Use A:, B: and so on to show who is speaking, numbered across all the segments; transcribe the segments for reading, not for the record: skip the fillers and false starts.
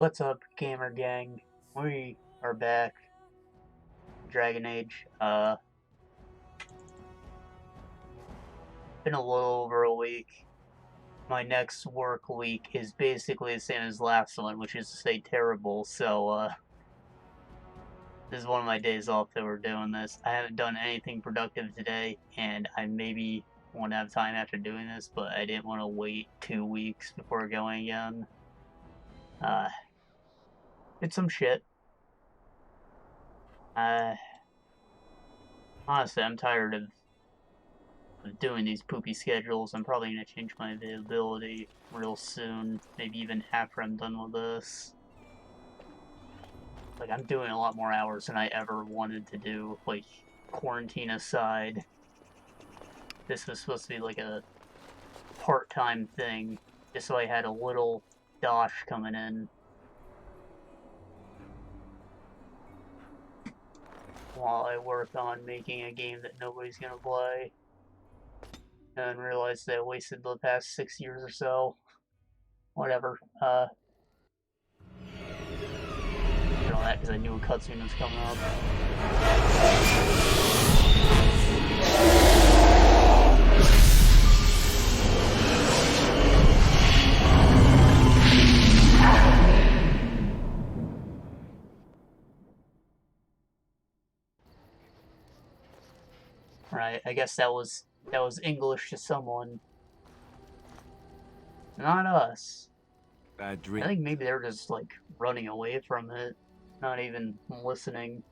A: What's up, gamer gang? We are back. Dragon Age. Been a little over a week. My next work week is basically the same as last one, which is to say terrible. So, this is one of my days off that we're doing this. I haven't done anything productive today, and I maybe won't have time after doing this, but I didn't want to wait 2 weeks before going again. Did some shit. Uh, Honestly, I'm tired of doing these poopy schedules. I'm probably going to change my availability real soon, maybe even after I'm done with this. Like, I'm doing a lot more hours than I ever wanted to do, like, quarantine aside. This was supposed to be like a part-time thing, just so I had a little dosh coming in while I work on making a game that nobody's going to play. And realized that I wasted the past 6 years or so. Whatever. Did all that because I knew a cutscene was coming up. Right, I guess that was English to someone. Not us.
B: Bad dream.
A: I think maybe they're just like running away from it, not even listening.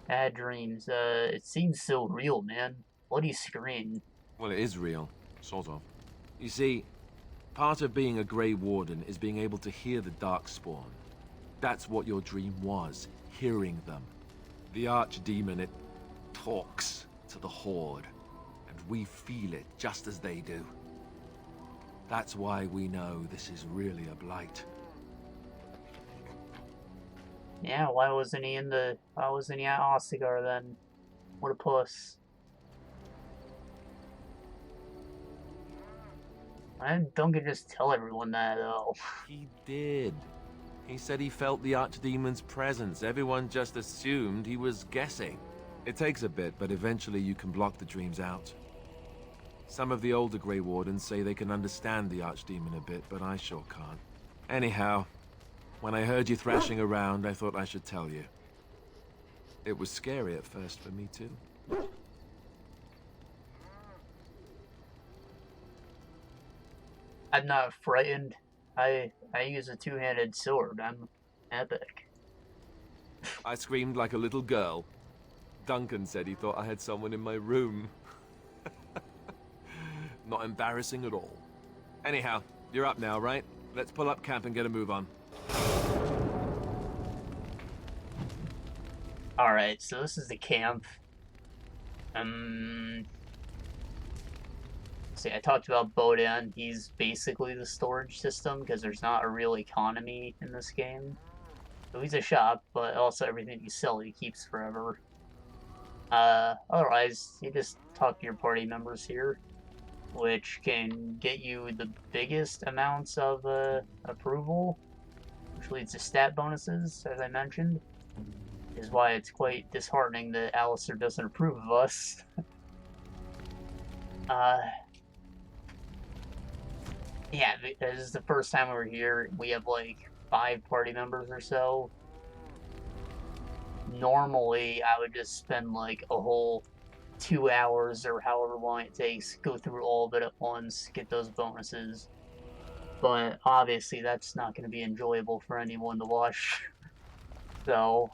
A: Bad dreams. It seems so real, man. Bloody screen.
B: Well, it is real, sort of. You see, part of being a Grey Warden is being able to hear the Darkspawn. That's what your dream was, hearing them. The Archdemon, it talks to the Horde, and we feel it just as they do. That's why we know this is really a blight.
A: Yeah, why wasn't he at Ossigar then? What a puss. Why didn't Duncan just tell everyone that, though?
B: He did. He said he felt the Archdemon's presence. Everyone just assumed he was guessing. It takes a bit, but eventually you can block the dreams out. Some of the older Grey Wardens say they can understand the Archdemon a bit, but I sure can't. Anyhow, when I heard you thrashing around, I thought I should tell you. It was scary at first for me, too.
A: I'm not frightened. I use a two-handed sword. I'm epic.
B: I screamed like a little girl. Duncan said he thought I had someone in my room. Not embarrassing at all. Anyhow, you're up now, right? Let's pull up camp and get a move on.
A: Alright, so this is the camp. See, I talked about Bodan. He's basically the storage system because there's not a real economy in this game. So he's a shop, but also everything you sell he keeps forever. Otherwise, you just talk to your party members here, which can get you the biggest amounts of approval, which leads to stat bonuses, as I mentioned. Is why it's quite disheartening that Alistair doesn't approve of us. Yeah, this is the first time we're here. We have like 5 party members or so. Normally, I would just spend like a whole 2 hours or however long it takes, go through all of it at once, get those bonuses. But obviously, that's not going to be enjoyable for anyone to watch. So,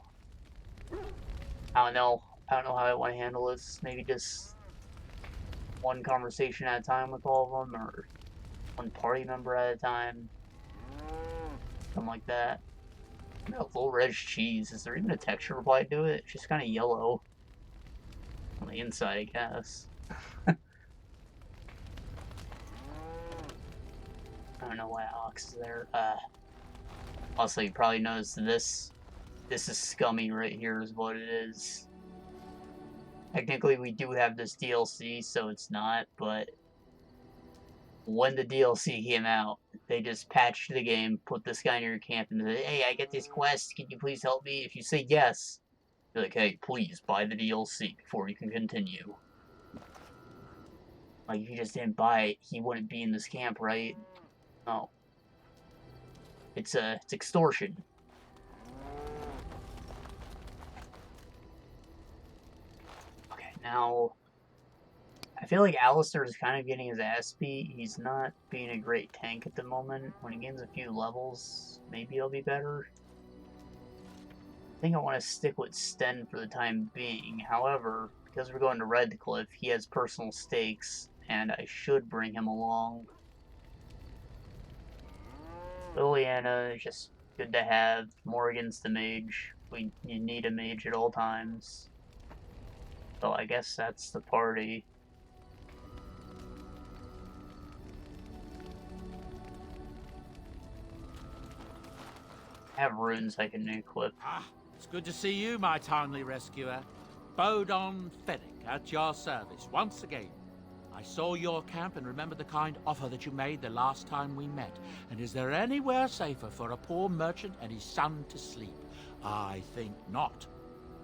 A: I don't know. I don't know how I want to handle this. Maybe just one conversation at a time with all of them, or one party member at a time. Something like that. Low red cheese. Is there even a texture applied to it? It's just kind of yellow. On the inside, I guess. I don't know why Ox is there. Also, you probably noticed this. This is scummy right here is what it is. Technically, we do have this DLC, so it's not, but when the DLC came out, they just patched the game, put this guy in your camp, and said, "Hey, I get this quest. Can you please help me?" If you say yes, you're like, "Hey, please buy the DLC before you can continue." Like, if you just didn't buy it, he wouldn't be in this camp, right? No, it's extortion. Okay, now I feel like Alistair is kind of getting his ass beat. He's not being a great tank at the moment. When he gains a few levels, maybe he'll be better. I think I want to stick with Sten for the time being. However, because we're going to Redcliffe, he has personal stakes, and I should bring him along. Liliana is just good to have. Morgan's the mage. You need a mage at all times. So I guess that's the party. I have runes I can equip.
C: Ah, it's good to see you, my timely rescuer. Bodon Fennec at your service once again. I saw your camp and remember the kind offer that you made the last time we met. And is there anywhere safer for a poor merchant and his son to sleep? I think not.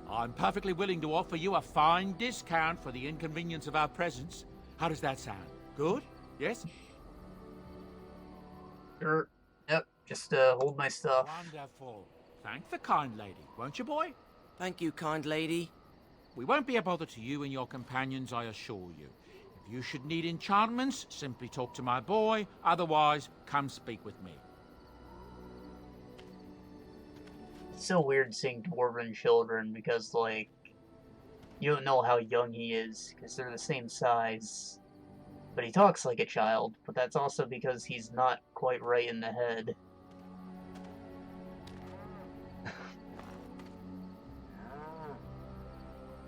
C: I'm perfectly willing to offer you a fine discount for the inconvenience of our presence. How does that sound? Good? Yes?
A: Sure. Yep. Just hold my stuff.
C: Wonderful. Thank the kind lady, won't you, boy?
D: Thank you, kind lady.
C: We won't be a bother to you and your companions, I assure you. If you should need enchantments, simply talk to my boy. Otherwise, come speak with me.
A: It's so weird seeing dwarven children because, like, you don't know how young he is because they're the same size. But he talks like a child, but that's also because he's not quite right in the head.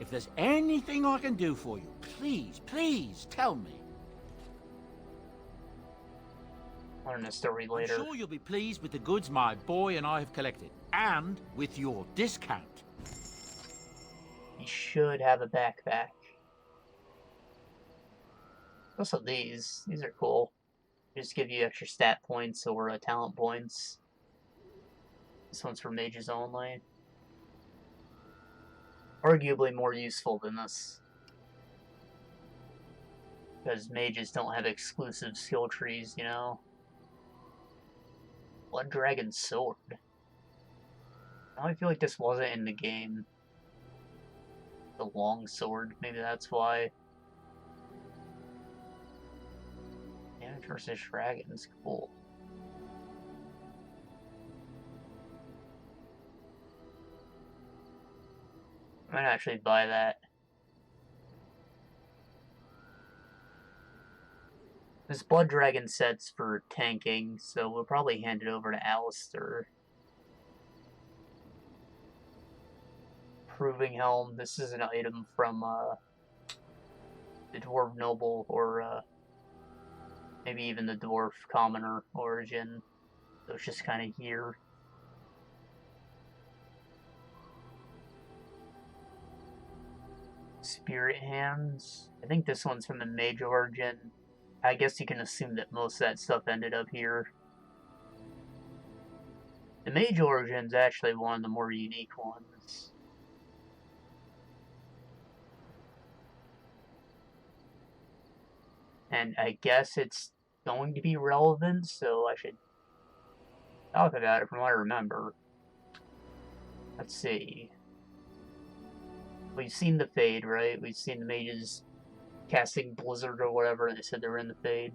C: If there's anything I can do for you, please tell me.
A: Learn the story later.
C: I'm sure you'll be pleased with the goods my boy and I have collected, and with your discount.
A: He should have a backpack. Also these are cool. Just give you extra stat points or talent points. This one's for mages only. Arguably more useful than this. Because mages don't have exclusive skill trees, you know? Blood Dragon Sword. Now I feel like this wasn't in the game. The long sword, maybe that's why. Damage versus dragons, cool. I might actually buy that. This Blood Dragon set's for tanking, so we'll probably hand it over to Alistair. Proving Helm. This is an item from the Dwarf Noble, or maybe even the Dwarf Commoner origin. So it's just kind of here. Spirit Hands. I think this one's from the Mage origin. I guess you can assume that most of that stuff ended up here. The Mage origin's actually one of the more unique ones. And I guess it's going to be relevant, so I should talk about it from what I remember. Let's see. We've seen the Fade, right? We've seen the mages casting Blizzard or whatever, and they said they were in the Fade.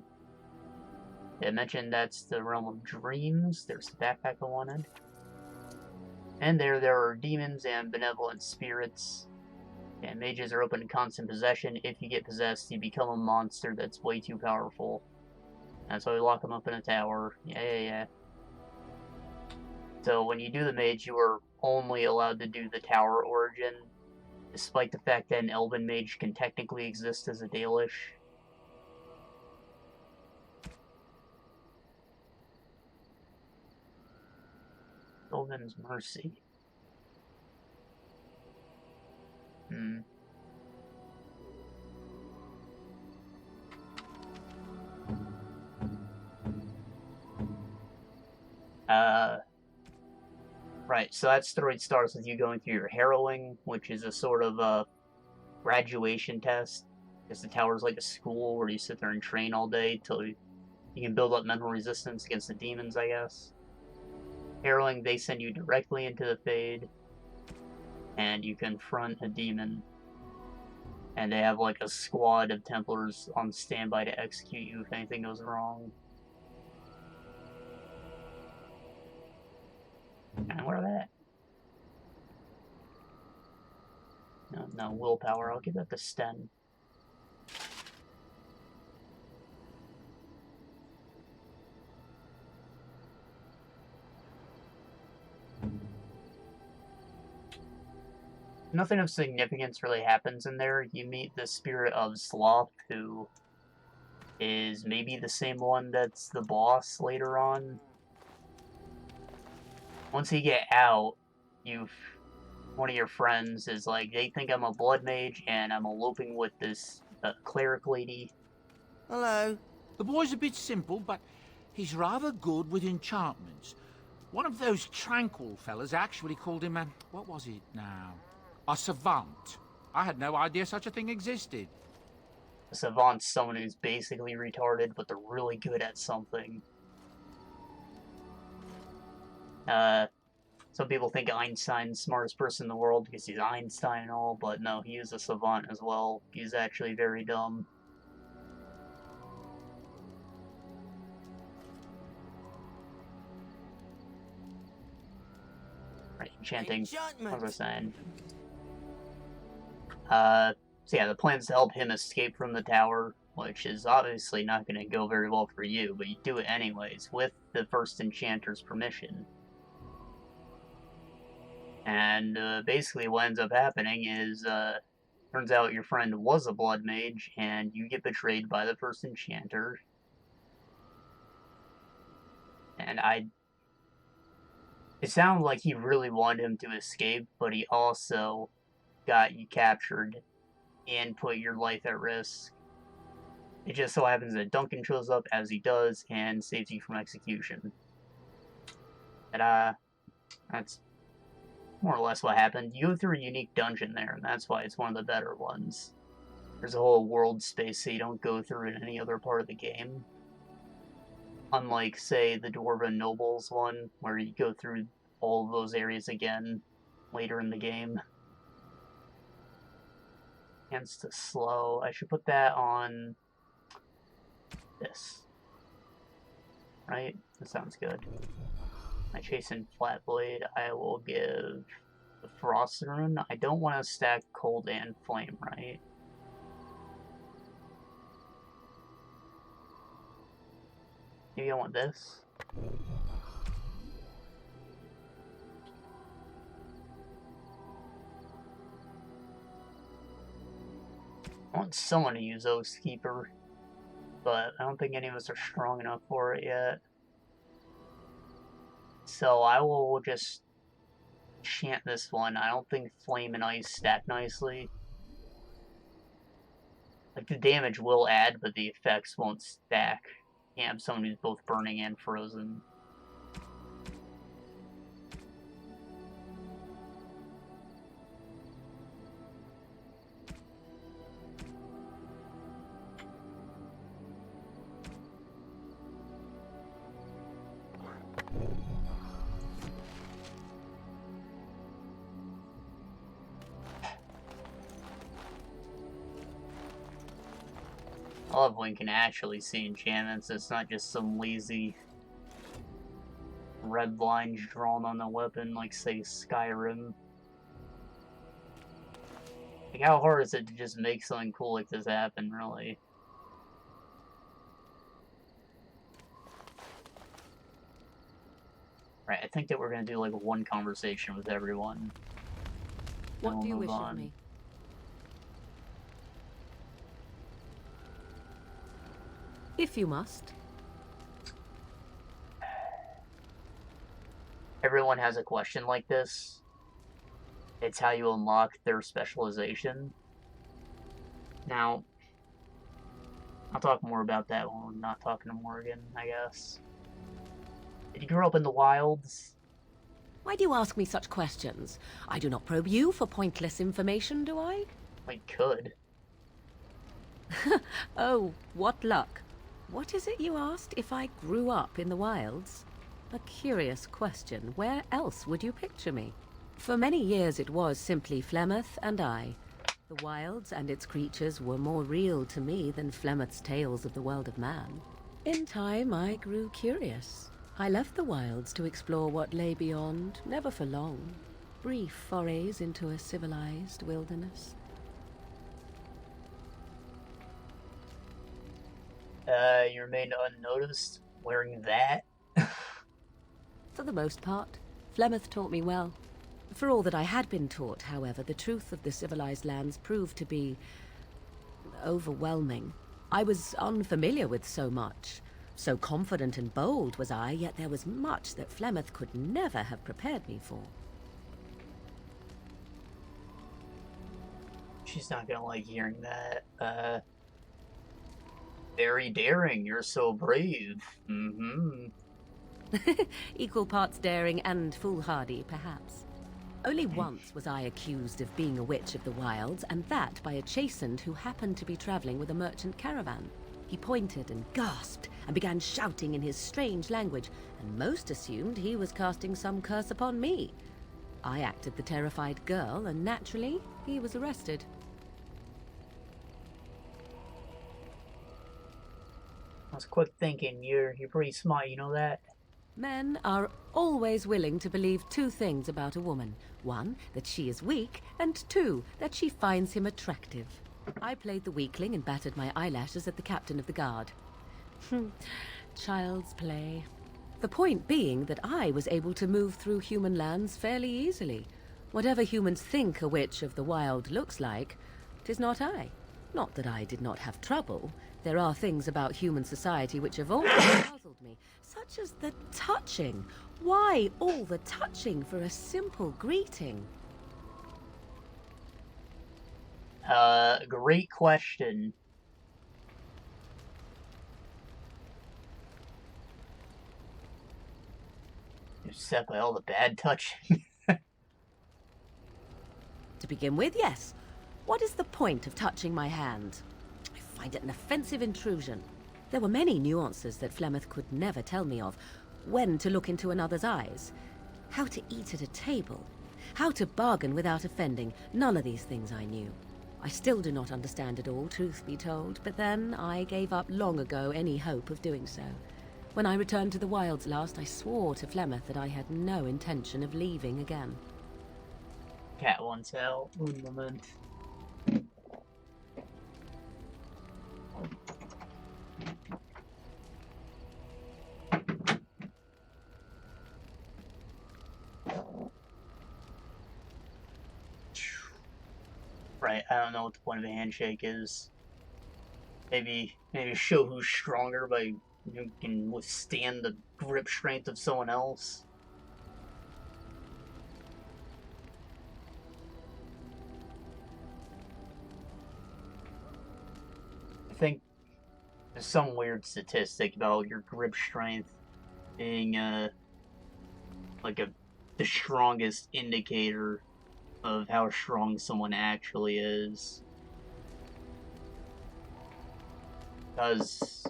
A: I mentioned that's the Realm of Dreams. There's the backpack I wanted. And there are demons and benevolent spirits. And mages are open to constant possession. If you get possessed, you become a monster that's way too powerful. That's why we lock them up in a tower. Yeah. So when you do the mage, you are only allowed to do the tower origin, despite the fact that an elven mage can technically exist as a Dalish. Elven's Mercy. Right, so that story starts with you going through your harrowing, which is a sort of a graduation test. Because the tower's like a school where you sit there and train all day till you can build up mental resistance against the demons, I guess. Harrowing, they send you directly into the Fade, and you confront a demon. And they have like a squad of Templars on standby to execute you if anything goes wrong. And where are they at? No, willpower. I'll give that to Sten. Nothing of significance really happens in there. You meet the spirit of Sloth, who is maybe the same one that's the boss later on. Once you get out, one of your friends is like, they think I'm a blood mage and I'm eloping with this cleric lady.
D: Hello.
C: The boy's a bit simple, but he's rather good with enchantments. One of those tranquil fellas actually called him a... what was it now? A savant. I had no idea such a thing existed.
A: A savant's someone who's basically retarded, but they're really good at something. Some people think Einstein's the smartest person in the world because he's Einstein and all, but no, he is a savant as well. He's actually very dumb. Right, enchanting. What was I saying? So yeah, the plan's to help him escape from the tower, which is obviously not going to go very well for you, but you do it anyways, with the first enchanter's permission. And basically what ends up happening is, turns out your friend was a blood mage, and you get betrayed by the first enchanter. And it sounded like he really wanted him to escape, but he also got you captured and put your life at risk. It just so happens that Duncan shows up, as he does, and saves you from execution. And, that's more or less what happened. You go through a unique dungeon there, and that's why it's one of the better ones. There's a whole world space that you don't go through in any other part of the game. Unlike, say, the Dwarven Nobles one, where you go through all of those areas again later in the game. Hands to slow. I should put that on this. Right? That sounds good. My Chasing Flatblade, I will give the Frost Rune. I don't want to stack Cold and Flame, right? Maybe I want this. I want someone to use Oathkeeper, but I don't think any of us are strong enough for it yet. So I will just chant this one. I don't think Flame and Ice stack nicely. Like, the damage will add, but the effects won't stack. You can't have someone who's both burning and frozen. I love when you can actually see enchantments. It's not just some lazy red lines drawn on the weapon, like, say, Skyrim. Like, how hard is it to just make something cool like this happen, really? Right, I think that we're gonna do, like, one conversation with everyone.
E: What do you wish of me? If you must.
A: Everyone has a question like this. It's how you unlock their specialization. Now, I'll talk more about that when we're not talking to Morgan, I guess. Did you grow up in the wilds?
E: Why do you ask me such questions? I do not probe you for pointless information, do I?
A: I could.
E: Oh, what luck. What is it you asked if I grew up in the wilds? A curious question. Where else would you picture me? For many years it was simply Flemeth and I. The wilds and its creatures were more real to me than Flemeth's tales of the world of man. In time, I grew curious. I left the wilds to explore what lay beyond, never for long. Brief forays into a civilized wilderness.
A: You remained unnoticed wearing that?
E: For the most part, Flemeth taught me well. For all that I had been taught, however, the truth of the civilized lands proved to be overwhelming. I was unfamiliar with so much. So confident and bold was I, yet there was much that Flemeth could never have prepared me for.
A: She's not gonna like hearing that. Very daring, you're so brave. Mm-hmm.
E: Equal parts daring and foolhardy, perhaps. Only once was I accused of being a witch of the wilds, and that by a chastened who happened to be traveling with a merchant caravan. He pointed and gasped and began shouting in his strange language, and most assumed he was casting some curse upon me. I acted the terrified girl, and naturally, he was arrested.
A: I was quick thinking, you're pretty smart, you know that?
E: Men are always willing to believe two things about a woman. One, that she is weak, and two, that she finds him attractive. I played the weakling and battered my eyelashes at the captain of the guard. Child's play. The point being that I was able to move through human lands fairly easily. Whatever humans think a witch of the wild looks like, 'tis not I. Not that I did not have trouble. There are things about human society which have always puzzled me, such as the touching. Why all the touching for a simple greeting?
A: Great question. You're set by all the bad touching.
E: To begin with, yes. What is the point of touching my hand? I find it an offensive intrusion. There were many nuances that Flemeth could never tell me of. When to look into another's eyes. How to eat at a table. How to bargain without offending. None of these things I knew. I still do not understand it all, truth be told, but then I gave up long ago any hope of doing so. When I returned to the wilds last, I swore to Flemeth that I had no intention of leaving again.
A: Cat wants out. Un moment. Right, I don't know what the point of a handshake is. Maybe show who's stronger by who can withstand the grip strength of someone else. I think there's some weird statistic about your grip strength being like the strongest indicator of how strong someone actually is. Because,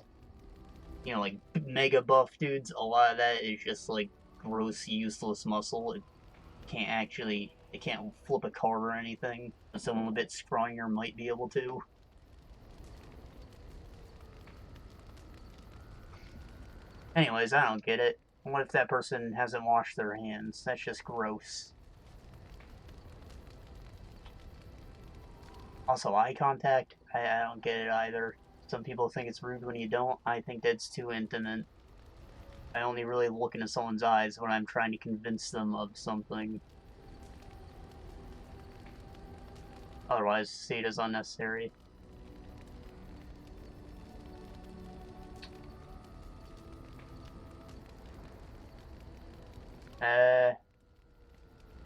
A: you know, like, mega buff dudes, a lot of that is just, like, gross, useless muscle. It can't flip a car or anything. Someone a bit stronger might be able to. Anyways, I don't get it. What if that person hasn't washed their hands? That's just gross. Also, eye contact, I don't get it either. Some people think it's rude when you don't. I think that's too intimate. I only really look into someone's eyes when I'm trying to convince them of something. Otherwise, see it as unnecessary.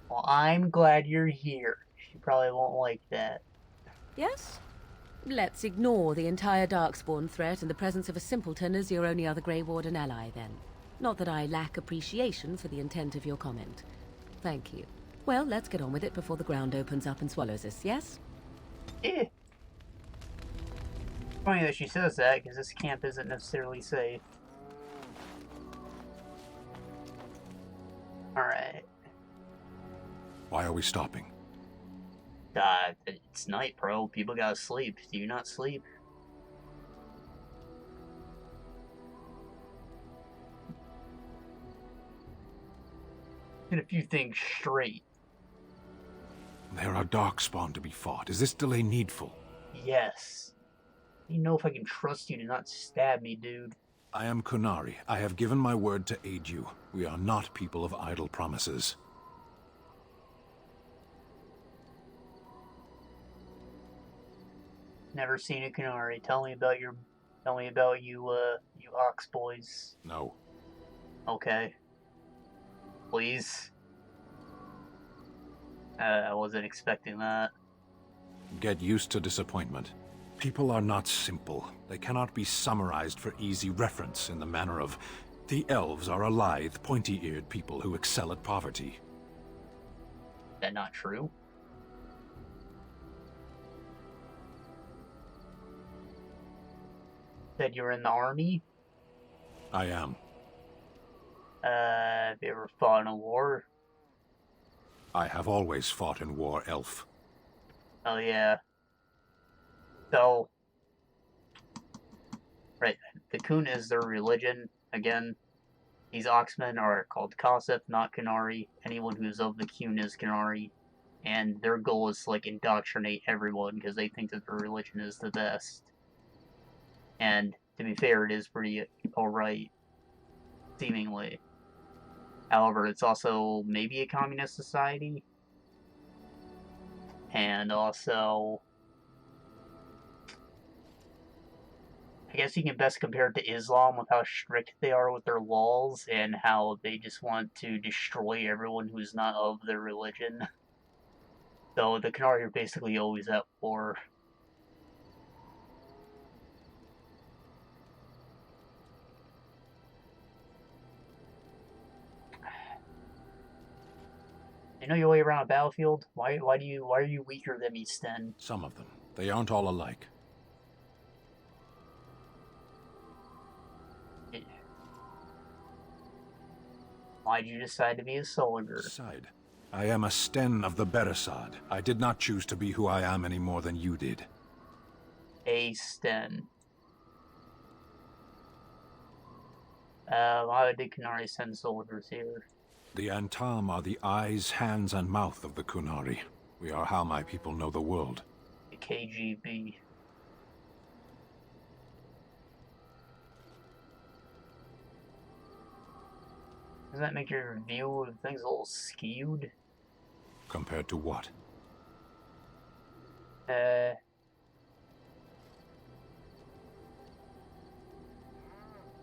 A: Well, I'm glad you're here. She probably won't like that.
E: Yes? Let's ignore the entire Darkspawn threat in the presence of a simpleton as your only other Grey Warden ally, then. Not that I lack appreciation for the intent of your comment. Thank you. Well, let's get on with it before the ground opens up and swallows us, yes?
A: Eh. Funny that she says that, because this camp isn't necessarily safe. Alright.
F: Why are we stopping?
A: It's night, bro. People gotta sleep. Do you not sleep? Get a few things straight.
F: There are darkspawn to be fought. Is this delay needful?
A: Yes. You know if I can trust you to not stab me, dude.
F: I am Kunari. I have given my word to aid you. We are not people of idle promises.
A: Never seen a Kunari. Tell me about you, you ox boys.
F: No.
A: Okay. Please. I wasn't expecting that.
F: Get used to disappointment. People are not simple. They cannot be summarized for easy reference in the manner of, the elves are a lithe, pointy-eared people who excel at poverty.
A: Is that not true? Said you were in the army?
F: I am.
A: Have you ever fought in a war?
F: I have always fought in war, elf.
A: Oh yeah. So, right, the Kun is their religion. Again, these Oxmen are called Koseth, not Kunari. Anyone who's of the Kun is Kunari. And their goal is to, like, indoctrinate everyone because they think that their religion is the best. And, to be fair, it is pretty alright, seemingly. However, it's also maybe a communist society. And also, I guess you can best compare it to Islam with how strict they are with their laws and how they just want to destroy everyone who's not of their religion. So the Qunari are basically always at war. You know your way around a battlefield? Why are you weaker than me, Sten?
F: Some of them. They aren't all alike.
A: Why'd you decide to be a soldier?
F: Side. I am a Sten of the Beresad. I did not choose to be who I am any more than you did.
A: A Sten. Why did Qunari send soldiers here?
F: The Antam are the eyes, hands, and mouth of the Qunari. We are how my people know the world.
A: The KGB. Does that make your view of things a little skewed?
F: Compared to what?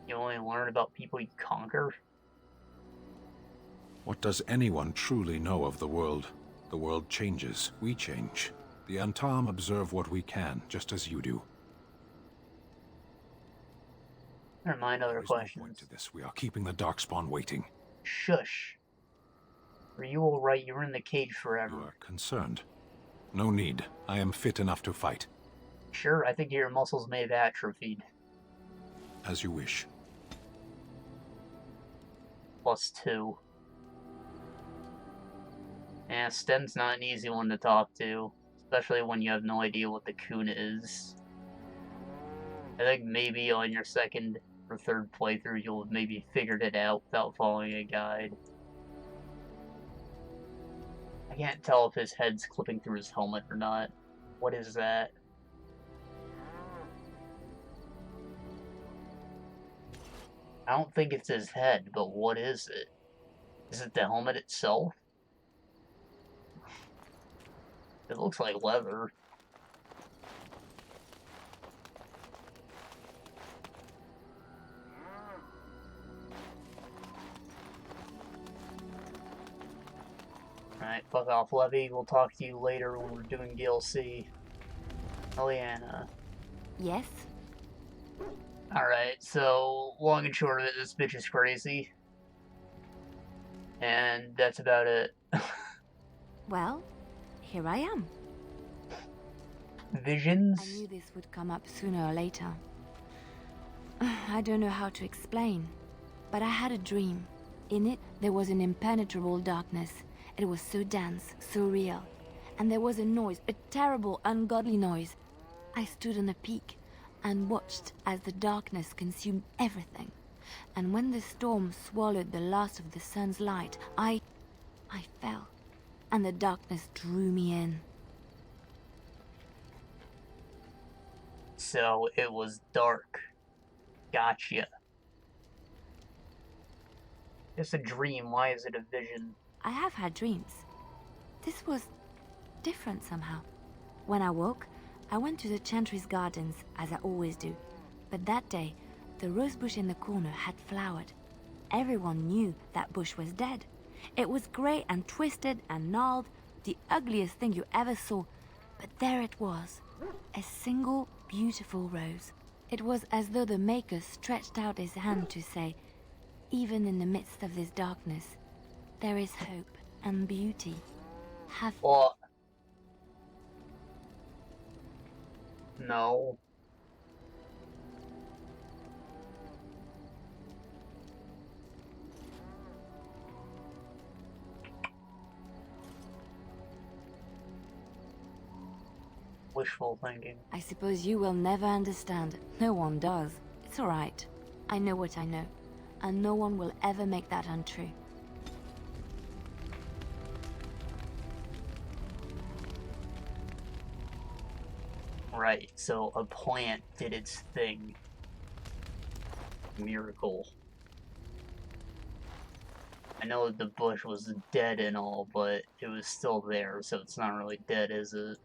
A: You only learn about people you conquer?
F: What does anyone truly know of the world? The world changes. We change. The Antam observe what we can, just as you do.
A: Never mind other
F: There is no point
A: questions.
F: to this. We are keeping the Darkspawn waiting.
A: Shush. Were you alright? You were in the cage
F: You
A: forever.
F: are concerned. No need. I am fit enough to fight.
A: Sure, I think your muscles may have atrophied.
F: As you wish.
A: +2. Yeah, Sten's not an easy one to talk to. Especially when you have no idea what the Kun is. I think maybe on your second or third playthrough you'll have maybe figured it out without following a guide. I can't tell if his head's clipping through his helmet or not. What is that? I don't think it's his head, but what is it? Is it the helmet itself? It looks like leather. Alright, fuck off, Levy. We'll talk to you later when we're doing DLC. Eliana.
G: Yes?
A: Alright, so long and short of it, this bitch is crazy. And that's about it.
G: Well, here I am.
A: Visions?
G: I knew this would come up sooner or later. I don't know how to explain, but I had a dream. In it, there was an impenetrable darkness. It was so dense, so real. And there was a noise, a terrible, ungodly noise. I stood on a peak and watched as the darkness consumed everything. And when the storm swallowed the last of the sun's light, I fell, and the darkness drew me in.
A: So it was dark. Gotcha. It's a dream. Why is it a vision?
G: I have had dreams. This was different somehow. When I woke, I went to the Chantry's gardens, as I always do. But that day, the rose bush in the corner had flowered. Everyone knew that bush was dead. It was grey and twisted and gnarled, the ugliest thing you ever saw. But there it was, a single beautiful rose. It was as though the Maker stretched out his hand to say, even in the midst of this darkness, there is hope and beauty. Have
A: What? No. Wishful thinking.
G: I suppose you will never understand. No one does. It's all right. I know what I know, and no one will ever make that untrue.
A: Right, so a plant did its thing. Miracle. I know the bush was dead and all, but it was still there, so it's not really dead, is it?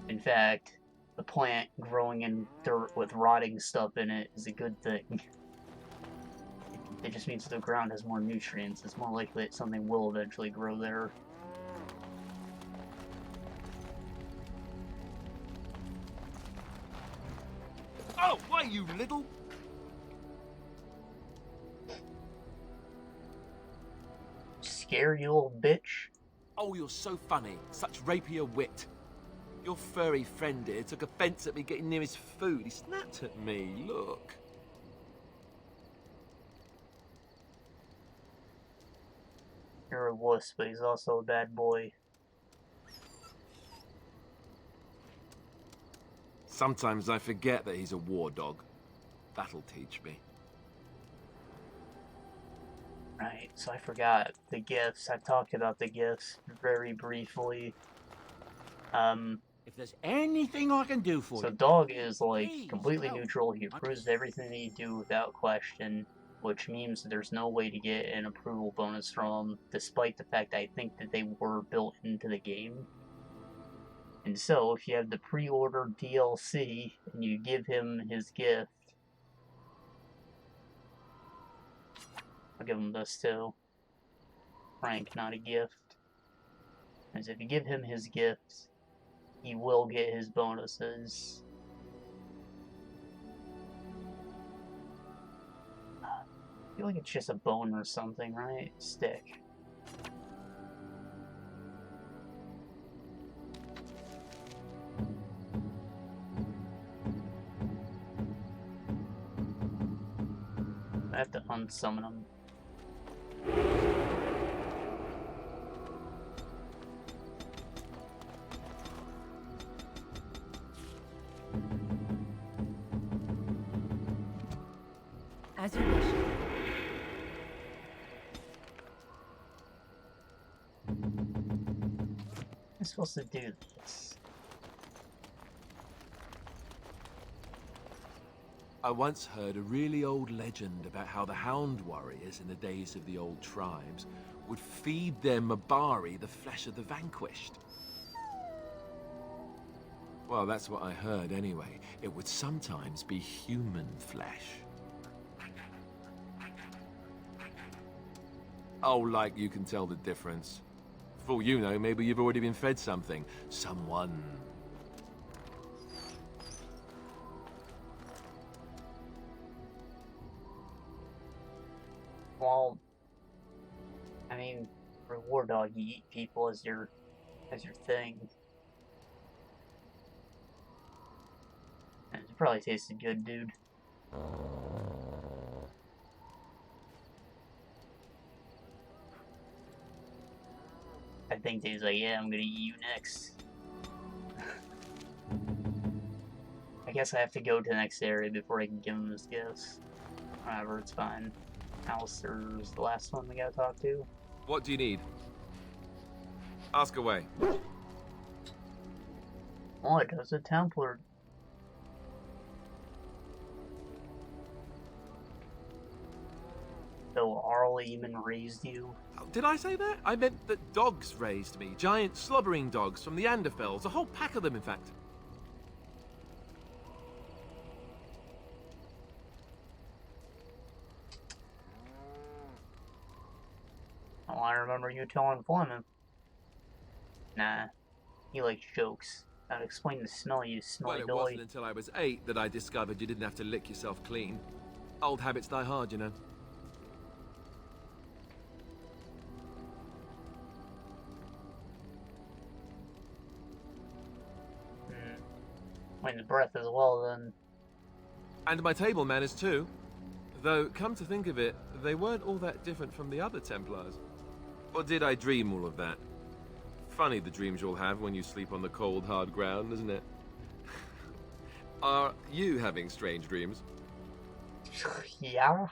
A: In fact, the plant growing in dirt with rotting stuff in it is a good thing. It just means the ground has more nutrients. It's more likely that something will eventually grow there.
B: Oh, why, you little...
A: Scare you little bitch.
B: Oh, you're so funny. Such rapier wit. Your furry friend here took offense at me getting near his food. He snapped at me. Look.
A: You're a wuss, but he's also a bad boy.
B: Sometimes I forget that he's a war dog. That'll teach me.
A: Right, so I forgot the gifts. I talked about the gifts very briefly.
C: If there's anything I can do for
A: So
C: you...
A: dog is like
C: Please,
A: completely
C: help.
A: neutral. He approves of everything that you do without question, which means there's no way to get an approval bonus from him, despite the fact I think that they were built into the game. And so, if you have the pre-order DLC and you give him his gift, I'll give him this too. Frank, not a gift. As if you give him his gift, he will get his bonuses. I feel like it's just a bone or something, right? Stick. I have to unsummon him.
E: As you wish.
A: I'm supposed to do this.
B: I once heard a really old legend about how the Hound warriors in the days of the old tribes would feed their Mabari the flesh of the vanquished. Well, that's what I heard anyway. It would sometimes be human flesh. Oh, like you can tell the difference. For all you know, maybe you've already been fed something. Someone.
A: Well, I mean, for war dog, you eat people as your thing. And it probably tasted good, dude. I think he's like, yeah, I'm gonna eat you next. I guess I have to go to the next area before I can give him his gifts. Whatever, it's fine. Alistair's the last one we gotta talk to.
B: What do you need? Ask away.
A: What does a Templar? So Arl even raised you?
B: Oh, did I say that? I meant that dogs raised me. Giant slobbering dogs from the Anderfels. A whole pack of them, in fact.
A: Oh, I remember you telling Fleming. Nah, he likes jokes. That'd explain the smell, you smelly
B: Well, it
A: billy.
B: wasn't until I was 8 that I discovered you didn't have to lick yourself clean. Old habits die hard, you know.
A: Went the breath as well, then.
B: And my table manners too. Though, come to think of it, they weren't all that different from the other Templars. Or did I dream all of that? Funny the dreams you'll have when you sleep on the cold, hard ground, isn't it? Are you having strange dreams?
A: Yeah?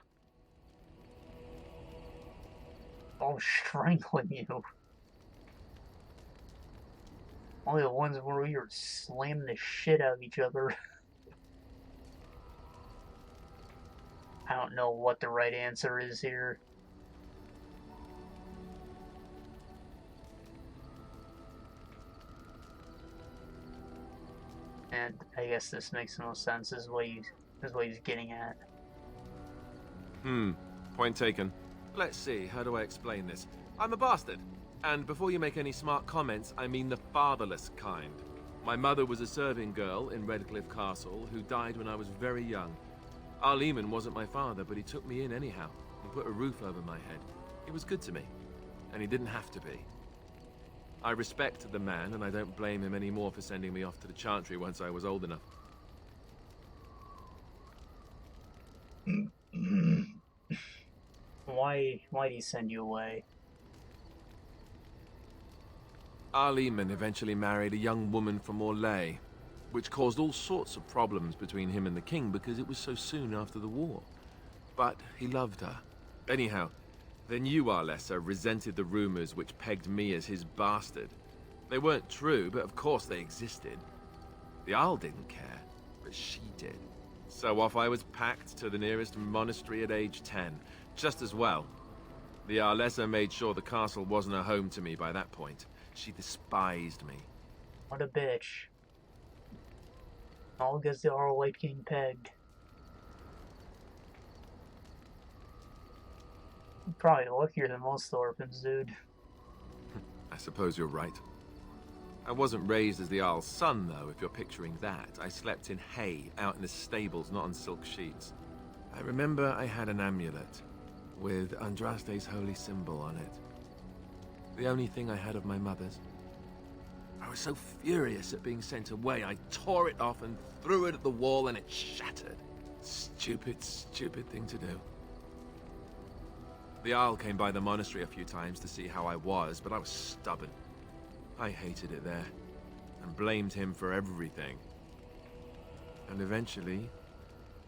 A: I'm strangling you. Only the ones where we were slamming the shit out of each other. I don't know what the right answer is here. And I guess this makes no sense, is what he's getting at.
B: Point taken. Let's see, how do I explain this? I'm a bastard. And before you make any smart comments, I mean the fatherless kind. My mother was a serving girl in Redcliffe Castle who died when I was very young. Our Lehman wasn't my father, but he took me in anyhow and put a roof over my head. He was good to me, and he didn't have to be. I respect the man, and I don't blame him anymore for sending me off to the Chantry once I was old enough.
A: Why'd he send you away?
B: Our Lehman eventually married a young woman from Orlais, which caused all sorts of problems between him and the king because it was so soon after the war. But he loved her. Anyhow, the new Arlessa resented the rumors which pegged me as his bastard. They weren't true, but of course they existed. The Arl didn't care, but she did. So off I was packed to the nearest monastery at age 10, just as well. The Arlessa made sure the castle wasn't a home to me by that point. She despised me.
A: What a bitch. All because the Arl White King pegged. You're probably luckier than most orphans, dude.
B: I suppose you're right. I wasn't raised as the Arl's son, though, if you're picturing that. I slept in hay, out in the stables, not on silk sheets. I remember I had an amulet, with Andraste's holy symbol on it. The only thing I had of my mother's. I was so furious at being sent away, I tore it off and threw it at the wall and it shattered. Stupid, stupid thing to do. The Arl came by the monastery a few times to see how I was, but I was stubborn. I hated it there, and blamed him for everything. And eventually,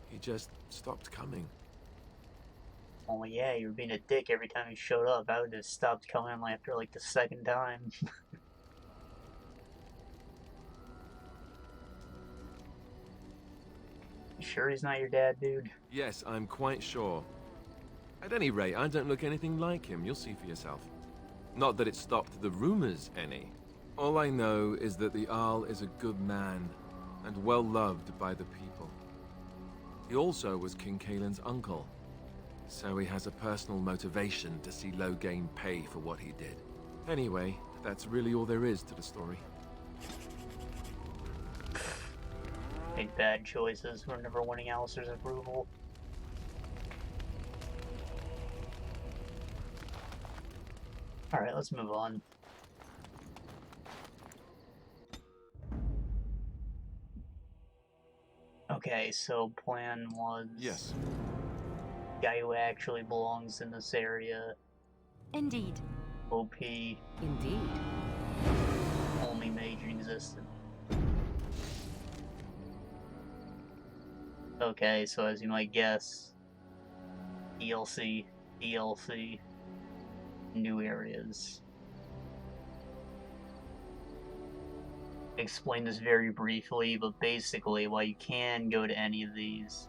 B: he just stopped coming.
A: Oh yeah, you were being a dick every time you showed up. I would have stopped coming after like the second time. You sure he's not your dad, dude?
B: Yes, I'm quite sure. At any rate, I don't look anything like him. You'll see for yourself. Not that it stopped the rumors any. All I know is that the Arl is a good man, and well loved by the people. He also was King Caelan's uncle, so he has a personal motivation to see Loghain pay for what he did. Anyway, that's really all there is to the story.
A: Make bad choices. We're never winning Alistair's approval. Alright, let's move on. Okay, so plan was...
B: Yes.
A: Guy who actually belongs in this area.
G: Indeed.
A: OP.
E: Indeed.
A: Only mage existent. Okay, so as you might guess, DLC, new areas. Explain this very briefly, but basically, while you can go to any of these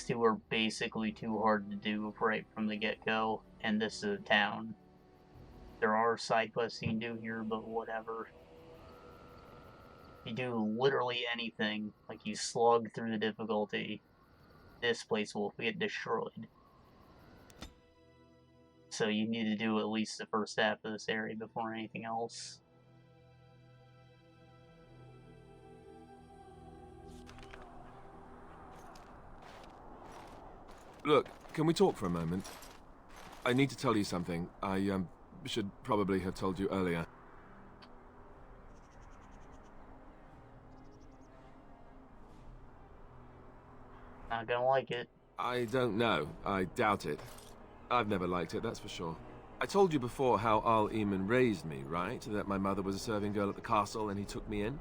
A: two are basically too hard to do right from the get-go, and this is a town. There are side quests you can do here, but whatever. You do literally anything, like you slog through the difficulty, this place will get destroyed. So you need to do at least the first half of this area before anything else.
B: Look, can we talk for a moment? I need to tell you something. I should probably have told you earlier.
A: Not gonna like it.
B: I don't know. I doubt it. I've never liked it, that's for sure. I told you before how Al-Eamon raised me, right? That my mother was a serving girl at the castle and he took me in?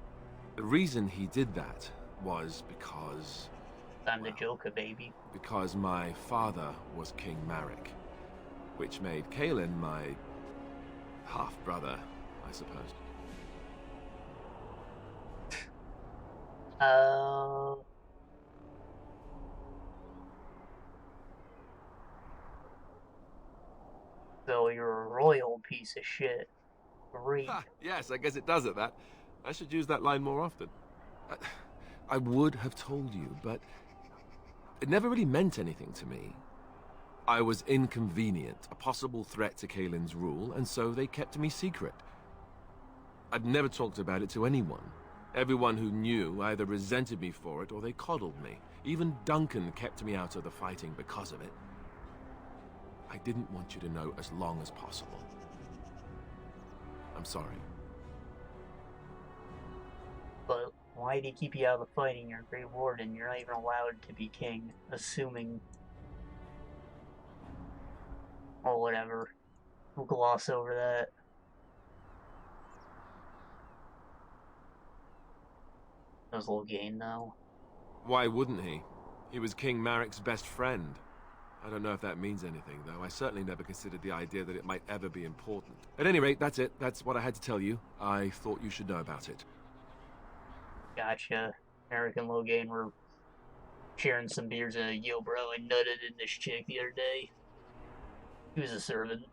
B: The reason he did that was because...
A: Time to joke a baby.
B: Because my father was King Marek, which made Kaelin my half-brother, I suppose.
A: So you're a royal piece of shit. Great.
B: Ha, yes, I guess it does at that. I should use that line more often. I would have told you, but it never really meant anything to me. I was inconvenient, a possible threat to Kaelin's rule, and so they kept me secret. I'd never talked about it to anyone. Everyone who knew either resented me for it or they coddled me. Even Duncan kept me out of the fighting because of it. I didn't want you to know as long as possible. I'm sorry.
A: But why did he keep you out of the fighting? You're a Great Warden. You're not even allowed to be king, assuming... or whatever. We'll gloss over that. That was a little gain, though.
B: Why wouldn't he? He was King Marek's best friend. I don't know if that means anything, though. I certainly never considered the idea that it might ever be important. At any rate, that's it. That's what I had to tell you. I thought you should know about it.
A: Gotcha. Eric and Logain were sharing some beers and yo bro, I nutted in this chick the other day. He was a servant.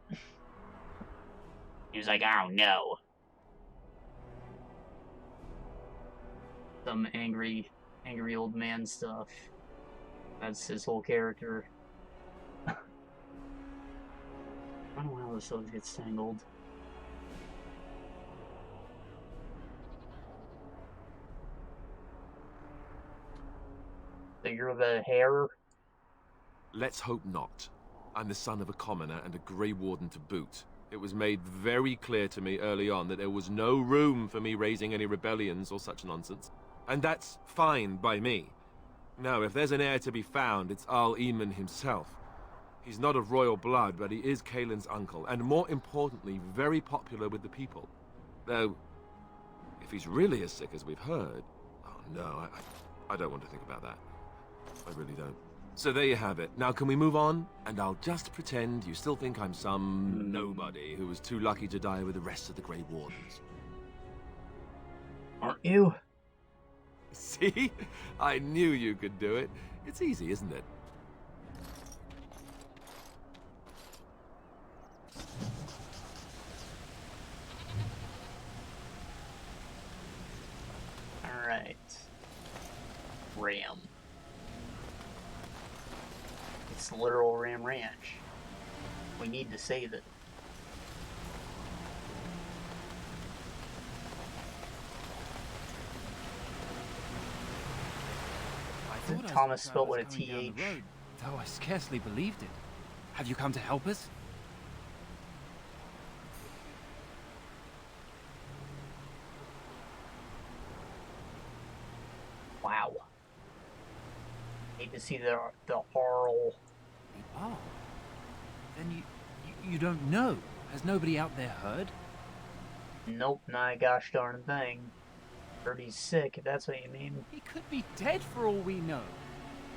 A: He was like, oh no. Some angry old man stuff. That's his whole character. I don't know how this always gets tangled. So you're the hair?
B: Let's hope not. I'm the son of a commoner and a Grey Warden to boot. It was made very clear to me early on that there was no room for me raising any rebellions or such nonsense. And that's fine by me. Now, if there's an heir to be found, it's Al-Eamon himself. He's not of royal blood, but he is Kaelin's uncle, and more importantly, very popular with the people. Though, if he's really as sick as we've heard... Oh no, I don't want to think about that. I really don't. So there you have it. Now can we move on? And I'll just pretend you still think I'm some nobody who was too lucky to die with the rest of the Grey Wardens.
A: Aren't you?
B: See? I knew you could do it. It's easy, isn't it?
A: Alright. Ram. It's literal Ram Ranch. We need to save it. Thomas spelled with a TH.
H: Though I scarcely believed it. Have you come to help us?
A: need to see the Arl.
H: Oh. Then you don't know. Has nobody out there heard?
A: Nope, not a gosh darn thing. Heard he's sick, if that's what you mean.
H: He could be dead for all we know.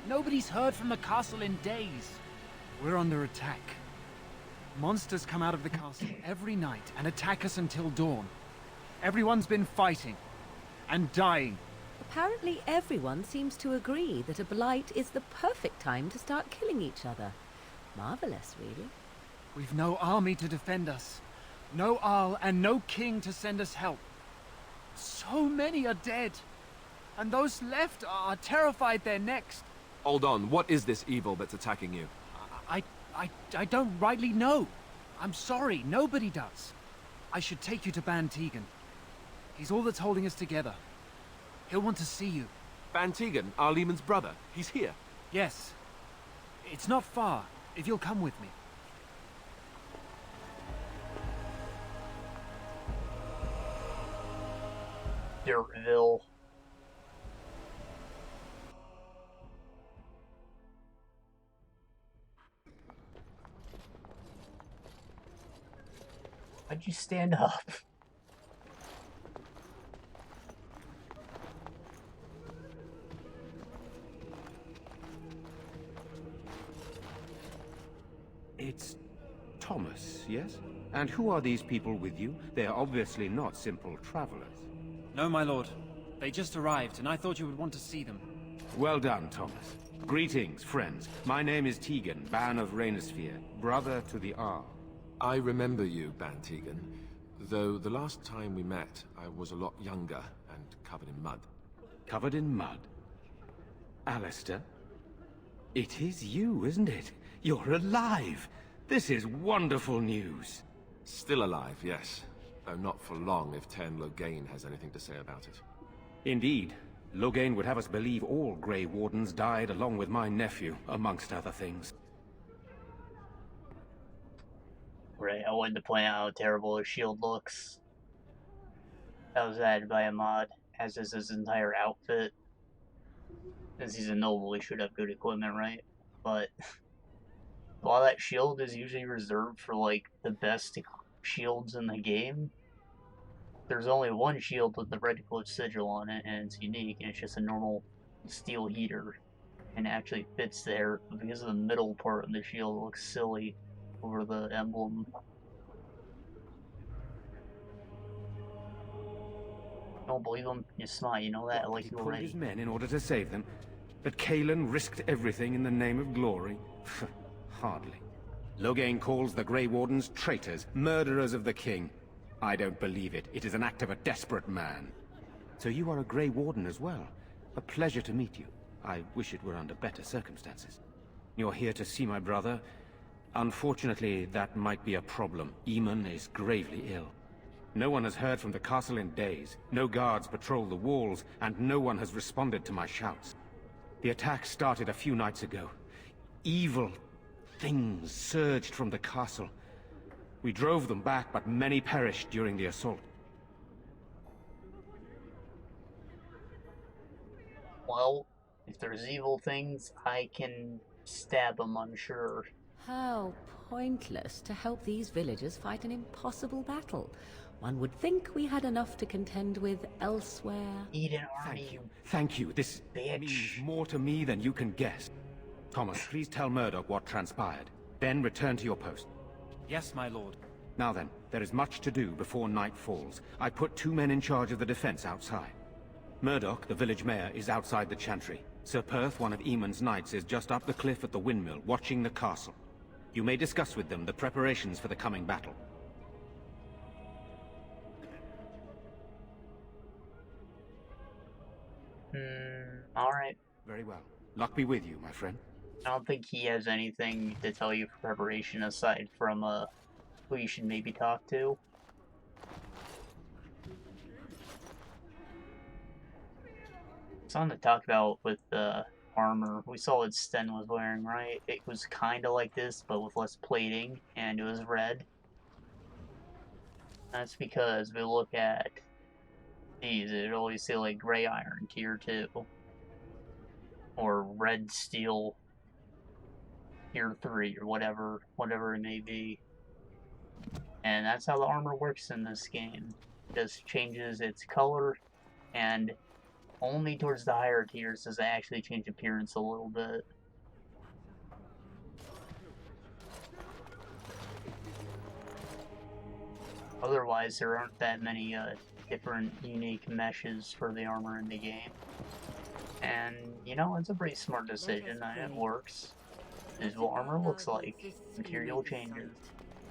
H: Nobody's heard from the castle in days. We're under attack. Monsters come out of the castle every night and attack us until dawn. Everyone's been fighting and dying.
E: Apparently everyone seems to agree that a blight is the perfect time to start killing each other. Marvelous, really.
H: We've no army to defend us. No Arl and no king to send us help. So many are dead. And those left are terrified they're next.
B: Hold on, what is this evil that's attacking you?
H: I don't rightly know. I'm sorry, nobody does. I should take you to Ban Tegan. He's all that's holding us together. He'll want to see you.
B: Van Tegan, our Lehman's brother. He's here.
H: Yes. It's not far, if you'll come with me.
A: Dirtville. Why'd you stand up?
I: It's Thomas, yes? And who are these people with you? They are obviously not simple travelers.
H: No, my lord. They just arrived, and I thought you would want to see them.
I: Well done, Thomas. Greetings, friends. My name is Tegan, Ban of Rainersphere, brother to the Arl.
B: I remember you, Van Tegan, though the last time we met, I was a lot younger and covered in mud.
I: Covered in mud? Alistair? It is you, isn't it? You're alive! This is wonderful news!
B: Still alive, yes. Though not for long if Ten Loghain has anything to say about it.
I: Indeed. Loghain would have us believe all Grey Wardens died along with my nephew, amongst other things.
A: Right, I wanted to point out how terrible his shield looks. That was added by a mod, as is his entire outfit. Since he's a noble, he should have good equipment, right? But while that shield is usually reserved for, like, the best shields in the game, there's only one shield with the red cloak sigil on it, and it's unique, and it's just a normal steel heater. And it actually fits there, but because of the middle part of the shield, it looks silly over the emblem. Don't believe him? You're smart, you know that. I like
I: He
A: you
I: pulled
A: already.
I: his men in order to save them, but Kalen risked everything in the name of glory? Hardly. Loghain calls the Grey Wardens traitors, murderers of the king. I don't believe it. It is an act of a desperate man. So you are a Grey Warden as well. A pleasure to meet you. I wish it were under better circumstances. You're here to see my brother? Unfortunately, that might be a problem. Eamon is gravely ill. No one has heard from the castle in days. No guards patrol the walls, and no one has responded to my shouts. The attack started a few nights ago. Evil things surged from the castle. We drove them back, but many perished during the assault.
A: Well, if there's evil things, I can stab them, I'm sure.
E: How pointless to help these villagers fight an impossible battle. One would think we had enough to contend with elsewhere.
A: Eat an
I: Thank
A: army,
I: you. Thank you. This
A: bitch.
I: means more to me than you can guess. Thomas, please tell Murdoch what transpired. Then return to your post.
H: Yes, my lord.
I: Now then, there is much to do before night falls. I put 2 men in charge of the defense outside. Murdoch, the village mayor, is outside the chantry. Sir Perth, one of Eamon's knights, is just up the cliff at the windmill, watching the castle. You may discuss with them the preparations for the coming battle.
A: Alright.
I: Very well. Luck be with you, my friend.
A: I don't think he has anything to tell you for preparation aside from, who you should maybe talk to. Something to talk about with the armor. We saw what Sten was wearing, right? It was kind of like this, but with less plating, and it was red. That's because we look at these, it always say like gray iron tier 2. Or red red steel tier 3 or whatever it may be. And that's how the armor works in this game. It just changes its color, and only towards the higher tiers does it actually change appearance a little bit. Otherwise, there aren't that many different unique meshes for the armor in the game. And, you know, it's a pretty smart decision, and it works. This is what armor looks like. Material changes.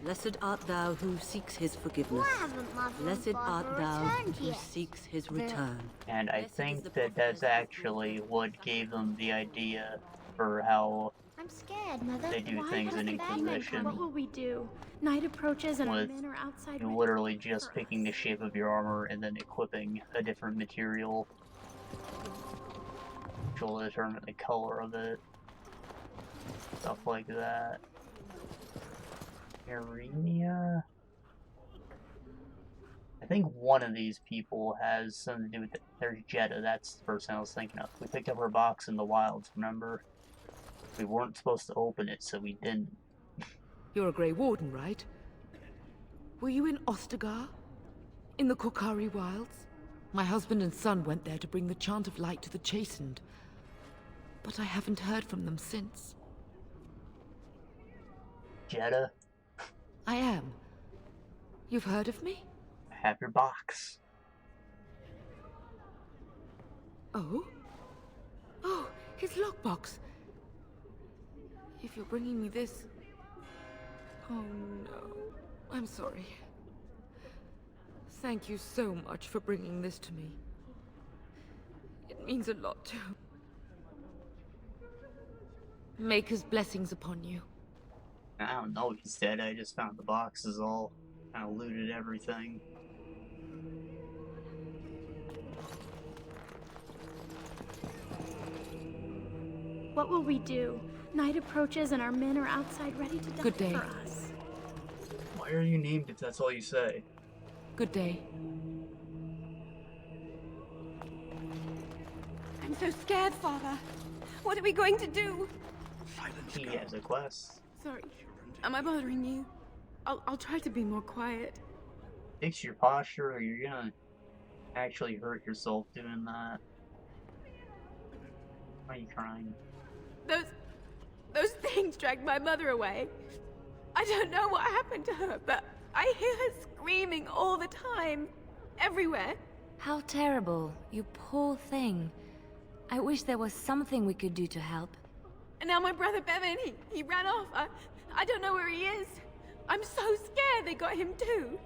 E: Blessed art thou who seeks his forgiveness.
J: Why haven't Mother and
E: Blessed art
J: Father
E: thou
J: returned
E: who
J: yet?
E: seeks his return.
A: And I think that that's actually what gave them the idea for how
J: I'm scared, Mother.
A: they do
J: Why
A: things in
J: has the bad men
A: Inquisition.
J: come? What will we do? Night approaches and our
A: With
J: men are outside.
A: you
J: ready
A: literally
J: to
A: just
J: for
A: picking the
J: us.
A: shape of your armor and then equipping a different material, which will determine the color of it. Stuff like that. Arenia? I think one of these people has something to do with it. There's Jetta, that's the person I was thinking of. We picked up her box in the wilds, remember? We weren't supposed to open it, so we didn't.
K: You're a Grey Warden, right? Were you in Ostagar? In the Korkari Wilds? My husband and son went there to bring the chant of light to the chastened. But I haven't heard from them since.
A: Jetta,
K: I am. You've heard of me?
A: I have your box.
K: Oh? Oh, his lockbox. If you're bringing me this... Oh no. I'm sorry. Thank you so much for bringing this to me. It means a lot to... Maker's blessings upon you.
A: I don't know if he's dead, I just found the boxes all. Kind of looted everything.
J: What will we do? Night approaches and our men are outside ready to die
K: Good day.
J: for us.
A: Why are you named if that's all you say?
K: Good day.
G: I'm so scared, Father. What are we going to do?
A: He has a quest.
G: Sorry. Am I bothering you? I'll try to be more quiet.
A: Fix your posture or you're gonna actually hurt yourself doing that. Why are you crying?
G: Those things dragged my mother away. I don't know what happened to her, but I hear her screaming all the time. Everywhere.
L: How terrible, you poor thing. I wish there was something we could do to help.
G: And now my brother Bevan, he ran off. I don't know where he is. I'm so scared they got him too.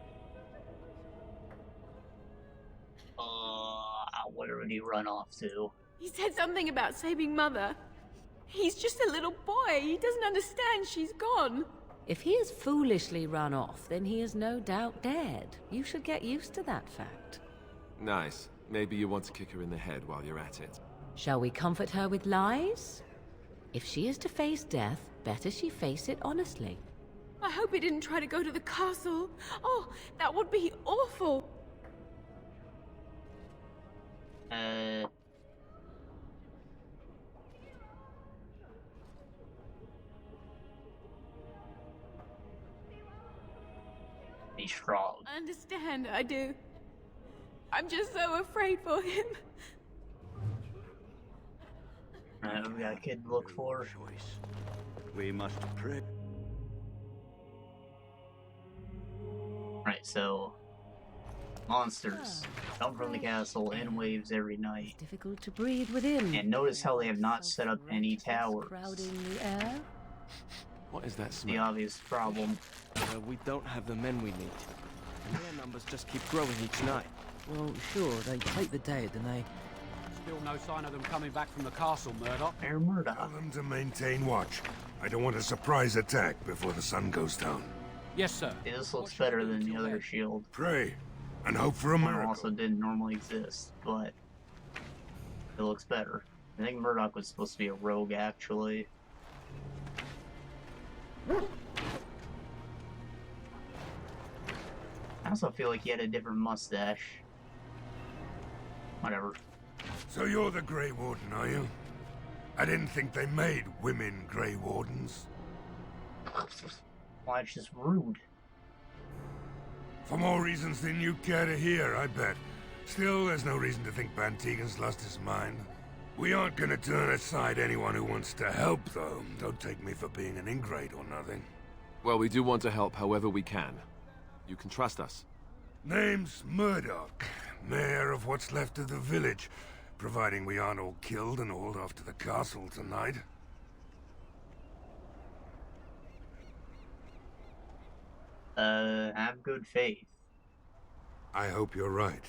A: Where would he run off to?
G: He said something about saving Mother. He's just a little boy. He doesn't understand she's gone.
E: If he has foolishly run off, then he is no doubt dead. You should get used to that fact.
B: Nice. Maybe you want to kick her in the head while you're at it.
E: Shall we comfort her with lies? If she is to face death, better she face it honestly.
G: I hope he didn't try to go to the castle. Oh, that would be awful.
A: He's strong.
G: I understand, I do. I'm just so afraid for him.
A: Alright, we got a kid to look for.
M: We must pray.
A: Right, so monsters come from the castle in waves every night.
E: It's difficult to breathe within.
A: And notice how they have not set up any towers.
E: Crowding the air.
B: What is that
A: The
B: smell?
A: obvious problem.
D: We don't have the men we need. And their numbers just keep growing each night.
H: Well, sure, they take the dead and they...
C: Still no sign of them coming back from the castle, Murdoch.
A: They're Murdoch.
N: Tell them to maintain watch. I don't want a surprise attack before the sun goes down.
C: Yes, sir.
A: This looks better than the other shield.
N: Pray, and hope for a
A: One
N: miracle.
A: also didn't normally exist, but it looks better. I think Murdoch was supposed to be a rogue, actually. I also feel like he had a different mustache. Whatever.
N: So you're the Grey Warden, are you? I didn't think they made women Grey Wardens.
A: Why, it's just rude.
N: For more reasons than you'd care to hear, I bet. Still, there's no reason to think Van Tegen's lost his mind. We aren't gonna turn aside anyone who wants to help, though. Don't take me for being an ingrate or nothing.
B: Well, we do want to help however we can. You can trust us.
N: Name's Murdoch, mayor of what's left of the village, providing we aren't all killed and hauled off to the castle tonight.
A: Have good faith.
N: I hope you're right.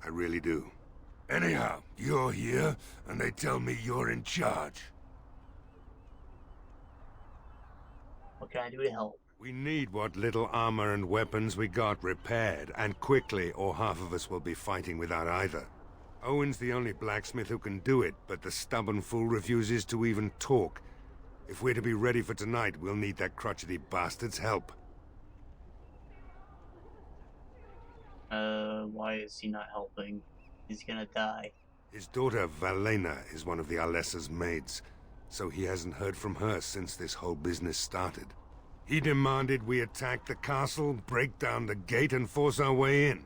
N: I really do. Anyhow, you're here, and they tell me you're in charge.
A: What can I do to help?
N: We need what little armor and weapons we got repaired, and quickly, or half of us will be fighting without either. Owen's the only blacksmith who can do it, but the stubborn fool refuses to even talk. If we're to be ready for tonight, we'll need that crotchety bastard's help.
A: Why is he not helping? He's gonna die.
N: His daughter, Valena, is one of the Alessa's maids, so he hasn't heard from her since this whole business started. He demanded we attack the castle, break down the gate, and force our way in.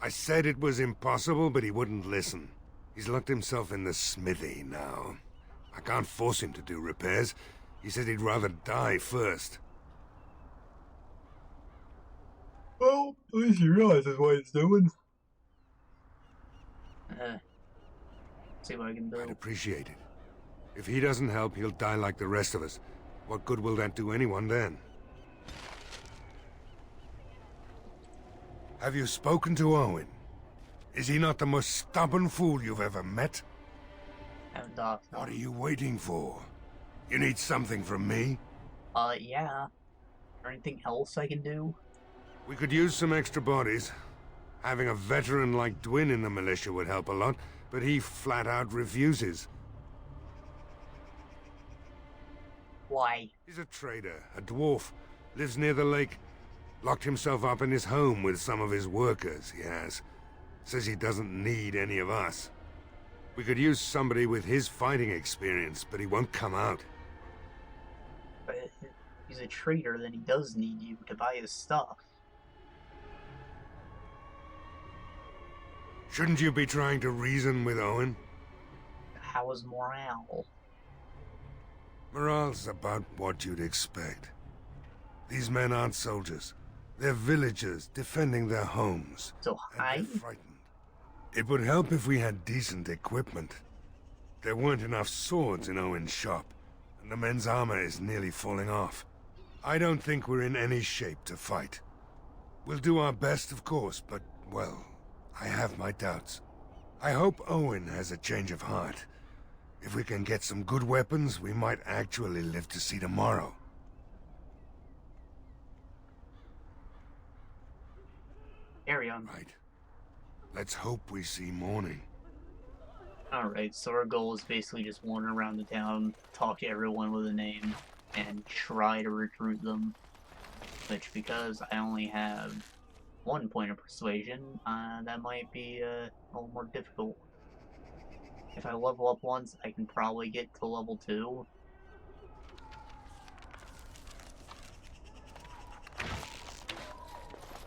N: I said it was impossible, but he wouldn't listen. He's locked himself in the smithy now. I can't force him to do repairs. He said he'd rather die first.
A: Well, at least he realizes what he's doing. See what I can do.
N: I'd appreciate it. If he doesn't help, he'll die like the rest of us. What good will that do anyone then? Have you spoken to Owen? Is he not the most stubborn fool you've ever met?
A: Haven't talked.
N: What are you waiting for? You need something from me?
A: Yeah. Or anything else I can do?
N: We could use some extra bodies. Having a veteran like Dwin in the militia would help a lot, but he flat out refuses.
A: Why?
N: He's a trader, a dwarf, lives near the lake. Locked himself up in his home with some of his workers, he has. Says he doesn't need any of us. We could use somebody with his fighting experience, but he won't come out.
A: But if he's a traitor, then he does need you to buy his stuff.
N: Shouldn't you be trying to reason with Owen?
A: How is morale?
N: Morale's about what you'd expect. These men aren't soldiers. They're villagers defending their homes.
A: So
N: and they're frightened. It would help if we had decent equipment. There weren't enough swords in Owen's shop, and the men's armor is nearly falling off. I don't think we're in any shape to fight. We'll do our best, of course, but, well, I have my doubts. I hope Owen has a change of heart. If we can get some good weapons, we might actually live to see tomorrow.
A: Carry on.
N: Right. Let's hope we see morning.
A: Alright, so our goal is basically just wander around the town, talk to everyone with a name, and try to recruit them. Which, because I only have 1 point of persuasion, that might be a little more difficult. If I level up once, I can probably get to level 2.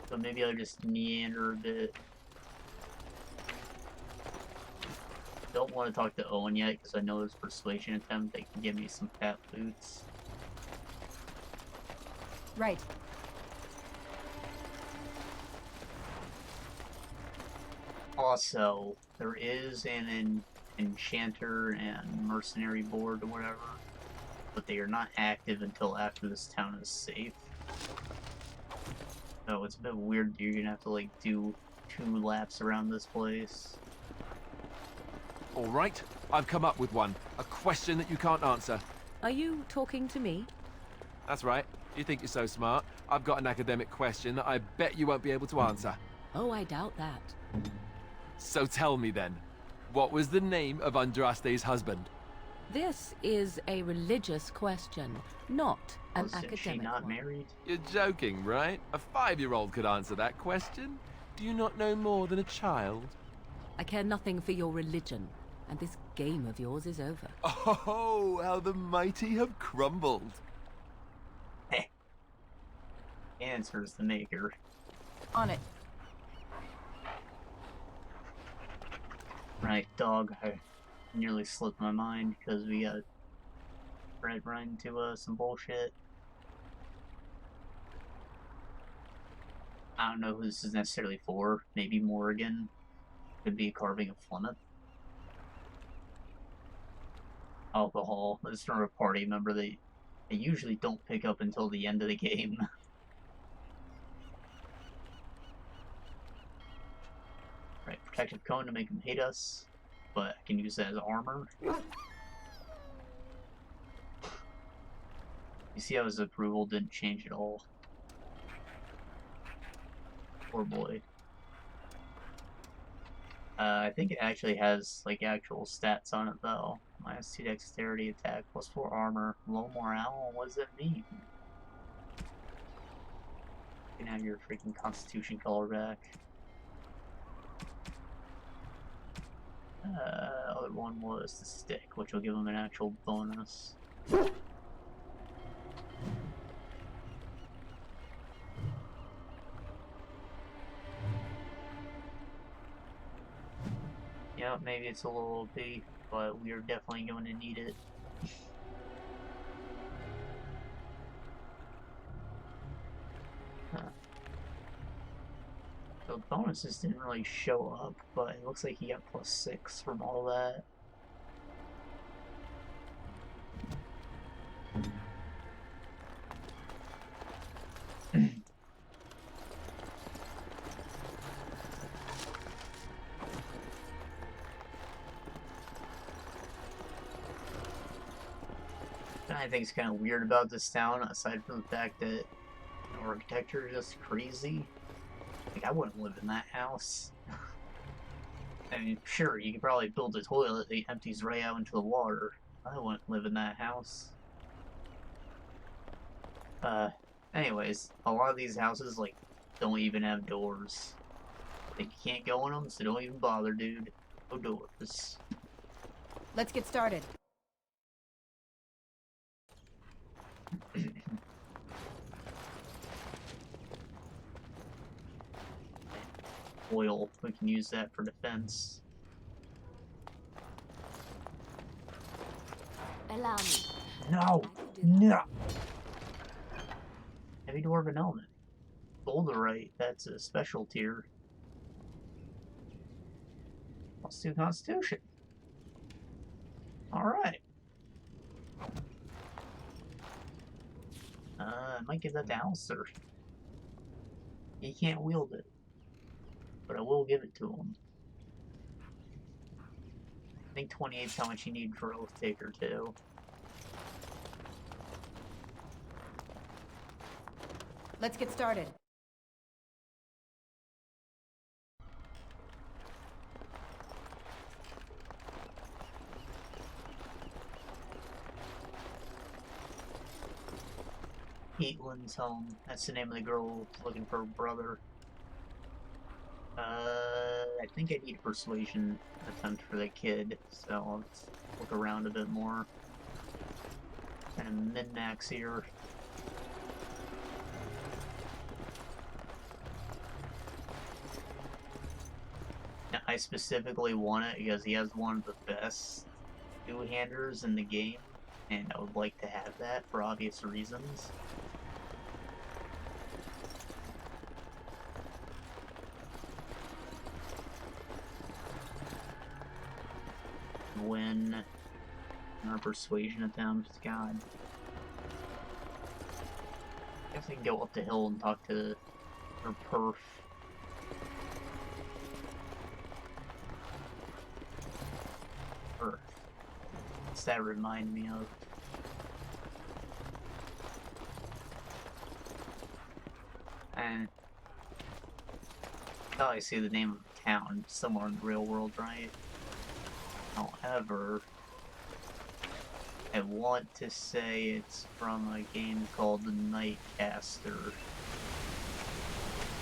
A: So maybe I'll just meander a bit. Don't want to talk to Owen yet, because I know there's persuasion attempt. They can give me some fat boots.
O: Right.
A: Also, there is an enchanter and mercenary board or whatever, but they are not active until after this town is safe. So it's a bit weird. You're gonna have to like do 2 laps around this place.
B: Alright, I've come up with one. A question that you can't answer.
E: Are you talking to me?
B: That's right. You think you're so smart. I've got an academic question that I bet you won't be able to answer.
E: Oh, I doubt that.
B: So tell me then, what was the name of Andraste's husband?
E: This is a religious question, not an
A: Wasn't
E: academic
A: she not
E: one.
A: married?
B: You're joking, right? A 5-year-old could answer that question. Do you not know more than a child?
E: I care nothing for your religion. and this game of yours is over.
B: Oh, how the mighty have crumbled.
A: Answers the maker.
K: On it.
A: Right, dog. I nearly slipped my mind because we got right into some bullshit. I don't know who this is necessarily for. Maybe Morrigan. Could be a carving of Flemeth. Alcohol. This is from a party member that I usually don't pick up until the end of the game. Right, protective cone to make him hate us, but I can use that as armor. You see how his approval didn't change at all. Poor boy. I think it actually has, like, actual stats on it, though. -2 dexterity attack, +4 armor, low morale? What does that mean? You can have your freaking constitution color back. Other one was the stick, which will give him an actual bonus. Yeah, maybe it's a little OP, but we are definitely going to need it. Huh. So the bonuses didn't really show up, but it looks like he got +6 from all that. I think it's kind of weird about this town, aside from the fact that the architecture is just crazy. Like, I wouldn't live in that house. I mean, sure, you could probably build a toilet that empties right out into the water. I wouldn't live in that house. Anyways, a lot of these houses, like, don't even have doors. Like, you can't go in them, so don't even bother, dude. No doors.
K: Let's get started.
A: Oil, we can use that for defense.
L: Allow me.
A: No! No! Heavy Dwarven Helmet. Boulderite, that's a special tier. +2 Constitution. Alright. I might give that to Alistair. He can't wield it, but I will give it to him. I think 28 is how much you need for Oath Taker, too.
K: Let's get started.
A: Caitlin's home. That's the name of the girl looking for a brother. I think I need a persuasion attempt for the kid, so let's look around a bit more. Kind of min-max here. Now, I specifically want it because he has one of the best two-handers in the game, and I would like to have that for obvious reasons. Win our persuasion attempt. God. I guess I can go up the hill and talk to her perf. Perf. What's that remind me of? And I thought I see the name of the town somewhere in the real world, right? However, I want to say it's from a game called The Nightcaster.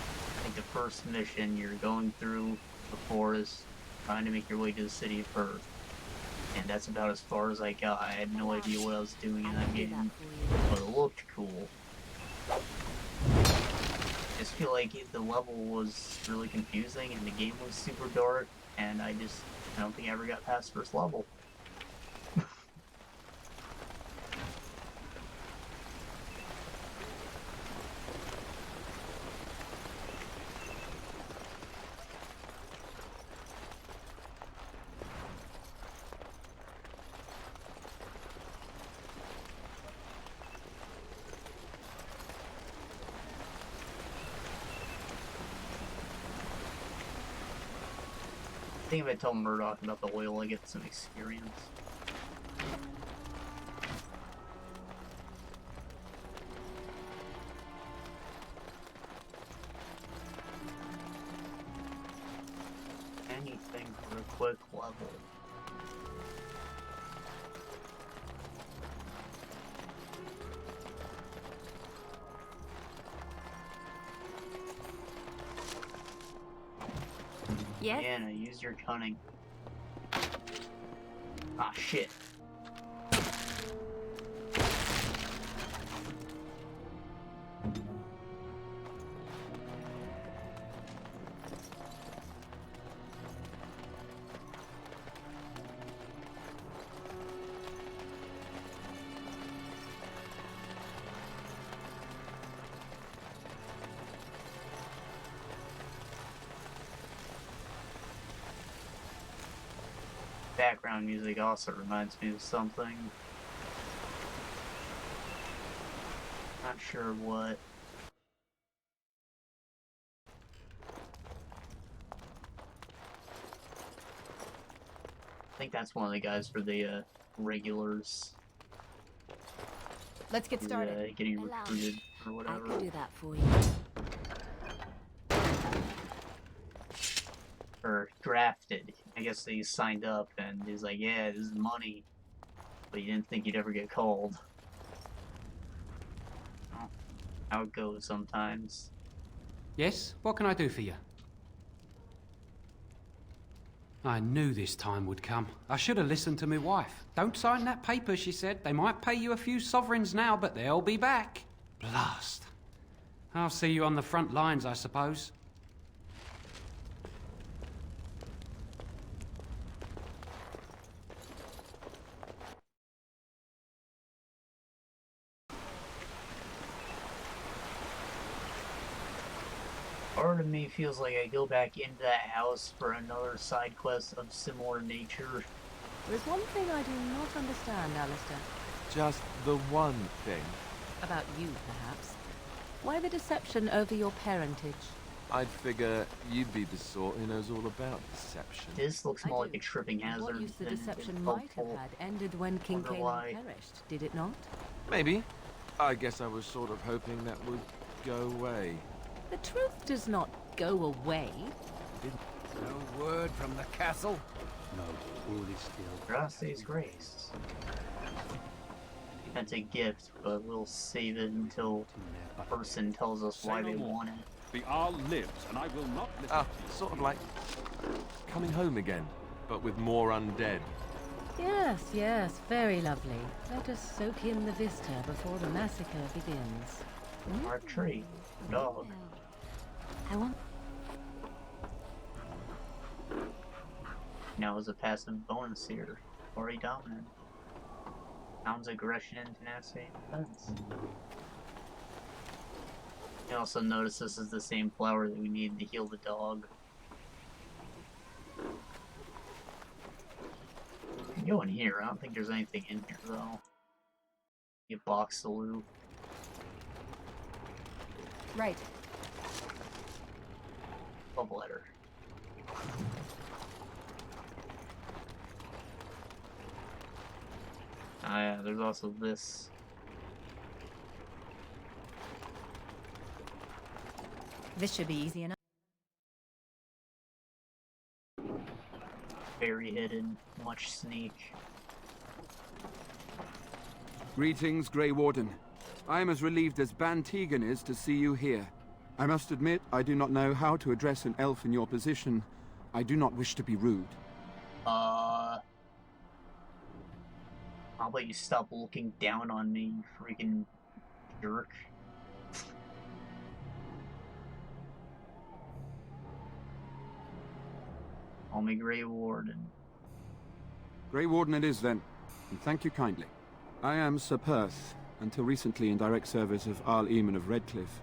A: I think the first mission, you're going through the forest, trying to make your way to the city of Perth. And that's about as far as I got. I had no idea what I was doing in that game, but it looked cool. I just feel like the level was really confusing and the game was super dark, and I don't think I ever got past first level. I think if I tell Murdoch about the oil, I get some experience. Anything for a quick level.
G: Yes?
A: Anna, use your cunning. Ah, shit. Background music also reminds me of something. Not sure what. I think that's one of the guys for the regulars.
E: Let's get started.
A: Getting recruited or whatever.
G: I can do that for you.
A: Or drafted. I guess they signed up and he's like, yeah, this is money. But you didn't think you'd ever get called. Well, how it goes sometimes.
O: Yes? What can I do for you? I knew this time would come. I should have listened to my wife. Don't sign that paper, she said. They might pay you a few sovereigns now, but they'll be back. Blast. I'll see you on the front lines, I suppose.
A: Part of me feels like I go back into that house for another side quest of similar nature.
E: There's one thing I do not understand, Alistair.
B: Just the one thing.
E: About you, perhaps. Why the deception over your parentage?
B: I'd figure you'd be the sort who knows all about deception.
A: This looks more like a tripping hazard
E: What use the
A: than
E: deception might have had ended when King Caelan perished, did it not?
B: Maybe. I guess I was sort of hoping that would go away.
E: The truth does not go away.
H: No word from the castle?
P: No, all is still.
A: Grace's grace. That's a gift, but we'll save it until the person tells us why they want it.
Q: The Arl lives, and I will not listen.
B: Sort of like coming home again, but with more undead.
E: Yes, yes, very lovely. Let us soak in the vista before the massacre begins.
A: Our tree, dog.
G: I want.
A: Now is a passive bonus here. Already dominant. Sounds aggression and tenacity and defense. You also notice this is the same flower that we need to heal the dog. You can go in here. I don't think there's anything in here though. You box the loot.
E: Right.
A: Love letter. Ah yeah, there's also this.
E: This should be easy enough.
A: Very hidden, much sneak.
R: Greetings, Grey Warden. I am as relieved as Ban Tegan is to see you here. I must admit, I do not know how to address an elf in your position. I do not wish to be rude.
A: How about you stop looking down on me, you freaking jerk? Call me Grey Warden.
R: Grey Warden it is then, and thank you kindly. I am Sir Perth, until recently in direct service of Arl Eamon of Redcliffe.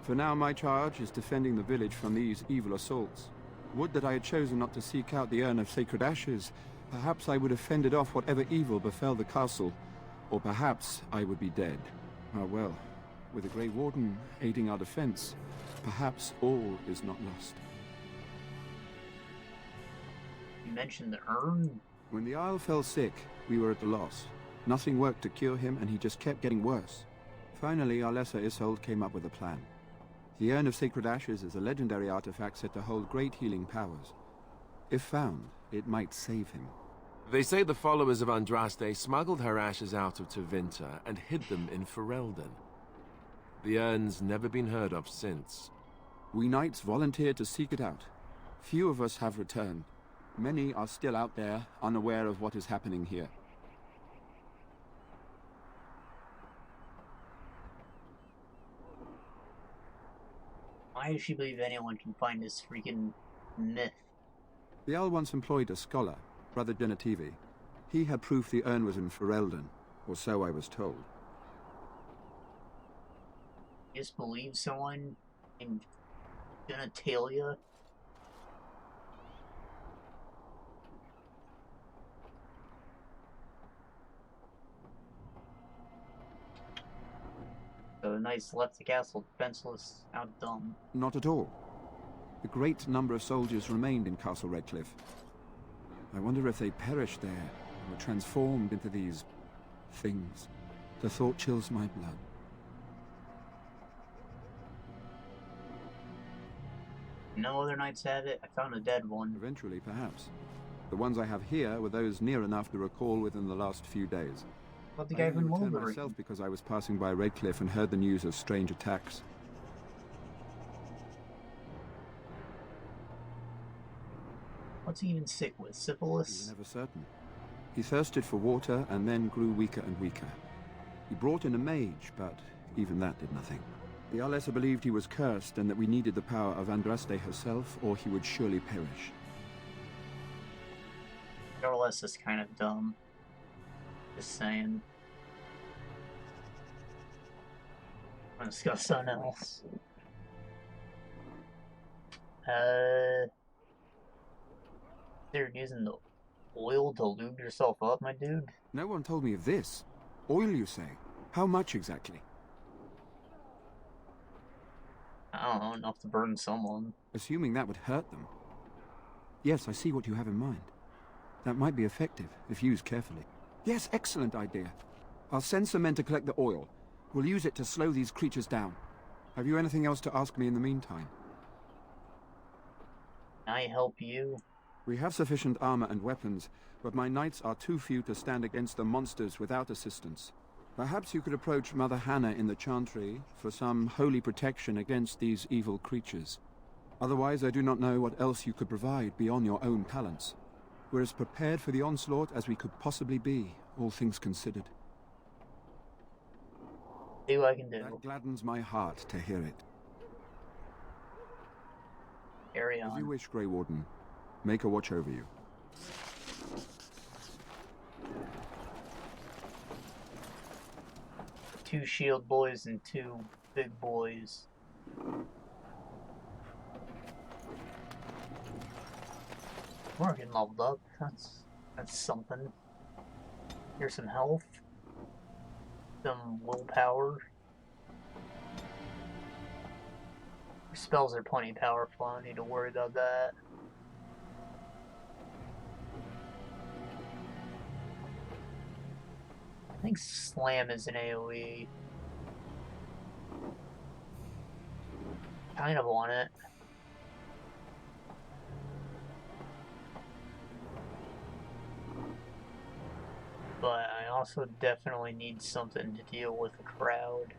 R: For now my charge is defending the village from these evil assaults. Would that I had chosen not to seek out the urn of sacred ashes. Perhaps I would have fended off whatever evil befell the castle, or perhaps I would be dead. Ah well, with the Grey Warden aiding our defense, perhaps all is not lost.
A: You mentioned the urn?
R: When the Isle fell sick, we were at a loss. Nothing worked to cure him, and he just kept getting worse. Finally, our lesser Isolde came up with a plan. The Urn of Sacred Ashes is a legendary artifact said to hold great healing powers. If found, it might save him.
B: They say the followers of Andraste smuggled her ashes out of Tevinter and hid them in Ferelden. The urn's never been heard of since.
R: We knights volunteered to seek it out. Few of us have returned. Many are still out there, unaware of what is happening here.
A: Why does she believe anyone can find this freaking myth?
R: The Earl once employed a scholar, Brother Genetivi. He had proof the urn was in Ferelden, or so I was told.
A: You just believe someone in genitalia? So the knights left the castle defenseless, how dumb.
R: Not at all. A great number of soldiers remained in Castle Redcliffe. I wonder if they perished there, or were transformed into these things. The thought chills my blood.
A: No other knights have it? I found a dead one.
R: Eventually, perhaps. The ones I have here were those near enough to recall within the last few days.
A: What the guy from
R: returned
A: Wolverine?
R: myself because I was passing by Redcliffe and heard the news of strange attacks.
A: What's he even sick with?
R: We
A: Syphilis?
R: were never certain. He thirsted for water and then grew weaker and weaker. He brought in a mage, but even that did nothing. The Arlessa believed he was cursed and that we needed the power of Andraste herself, or he would surely perish.
A: Darless is kind of dumb. Just saying. I'm gonna discuss something else. They're using the oil to lube yourself up, my dude?
R: No one told me of this. Oil, you say? How much exactly?
A: I don't know, enough to burn someone.
R: Assuming that would hurt them. Yes, I see what you have in mind. That might be effective, if used carefully. Yes, excellent idea. I'll send some men to collect the oil. We'll use it to slow these creatures down. Have you anything else to ask me in the meantime?
A: Can I help you?
R: We have sufficient armor and weapons, but my knights are too few to stand against the monsters without assistance. Perhaps you could approach Mother Hannah in the Chantry for some holy protection against these evil creatures. Otherwise, I do not know what else you could provide beyond your own talents. We're as prepared for the onslaught as we could possibly be, all things considered.
A: See what I can do.
R: That gladdens my heart to hear it.
A: Carry on.
R: As you wish, Grey Warden. Make a watch over you.
A: Two shield boys and two big boys. We're getting leveled up. That's something. Here's some health. Some willpower. Your spells are plenty powerful, I don't need to worry about that. I think Slam is an AoE. Kind of want it. But I also definitely need something to deal with a crowd.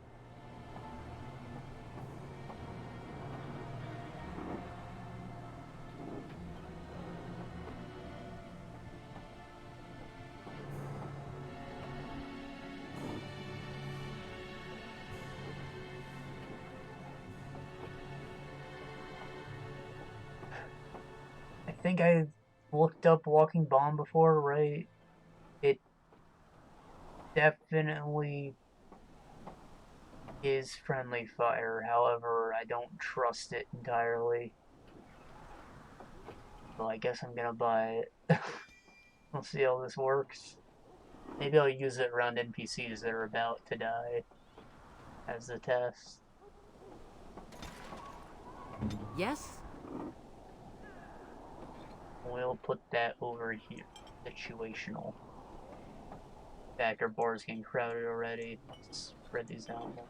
A: think I looked up walking bomb before, right? It definitely is friendly fire. However, I don't trust it entirely. So I guess I'm gonna buy it. We'll see how this works. Maybe I'll use it around NPCs that are about to die as a test.
E: Yes?
A: We'll put that over here. Situational. Backer bar's getting crowded already. Let's spread these out more.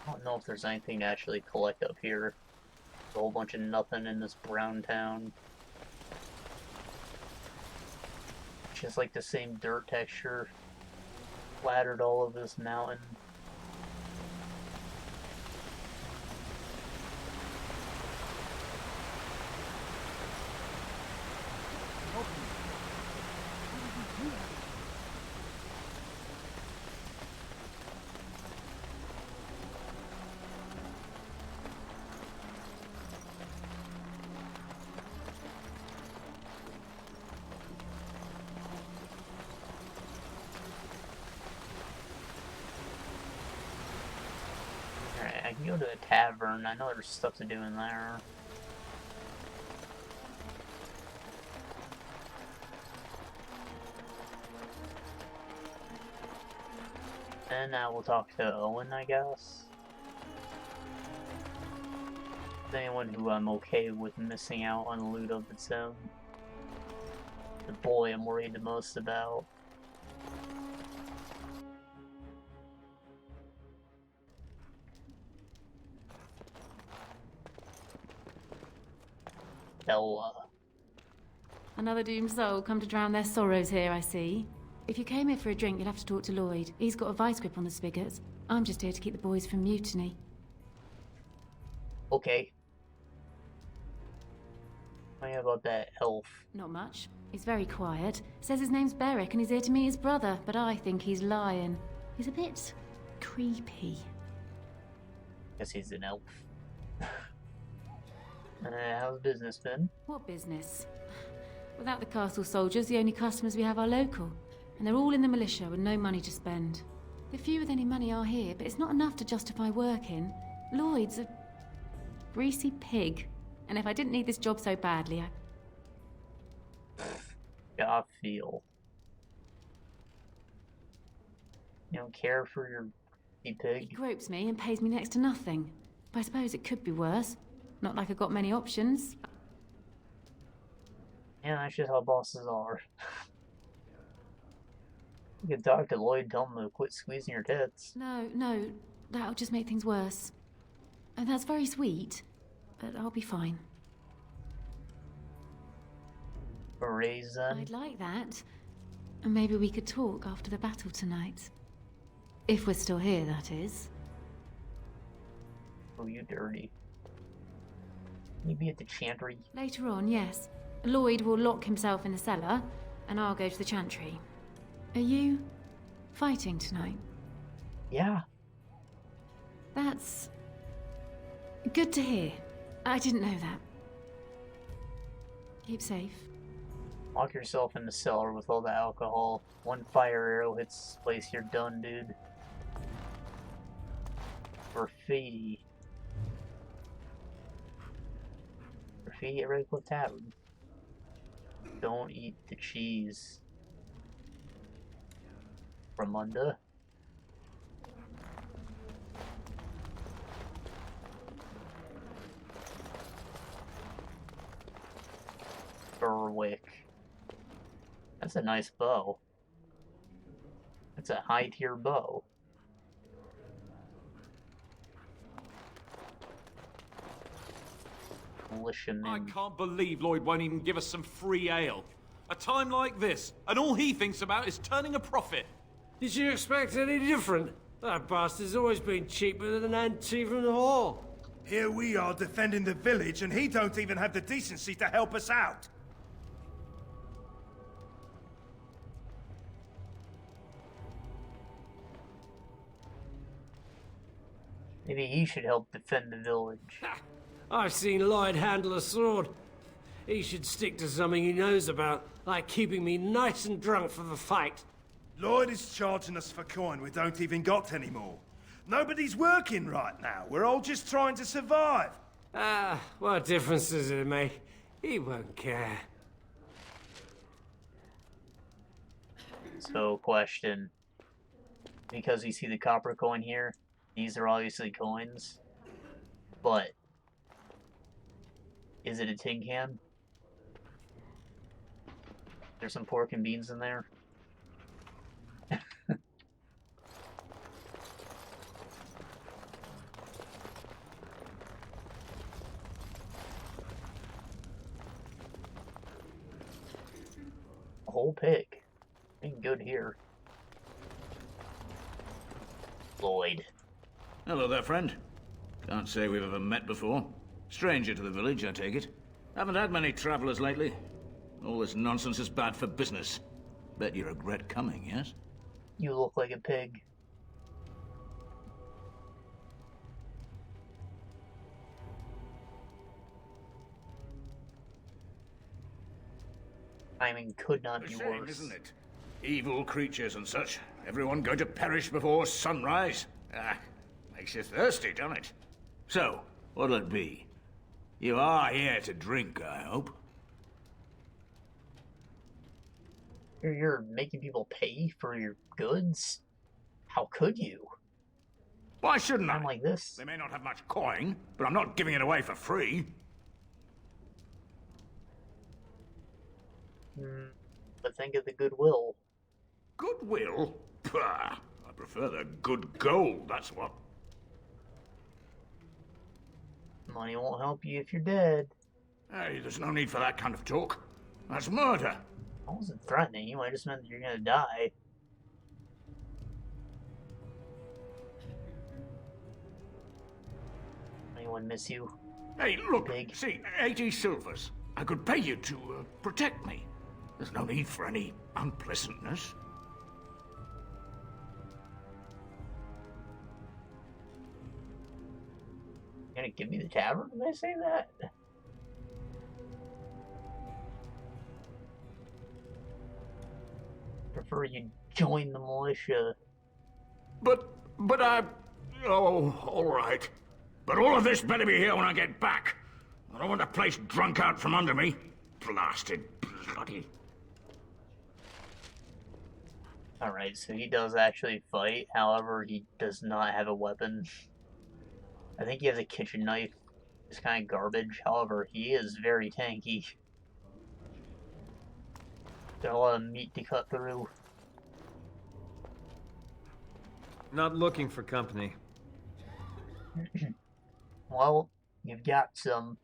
A: I don't know if there's anything to actually collect up here. There's a whole bunch of nothing in this brown town. Just like the same dirt texture splattered all over this mountain. I can go to a tavern. I know there's stuff to do in there. And now we'll talk to Owen, I guess. Anyone who I'm okay with missing out on loot of its own. The boy I'm worried the most about. Bella.
L: Another doomed soul come to drown their sorrows here, I see. If you came here for a drink, you'll have to talk to Lloyd. He's got a vice grip on the spigots. I'm just here to keep the boys from mutiny.
A: Okay. What about that elf?
L: Not much. He's very quiet. Says his name's Beric and he's here to meet his brother, but I think he's lying. He's a bit creepy.
A: Guess he's an elf. How's business been?
L: What business? Without the castle soldiers, the only customers we have are local. And they're all in the militia with no money to spend. The few with any money are here, but it's not enough to justify working. Lloyd's a greasy pig. And if I didn't need this job so badly,
A: Yeah, I feel. You don't care for your pig?
L: He gropes me and pays me next to nothing. But I suppose it could be worse. Not like I've got many options.
A: Yeah, that's just how bosses are. You can talk to Lloyd, tell him to quit squeezing your tits.
L: No, that'll just make things worse. And that's very sweet, but I'll be fine.
A: Raisin?
L: I'd like that. And maybe we could talk after the battle tonight. If we're still here, that is.
A: Oh, you dirty. Can you be at the chantry?
L: Later on, yes. Lloyd will lock himself in the cellar, and I'll go to the chantry. Are you fighting tonight?
A: Yeah.
L: That's good to hear. I didn't know that. Keep safe.
A: Lock yourself in the cellar with all the alcohol. One fire arrow hits this place, you're done, dude. Graffiti. Graffiti at Red Cliff Tavern. Don't eat the cheese. Ramunda. Berwick. That's a nice bow. That's a high-tier bow. Militiaman.
Q: I can't believe Lloyd won't even give us some free ale. A time like this, and all he thinks about is turning a profit.
S: Did you expect any different? That bastard's always been cheaper than an auntie from the hall.
T: Here we are defending the village, and he don't even have the decency to help us out.
A: Maybe he should help defend the village.
S: I've seen Lloyd handle a sword. He should stick to something he knows about, like keeping me nice and drunk for the fight.
T: Lloyd is charging us for coin we don't even got anymore. Nobody's working right now. We're all just trying to survive.
S: What difference does it make? He won't care.
A: So, question. Because we see the copper coin here, these are obviously coins. But, is it a tin can? There's some pork and beans in there. A whole pig. Ain't good here. Lloyd.
M: Hello there, friend. Can't say we've ever met before. Stranger to the village, I take it. Haven't had many travelers lately. All this nonsense is bad for business. Bet you regret coming, yes?
A: You look like a pig. Timing could not be
M: Shame,
A: worse.
M: isn't it? Evil creatures and such. Everyone going to perish before sunrise. Makes you thirsty, doesn't it? So, what'll it be? You are here to drink, I hope.
A: You're making people pay for your goods? How could you?
M: Why shouldn't I?
A: Like this.
M: They may not have much coin, but I'm not giving it away for free.
A: But think of the goodwill.
M: Goodwill? Pah! I prefer the good gold, that's what.
A: Money won't help you if you're dead.
M: Hey, there's no need for that kind of talk. That's murder.
A: I wasn't threatening you, I just meant that you're gonna die. Anyone miss you?
M: Hey, look, see, 80 silvers. I could pay you to protect me. There's no need for any unpleasantness.
A: You gonna give me the tavern? Did I say that? Prefer you join the militia.
M: But oh, all right. But all of this better be here when I get back. I don't want the place drunk out from under me. Blasted bloody.
A: Alright, so he does actually fight, however, he does not have a weapon. I think he has a kitchen knife. It's kind of garbage, however, he is very tanky. Got a lot of meat to cut through.
U: Not looking for company.
A: Well, you've got some.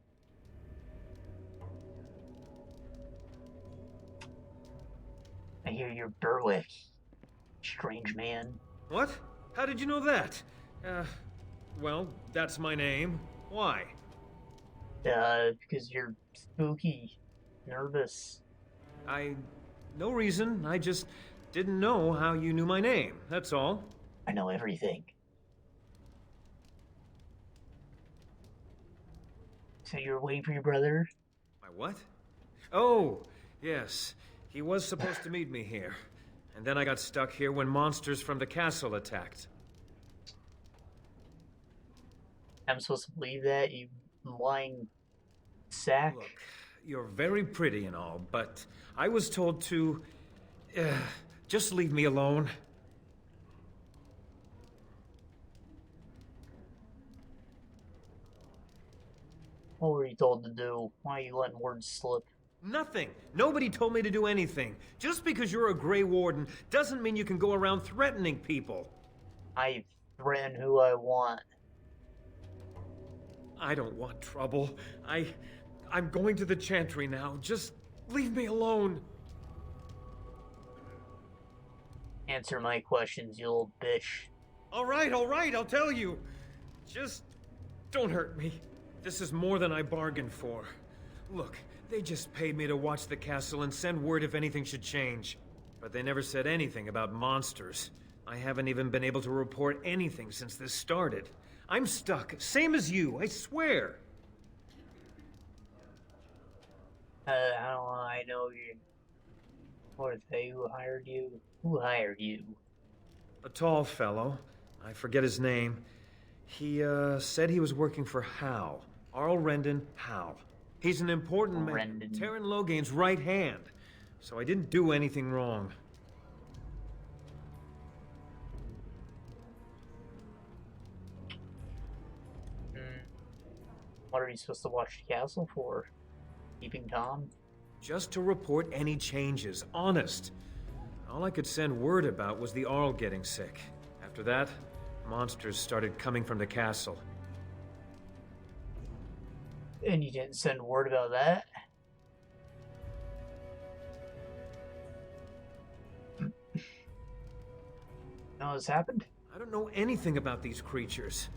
A: I hear you're Berwick, strange man.
U: What? How did you know that? Well, that's my name. Why?
A: Because you're spooky, nervous.
U: No reason. I just didn't know how you knew my name, that's all.
A: I know everything. So you were waiting for your brother?
U: My what? Oh, yes. He was supposed to meet me here. And then I got stuck here when monsters from the castle attacked.
A: I'm supposed to believe that, you lying sack?
U: Look, you're very pretty and all, but I was told to... just leave me alone.
A: What were you told to do? Why are you letting words slip?
U: Nothing. Nobody told me to do anything. Just because you're a Grey Warden doesn't mean you can go around threatening people.
A: I threaten who I want.
U: I don't want trouble. I'm going to the Chantry now. Just leave me alone.
A: Answer my questions, you little bitch.
U: All right, I'll tell you. Just don't hurt me. This is more than I bargained for. Look, they just paid me to watch the castle and send word if anything should change. But they never said anything about monsters. I haven't even been able to report anything since this started. I'm stuck, same as you, I swear.
A: How do I know you? Or they who hired you? Who hired you?
U: A tall fellow. I forget his name. He, said he was working for Hal. Arl Rendon Hal. He's an important man. Terran Logain's right hand. So I didn't do anything wrong.
A: What are you supposed to watch the castle for? Keeping Tom?
U: Just to report any changes, honest. All I could send word about was the Arl getting sick. After that, monsters started coming from the castle.
A: And you didn't send word about that? Know what's happened?
U: I don't know anything about these creatures.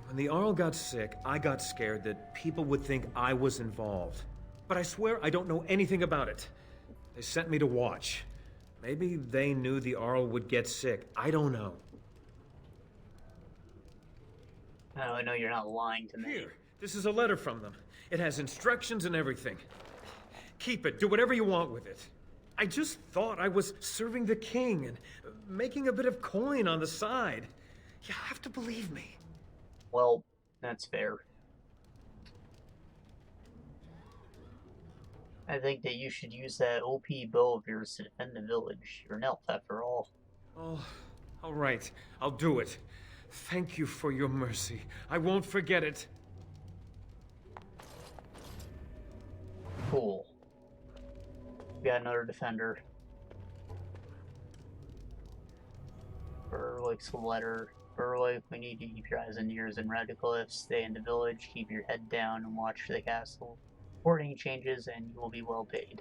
U: When the Arl got sick, I got scared that people would think I was involved. But I swear I don't know anything about it. They sent me to watch. Maybe they knew the Arl would get sick. I don't know.
A: Oh, I know you're not lying to me.
U: Here, this is a letter from them. It has instructions and everything. Keep it. Do whatever you want with it. I just thought I was serving the king and making a bit of coin on the side. You have to believe me.
A: Well, that's fair. I think that you should use that OP bow of yours to defend the village. You're an elf, after all.
U: Oh, all right. I'll do it. Thank you for your mercy. I won't forget it.
A: Cool. We got another defender. Berwick's letter. Berwick, we need to keep your eyes and ears in Radcliffe. Stay in the village, keep your head down, and watch the castle. Report any changes, and you will be well paid.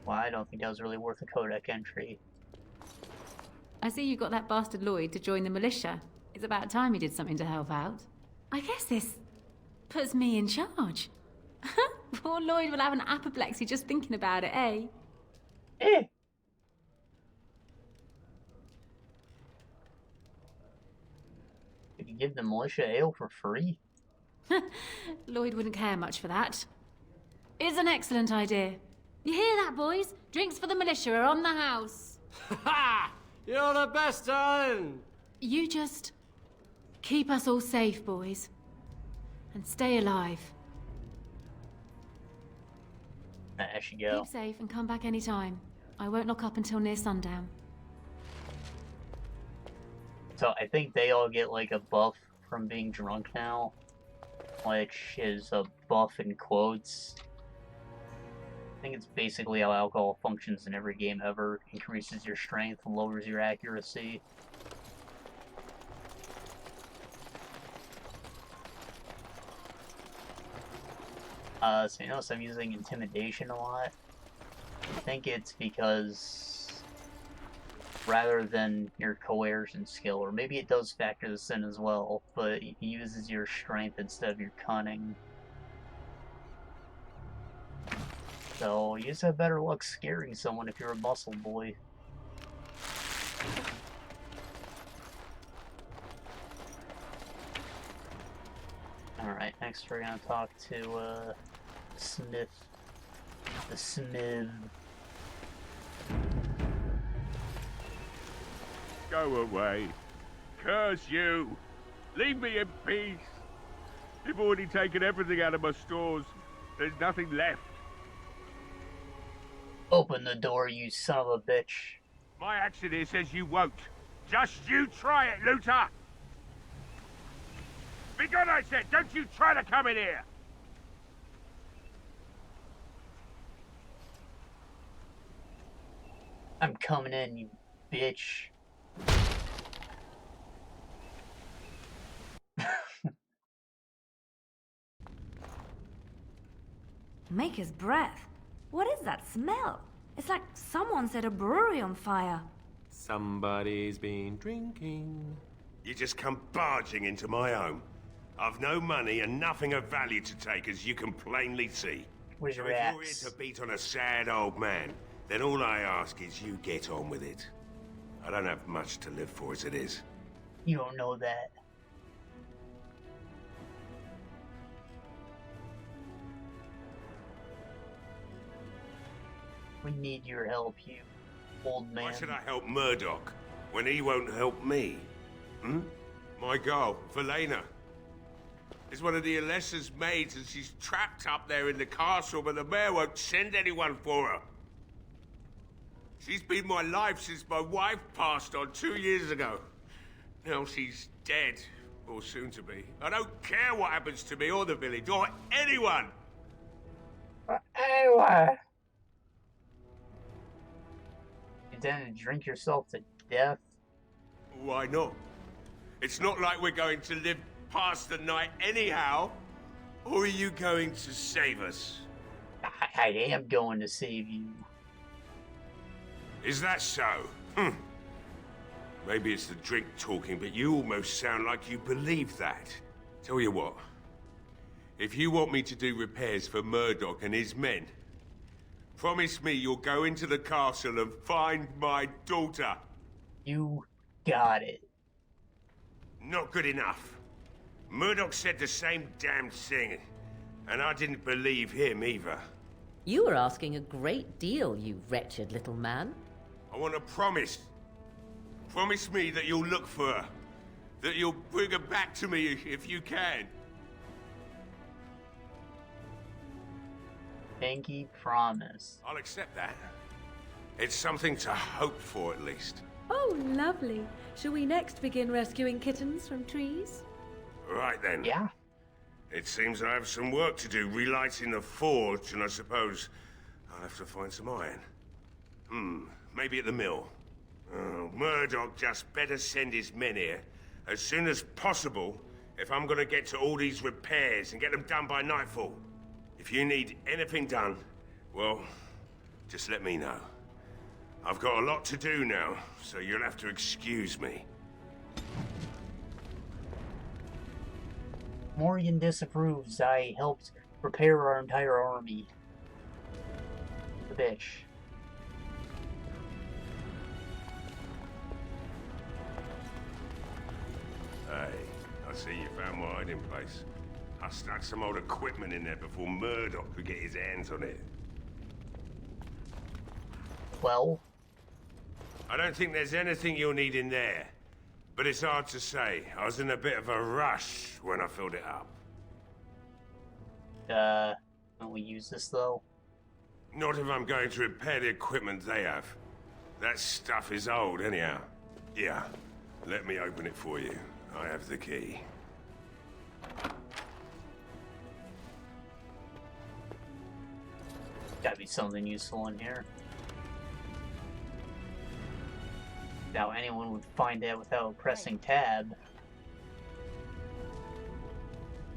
A: Well, I don't think that was really worth a Kodak entry.
L: I see you got that bastard Lloyd to join the militia. It's about time he did something to help out. I guess this puts me in charge. Poor Lloyd will have an apoplexy just thinking about it, eh?
A: Eh. Could you give the militia ale for free?
L: Lloyd wouldn't care much for that. It's an excellent idea. You hear that, boys? Drinks for the militia are on the house.
S: Ha! You're the best, darling!
L: You just keep us all safe, boys. And stay alive.
A: There she go.
L: Keep safe and come back anytime. I won't lock up until near sundown.
A: So I think they all get like a buff from being drunk now, which is a buff in quotes. I think it's basically how alcohol functions in every game ever. Increases your strength, lowers your accuracy. So you notice I'm using intimidation a lot. I think it's because rather than your coercion skill, or maybe it does factor this in as well, but it uses your strength instead of your cunning. So you just have better luck scaring someone if you're a muscle boy. Alright, next we're gonna talk to Smith. The Smith.
F: Go away. Curse you. Leave me in peace. You've already taken everything out of my stores. There's nothing left.
A: Open the door, you son of a bitch.
F: My action here says you won't. Just you try it, looter! Be gone, I said! Don't you try to come in here!
A: I'm coming in, you bitch.
G: Maker's breath. What is that smell? It's like someone set a brewery on fire.
V: Somebody's been drinking.
W: You just come barging into my home. I've no money and nothing of value to take, as you can plainly see.
A: Where's
W: So
A: your
W: if
A: axe?
W: you're here to beat on a sad old man, then all I ask is you get on with it. I don't have much to live for as it is.
A: You don't know that. We need your help, you old man.
W: Why should I help Murdoch when he won't help me? Hmm? My girl, Velena, is one of the Alessa's maids and she's trapped up there in the castle, but the mayor won't send anyone for her. She's been my life since my wife passed on 2 years ago. Now she's dead, or soon to be. I don't care what happens to me or the village, or anyone!
A: Anyway. You didn't drink yourself to death?
W: Why not? It's not like we're going to live past the night anyhow. Or are you going to save us?
A: I am going to save you.
W: Is that so? Maybe it's the drink talking, but you almost sound like you believe that. Tell you what, if you want me to do repairs for Murdoch and his men, promise me you'll go into the castle and find my daughter.
A: You got it.
W: Not good enough. Murdoch said the same damn thing, and I didn't believe him either.
E: You were asking a great deal, you wretched little man.
W: I want a promise. Promise me that you'll look for her. That you'll bring her back to me if you can.
A: Pinky promise.
W: I'll accept that. It's something to hope for, at least.
E: Oh, lovely. Shall we next begin rescuing kittens from trees?
W: Right then.
A: Yeah.
W: It seems I have some work to do relighting the forge, and I suppose I'll have to find some iron. Maybe at the mill. Oh, Murdoch just better send his men here as soon as possible if I'm gonna get to all these repairs and get them done by nightfall. If you need anything done, well, just let me know. I've got a lot to do now, so you'll have to excuse me.
A: Morgan disapproves. I helped prepare our entire army. The bitch.
W: Hey, I see you found my hiding place. I stuck some old equipment in there before Murdoch could get his hands on it.
A: Well?
W: I don't think there's anything you'll need in there. But it's hard to say. I was in a bit of a rush when I filled it up.
A: Don't we use this though?
W: Not if I'm going to repair the equipment they have. That stuff is old anyhow. Yeah, let me open it for you. I have the key.
A: Gotta be something useful in here. Now anyone would find that without pressing tab.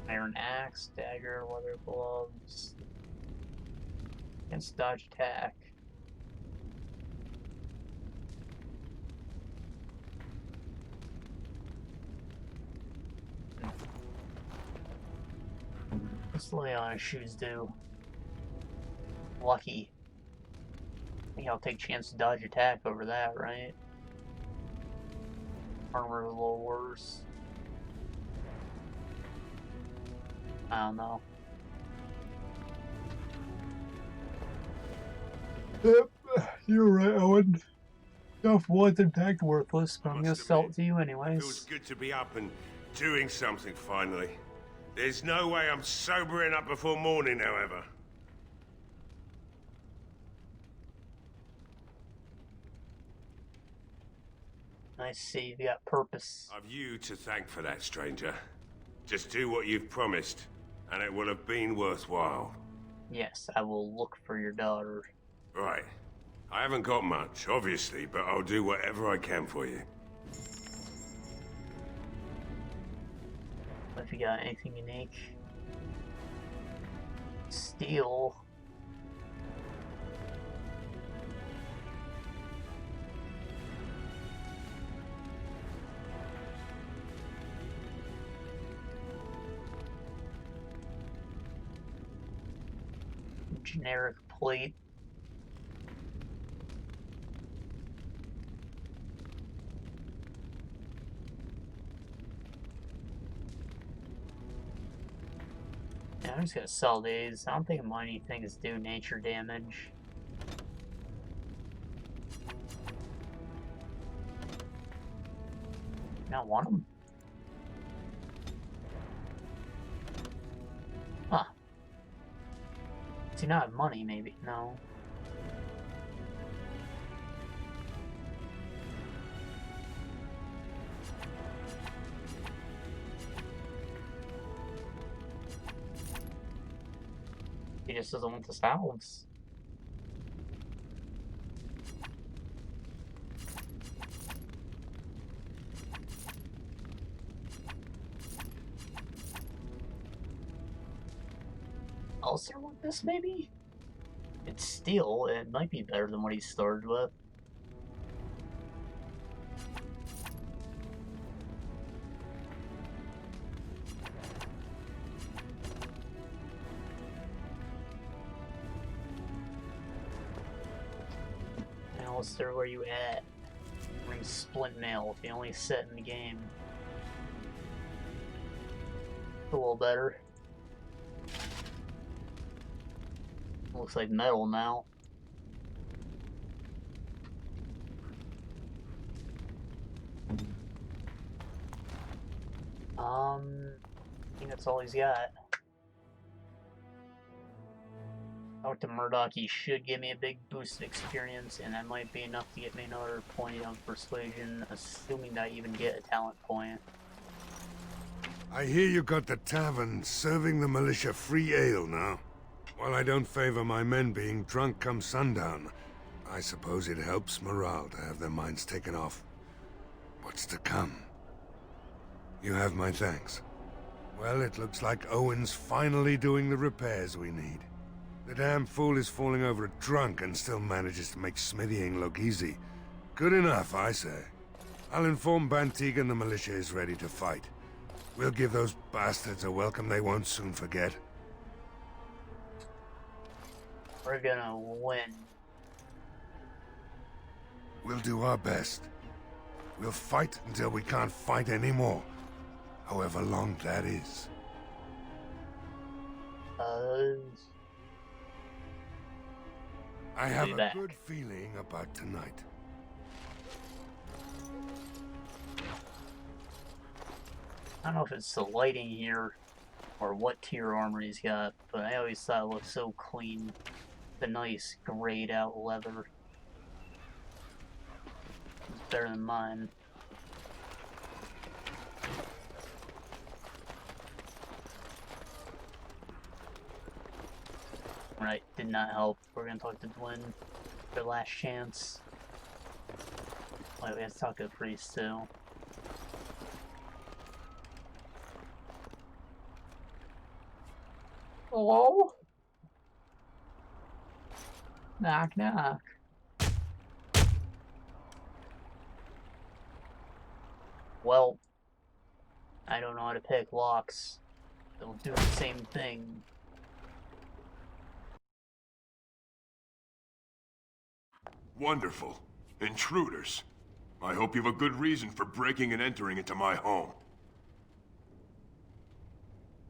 A: Iron axe, dagger, leather gloves. Against dodge attack. What's Leon's shoes do? Lucky. I think I'll take chance to dodge attack over that, right? Armor a little worse. I don't know. Yep, you're right, Owen. Stuff was in fact worthless, but I'm gonna sell it to you anyways.
W: Feels good to be up and doing something finally. There's no way I'm sobering up before morning, however.
A: I see, you got purpose.
W: I've you to thank for that, stranger. Just do what you've promised, and it will have been worthwhile.
A: Yes, I will look for your daughter.
W: Right. I haven't got much, obviously, but I'll do whatever I can for you.
A: If you got anything unique. Steel. Generic plate. Yeah, I'm just gonna sell these. I don't think many things do nature damage. Not want them. Huh. Do you not have money, maybe? No. He just doesn't want the salves. Also want this, maybe? It's steel. It might be better than what he started with. Alistair, where you at? Bring splint mail, the only set in the game. A little better. Looks like metal now. I think that's all he's got. Talk to Murdoch, he should give me a big boost of experience, and that might be enough to get me another point of persuasion, assuming that I even get a talent point.
N: I hear you got the tavern serving the militia free ale now. While I don't favor my men being drunk come sundown, I suppose it helps morale to have their minds taken off what's to come. You have my thanks. Well, it looks like Owen's finally doing the repairs we need. The damn fool is falling over a drunk and still manages to make smithying look easy. Good enough, I say. I'll inform Bantigan the militia is ready to fight. We'll give those bastards a welcome they won't soon forget.
A: We're gonna win.
N: We'll do our best. We'll fight until we can't fight anymore. However long that is. I have a good feeling about tonight.
A: I don't know if it's the lighting here or what tier armor he's got, but I always thought it looked so clean. The nice grayed out leather. It's better than mine. Right, did not help. We're gonna talk to Dwyn. Their last chance. Wait, we have to talk to the priest too. Hello? Knock, knock. Well, I don't know how to pick locks. They'll do the same thing.
W: Wonderful. Intruders. I hope you have a good reason for breaking and entering into my home.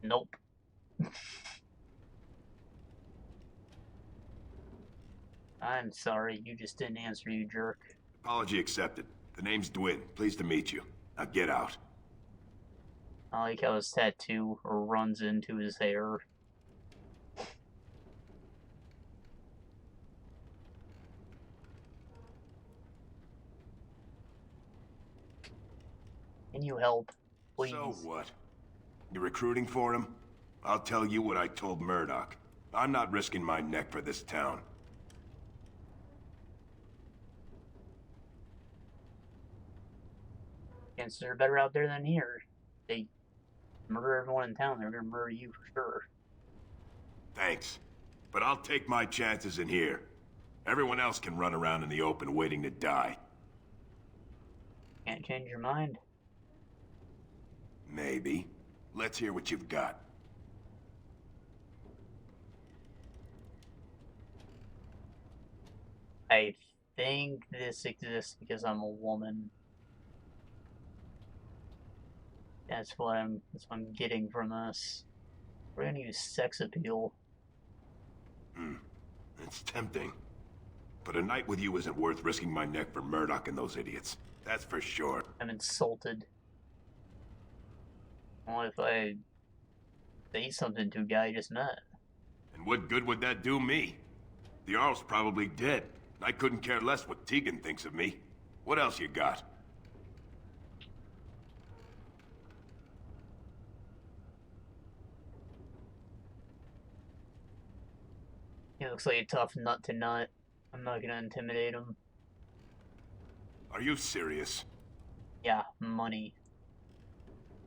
A: Nope. I'm sorry, you just didn't answer, you jerk.
W: Apology accepted. The name's Dwyn. Pleased to meet you. Now get out.
A: I like how his tattoo runs into his hair. Can you help, please?
W: So what? You're recruiting for him? I'll tell you what I told Murdoch. I'm not risking my neck for this town.
A: Chances are better out there than here. They murder everyone in town, they're gonna murder you for sure.
W: Thanks. But I'll take my chances in here. Everyone else can run around in the open waiting to die.
A: Can't change your mind.
W: Maybe. Let's hear what you've got.
A: I think this exists because I'm a woman. That's what I'm getting from this. We're gonna use sex appeal.
D: It's tempting. But a night with you isn't worth risking my neck for Murdoch and those idiots. That's for sure.
A: I'm insulted. Well, if I say something to a guy I just met.
D: And what good would that do me? The Earl's probably dead. I couldn't care less what Tegan thinks of me. What else you got?
A: He looks like a tough nut to nut. I'm not gonna intimidate him.
D: Are you serious?
A: Yeah, money.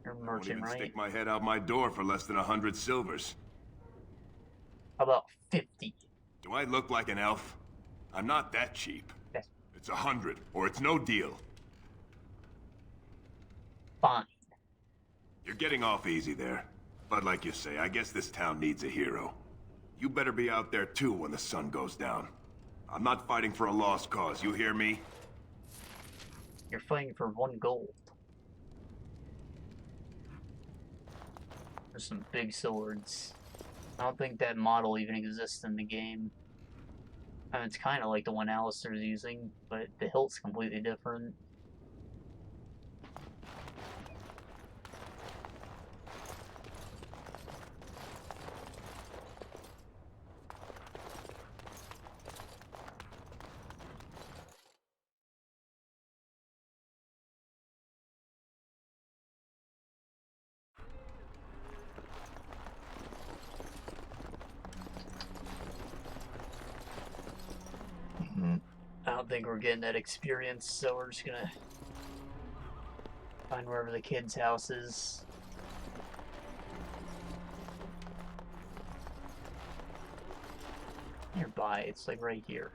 A: You're a
D: I won't
A: merchant,
D: even
A: right?
D: stick my head out my door for less than 100 silvers.
A: How about 50?
D: Do I look like an elf? I'm not that cheap.
A: Yes.
D: It's 100, or it's no deal.
A: Fine.
D: You're getting off easy there. But like you say, I guess this town needs a hero. You better be out there too when the sun goes down. I'm not fighting for a lost cause, you hear me?
A: You're fighting for 1 gold. There's some big swords. I don't think that model even exists in the game. I mean, it's kind of like the one Alistair's using, but the hilt's completely different. I don't think we're getting that experience, so we're just gonna find wherever the kid's house is. Nearby, it's like right here.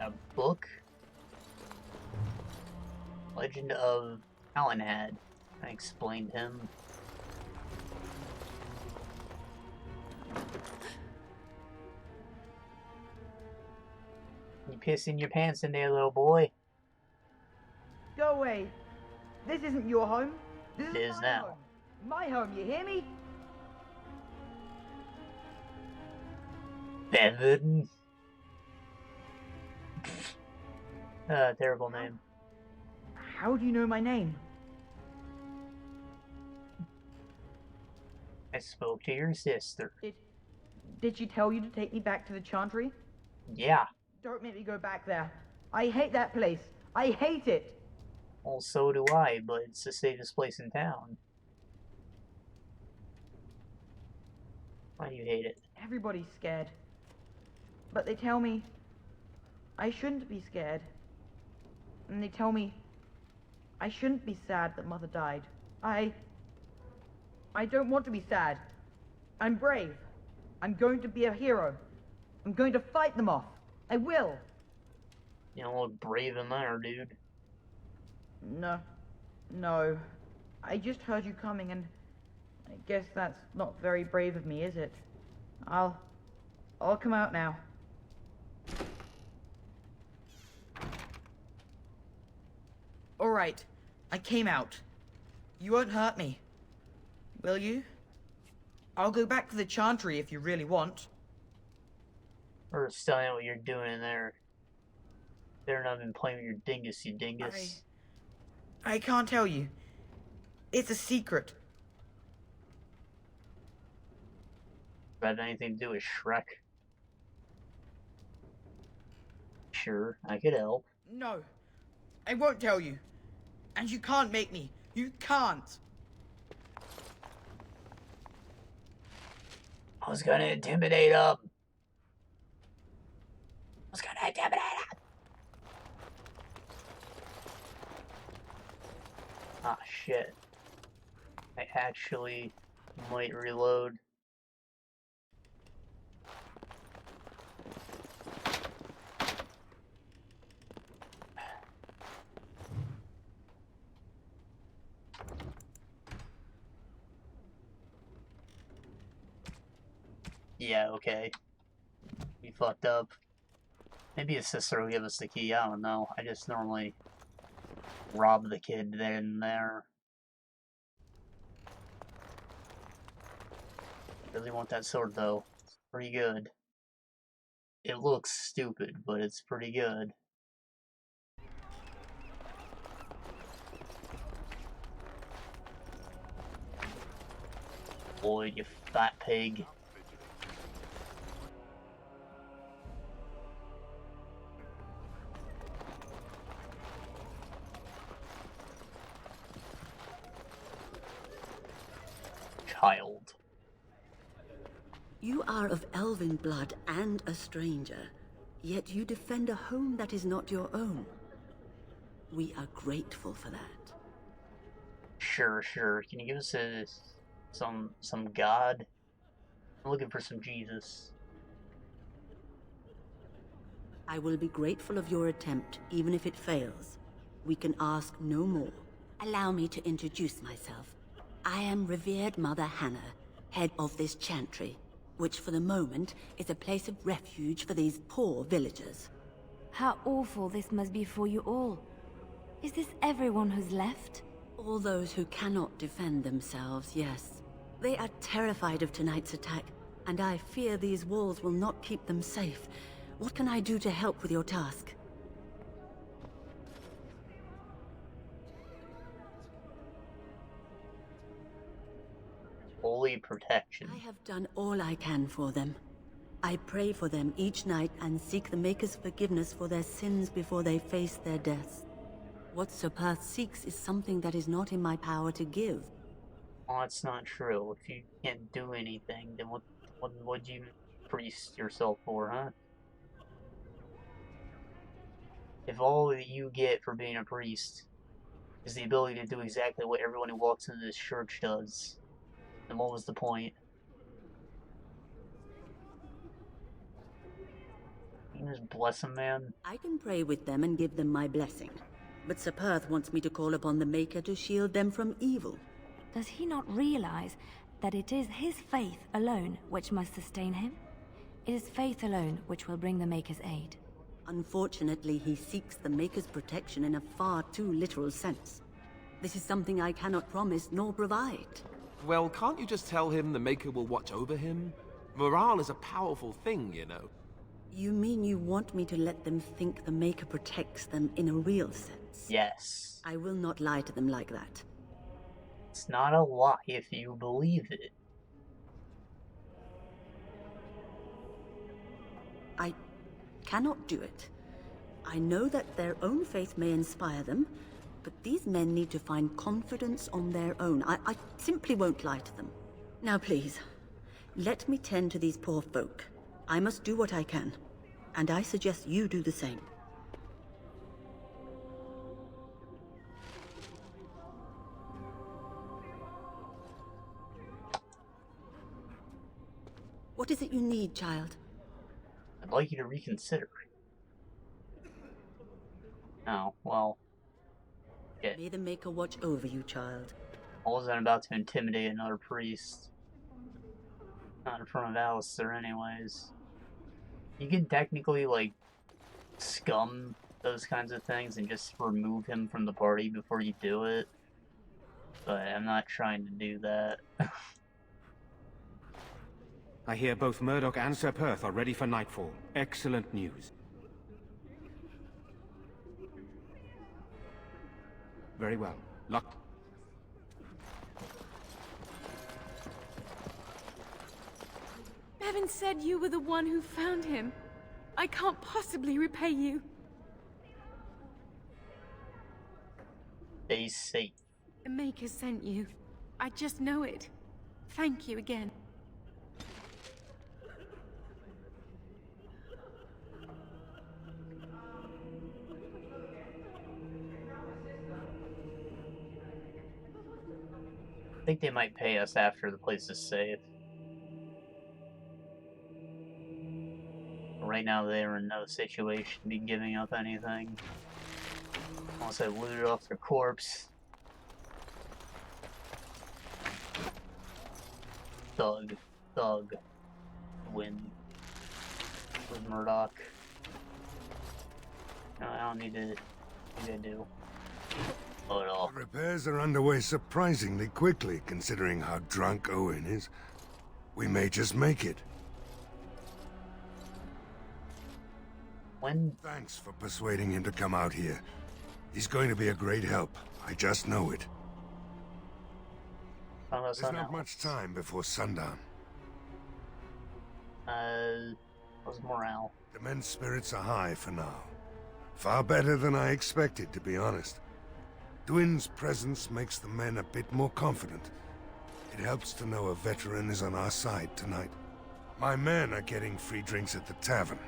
A: A book? Legend of Alanhad. I explained him. You pissing your pants in there, little boy?
I: Go away. This isn't your home. This
A: It is now.
I: home. My home, you hear me?
A: Bevan. Terrible name.
I: How do you know my name?
A: I spoke to your sister.
I: Did she tell you to take me back to the Chantry?
A: Yeah.
I: Don't make me go back there. I hate that place. I hate it.
A: Well, so do I, but it's the safest place in town. Why do you hate it?
I: Everybody's scared. But they tell me I shouldn't be scared. And they tell me I shouldn't be sad that Mother died. I don't want to be sad. I'm brave. I'm going to be a hero. I'm going to fight them off. I will.
A: You don't look brave in there, dude.
I: No. I just heard you coming, and I guess that's not very brave of me, is it? I'll come out now. Alright, I came out. You won't hurt me. Will you? I'll go back to the Chantry if you really want.
A: Or telling you what you're doing in there. They're not even playing with your dingus, you dingus.
I: I can't tell you. It's a secret.
A: Does that have anything to do with Shrek? Sure, I could help.
I: No, I won't tell you. And you can't make me. You can't.
A: I was gonna intimidate him. Ah, shit. I actually might reload. Yeah, okay. We fucked up. Maybe his sister will give us the key, I don't know. I just normally rob the kid then and there. Really want that sword though. It's pretty good. It looks stupid, but it's pretty good. Boy, you fat pig. Child.
C: You are of elven blood and a stranger, yet you defend a home that is not your own. We are grateful for that.
A: Sure. Can you give us some god? I'm looking for some Jesus.
C: I will be grateful of your attempt, even if it fails. We can ask no more. Allow me to introduce myself. I am revered Mother Hannah, head of this chantry, which for the moment is a place of refuge for these poor villagers.
G: How awful this must be for you all. Is this everyone who's left?
C: All those who cannot defend themselves, yes. They are terrified of tonight's attack, and I fear these walls will not keep them safe. What can I do to help with your task?
A: Holy protection.
C: I have done all I can for them. I pray for them each night and seek the Maker's forgiveness for their sins before they face their deaths. What Sir Perth seeks is something that is not in my power to give.
A: Oh, that's not true. If you can't do anything, then what'd you priest yourself for, huh? If all that you get for being a priest is the ability to do exactly what everyone who walks into this church does, then what was the point? You just bless them, man.
C: I can pray with them and give them my blessing. But Sir Perth wants me to call upon the Maker to shield them from evil.
G: Does he not realize that it is his faith alone which must sustain him? It is faith alone which will bring the Maker's aid.
C: Unfortunately, he seeks the Maker's protection in a far too literal sense. This is something I cannot promise nor provide.
B: Well, can't you just tell him the Maker will watch over him? Morale is a powerful thing, you know.
C: You mean you want me to let them think the Maker protects them in a real sense?
A: Yes.
C: I will not lie to them like that.
A: It's not a lie if you believe it.
C: I cannot do it. I know that their own faith may inspire them, but these men need to find confidence on their own. I simply won't lie to them. Now please, let me tend to these poor folk. I must do what I can, and I suggest you do the same. What is it you need, child?
A: I'd like you to reconsider. Oh, well. Yeah.
C: May the Maker watch over you, child.
A: I wasn't about to intimidate another priest. Not in front of Alistair, anyways. You can technically, like, scum those kinds of things and just remove him from the party before you do it. But I'm not trying to do that.
J: I hear both Murdoch and Sir Perth are ready for nightfall. Excellent news. Very well. Lock.
L: Bevan said you were the one who found him. I can't possibly repay you.
A: Stay safe.
L: The Maker sent you. I just know it. Thank you again.
A: I think they might pay us after the place is safe. Right now they are in no situation to be giving up anything. Unless I looted off their corpse. Thug. Win. With Murdoch. No, I don't need to do. The
N: repairs are underway surprisingly quickly, considering how drunk Owen is. We may just make it. Thanks for persuading him to come out here. He's going to be a great help. I just know it. There's not much time before sundown.
A: How's morale?
N: The men's spirits are high for now. Far better than I expected, to be honest. Dwin's presence makes the men a bit more confident. It helps to know a veteran is on our side tonight. My men are getting free drinks at the tavern.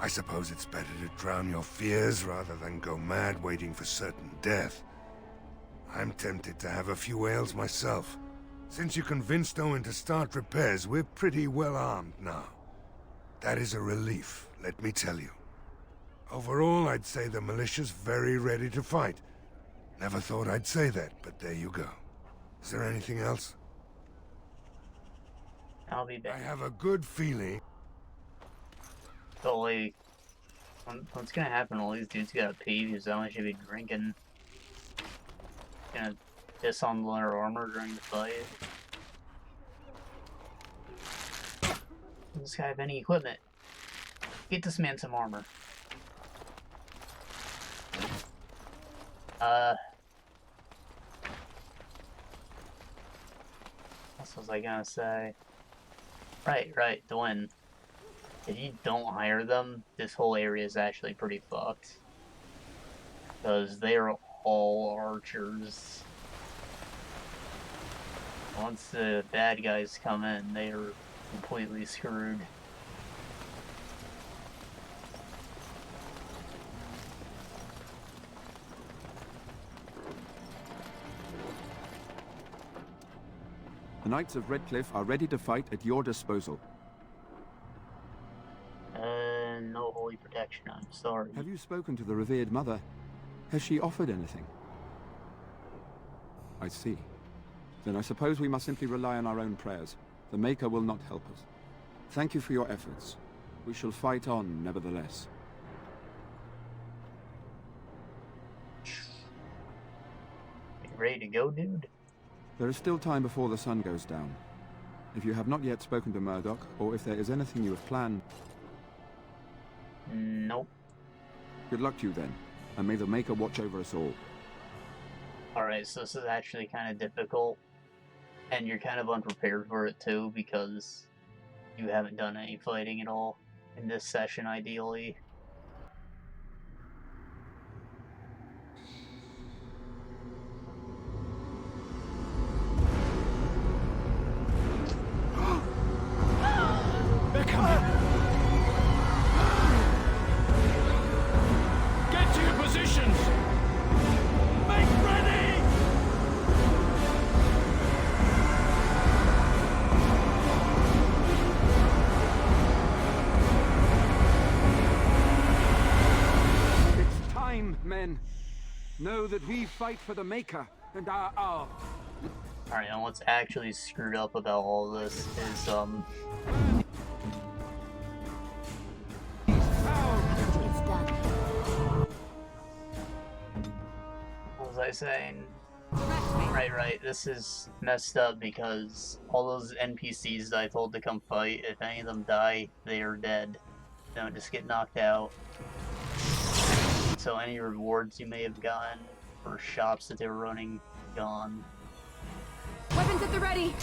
N: I suppose it's better to drown your fears rather than go mad waiting for certain death. I'm tempted to have a few ales myself. Since you convinced Owen to start repairs, we're pretty well armed now. That is a relief, let me tell you. Overall, I'd say the militia's very ready to fight. Never thought I'd say that, but there you go. Is there anything else?
A: I'll be back.
N: I have a good feeling.
A: So, like, what's gonna happen? All these dudes gotta pee because they only should be drinking. Gonna piss on their armor during the fight. Does this guy have any equipment? Get this man some armor. What was I gonna say? Right, Dwayne. If you don't hire them, this whole area is actually pretty fucked. Because they are all archers. Once the bad guys come in, they are completely screwed.
R: The Knights of Redcliffe are ready to fight at your disposal.
A: No holy protection, I'm sorry.
R: Have you spoken to the revered mother? Has she offered anything? I see. Then I suppose we must simply rely on our own prayers. The Maker will not help us. Thank you for your efforts. We shall fight on, nevertheless.
A: You ready to go, dude?
R: There is still time before the sun goes down. If you have not yet spoken to Murdoch, or if there is anything you have planned...
A: Nope.
R: Good luck to you then, and may the Maker watch over us all.
A: Alright, so this is actually kind of difficult, and you're kind of unprepared for it too, because you haven't done any fighting at all in this session, ideally.
S: They're coming! Get to your positions! Make ready!
R: It's time, men. Know that we fight for the Maker and our hour.
A: Alright, and what's actually screwed up about all this is,
G: It's done.
A: what was I saying? Right, this is messed up because all those NPCs that I told to come fight, if any of them die, they are dead. They don't just get knocked out. So any rewards you may have gotten for shops that they were running, gone.
H: Weapons at the ready!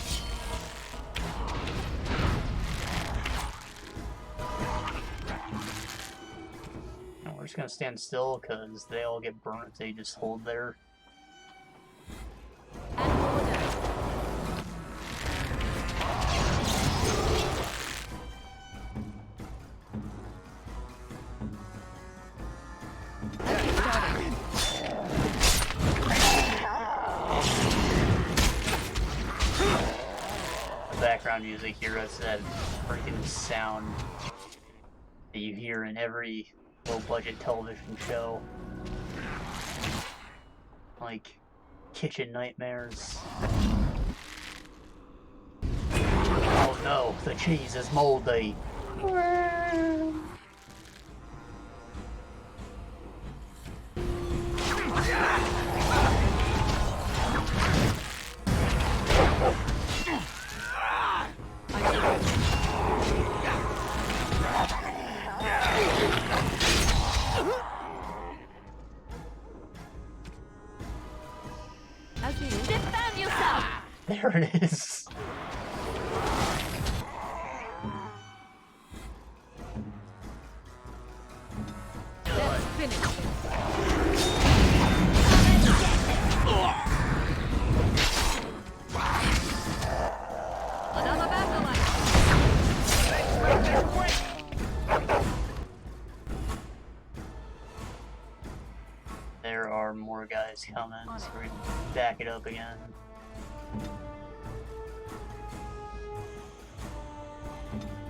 A: And we're just gonna stand still because they all get burnt if they just hold there. The background music here is that freaking sound that you hear in every low-budget television show. Like Kitchen Nightmares. Oh no, the cheese is moldy.
G: Defend yourself!
A: There it is.
G: Let's finish this. Another battle line.
A: There are more guys coming, so we're gonna back it up again.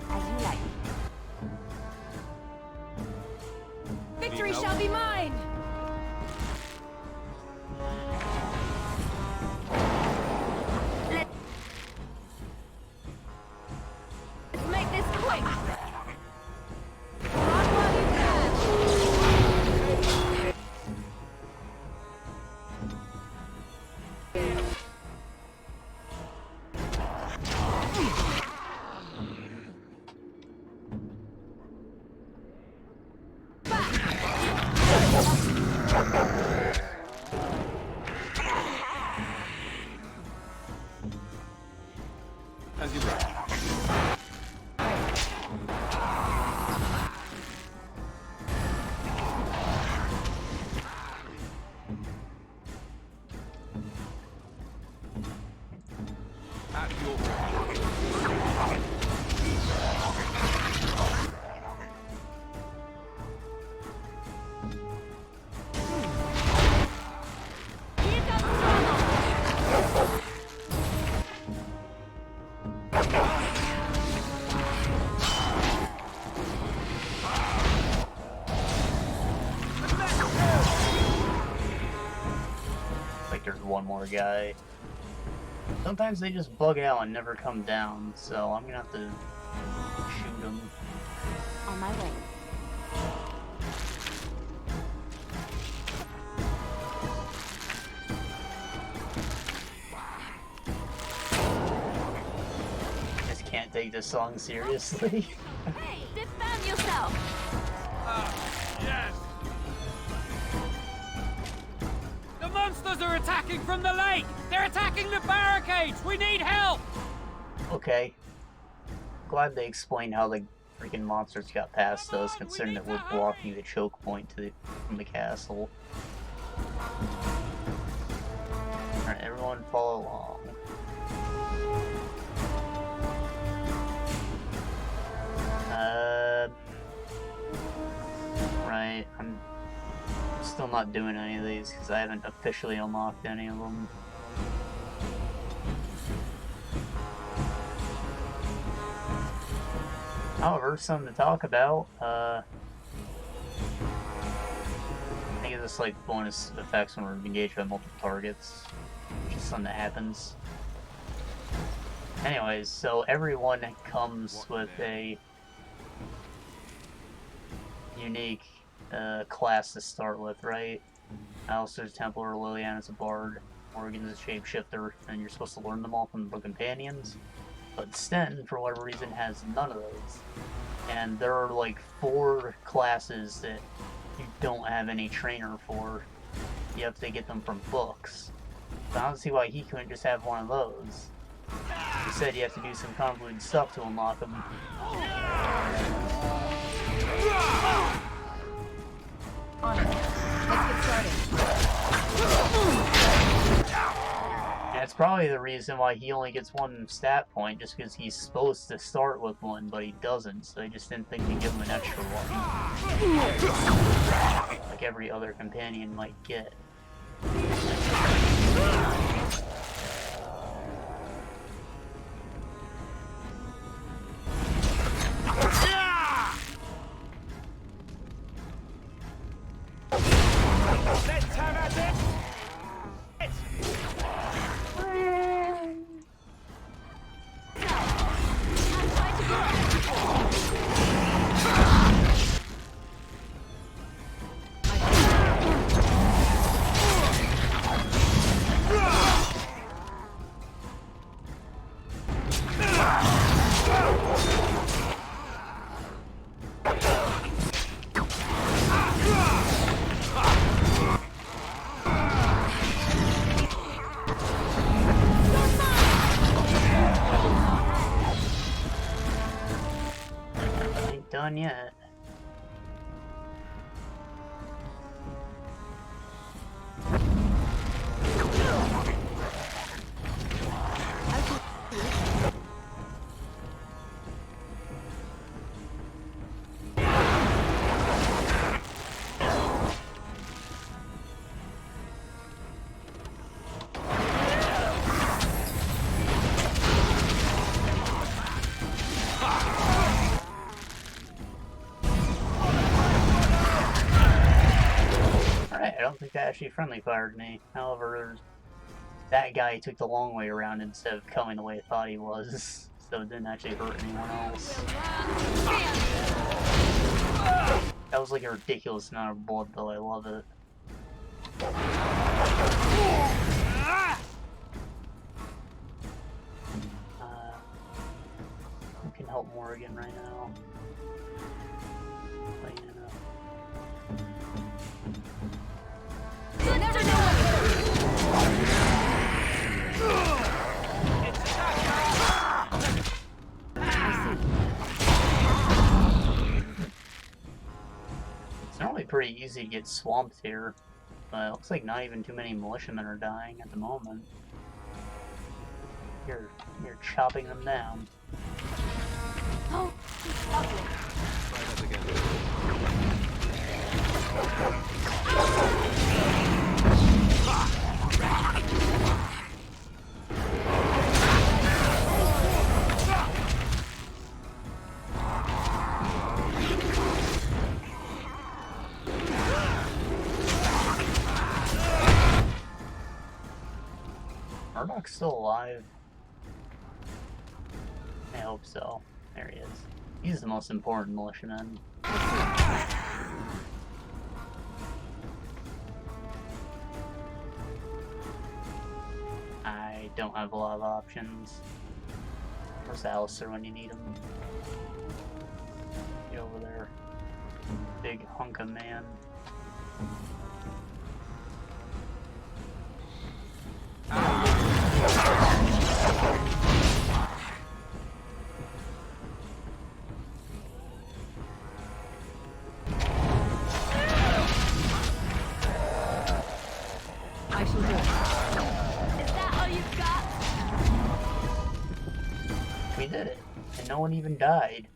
G: As you like. Victory shall be mine! Let's make this quick! Run while you can!
B: As you like. At your
G: Here comes trouble!
A: Like there's one more guy. Sometimes they just bug out and never come down, so I'm gonna have to shoot them.
G: On my way.
A: Just can't take this song seriously.
G: Hey, defend yourself!
Q: Yes! The monsters are attacking from the lake! They're attacking the barricades! We need help!
A: Okay. Glad they explained how the freaking monsters got past us, considering that we're blocking the choke point from the castle. Alright, everyone follow along. Right, I'm still not doing any of these because I haven't officially unlocked any of them. However, something to talk about. I think it's like bonus effects when we're engaged by multiple targets, which is something that happens. Anyways, so everyone comes with a unique class to start with, right? Alistair's a Templar, Liliana's a Bard, Morgan's a Shapeshifter, and you're supposed to learn them all from the companions. But Sten, for whatever reason, has none of those. And there are like 4 classes that you don't have any trainer for. You have to get them from books. So I don't see why he couldn't just have one of those. He said you have to do some convoluted stuff to unlock them.
H: On it. Let's get started.
A: And it's probably the reason why he only gets 1 stat point, just because he's supposed to start with 1, but he doesn't, so they just didn't think to give him an extra 1. Like every other companion might get.
T: Let's have at it!
A: done yet. I don't think that actually friendly fired me. However, that guy took the long way around instead of coming the way I thought he was, so it didn't actually hurt anyone else. That was like a ridiculous amount of blood, though. I love it. Who can help Morrigan right now? It's normally pretty easy to get swamped here, but it looks like not even too many militiamen are dying at the moment. You're chopping them down.
G: Oh,
B: Try that again.
A: Murdoch's still alive. I hope so. There he is. He's the most important militiaman. I don't have a lot of options. Where's Alistair when you need him? Get over there. Big hunk of man.
G: I shall do it. Is that all you've got?
A: We did it, and no one even died.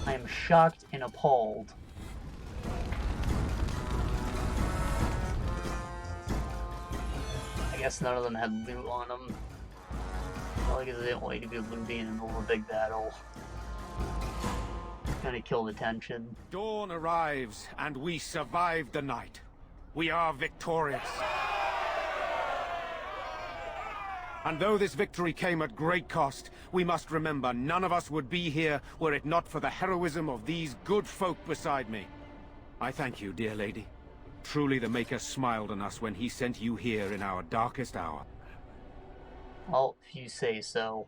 A: I am shocked and appalled. I guess none of them had loot on them. Probably because they didn't want you to be looting in the middle of a big battle. Kinda kill the tension.
J: Dawn arrives, and we survive the night. We are victorious. And though this victory came at great cost, we must remember none of us would be here were it not for the heroism of these good folk beside me. I thank you, dear lady. Truly the Maker smiled on us when he sent you here in our darkest hour.
A: Well, if you say so.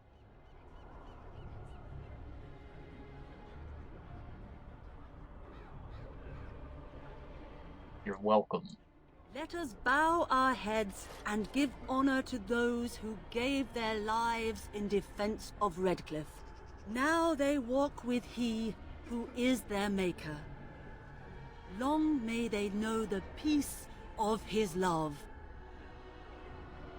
A: You're welcome.
C: Let us bow our heads and give honor to those who gave their lives in defense of Redcliffe. Now they walk with he who is their maker. Long may they know the peace of his love.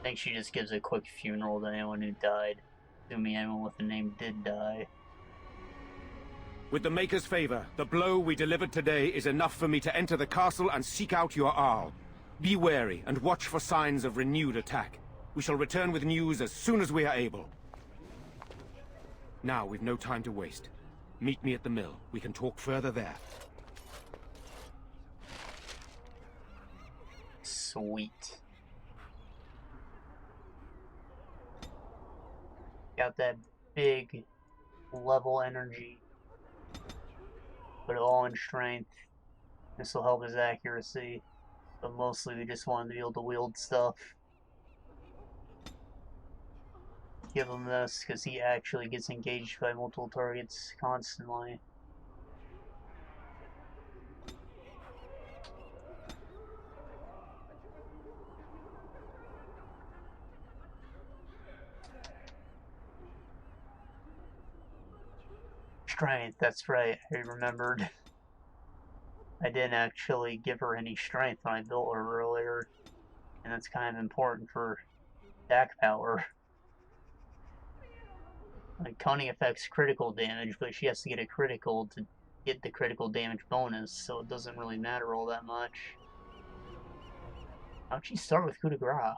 A: I think she just gives a quick funeral to anyone who died. Assuming anyone with the name did die.
J: With the Maker's favor, the blow we delivered today is enough for me to enter the castle and seek out your Arl. Be wary and watch for signs of renewed attack. We shall return with news as soon as we are able. Now, we've no time to waste. Meet me at the mill. We can talk further there.
A: Sweet. Got that big level energy. Put it all in strength. This will help his accuracy. But mostly we just wanted to be able to wield stuff. Give him this because he actually gets engaged by multiple targets constantly. Strength, that's right, I remembered. I didn't actually give her any strength when I built her earlier, and that's kind of important for attack power. Like, cunning affects critical damage, but she has to get a critical to get the critical damage bonus, so it doesn't really matter all that much. How'd she start with coup de grace?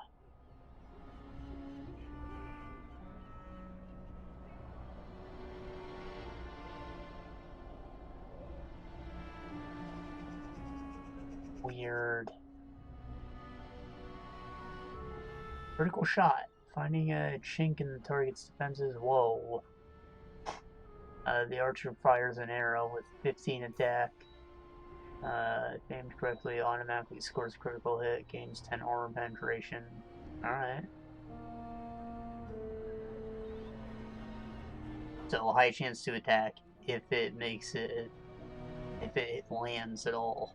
A: Weird. Critical shot. Finding a chink in the target's defenses. Whoa. The archer fires an arrow with 15 attack. If aimed correctly, automatically scores a critical hit, gains 10 armor penetration. Alright. So, high chance to attack if it makes it. If it lands at all.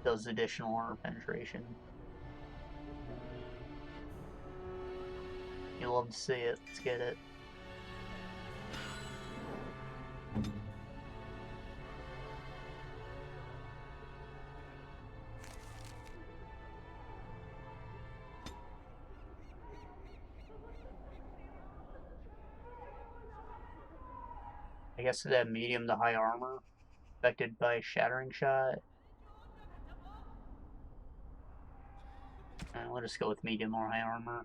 A: Does additional armor penetration. You love to see it. Let's get it. I guess it had medium to high armor, affected by shattering shot. We'll just go with medium or high armor.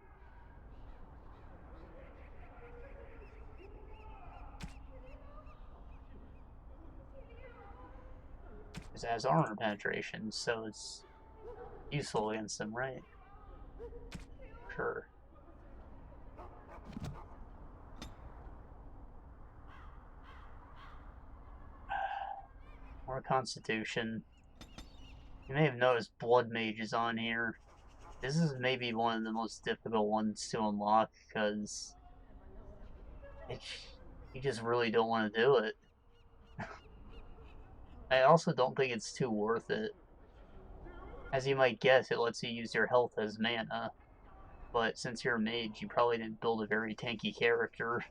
A: It has armor penetration, so it's useful against them, right? Sure. More Constitution. You may have noticed Blood Mage is on here. This is maybe one of the most difficult ones to unlock because you just really don't want to do it. I also don't think it's too worth it. As you might guess, it lets you use your health as mana. But since you're a mage, you probably didn't build a very tanky character.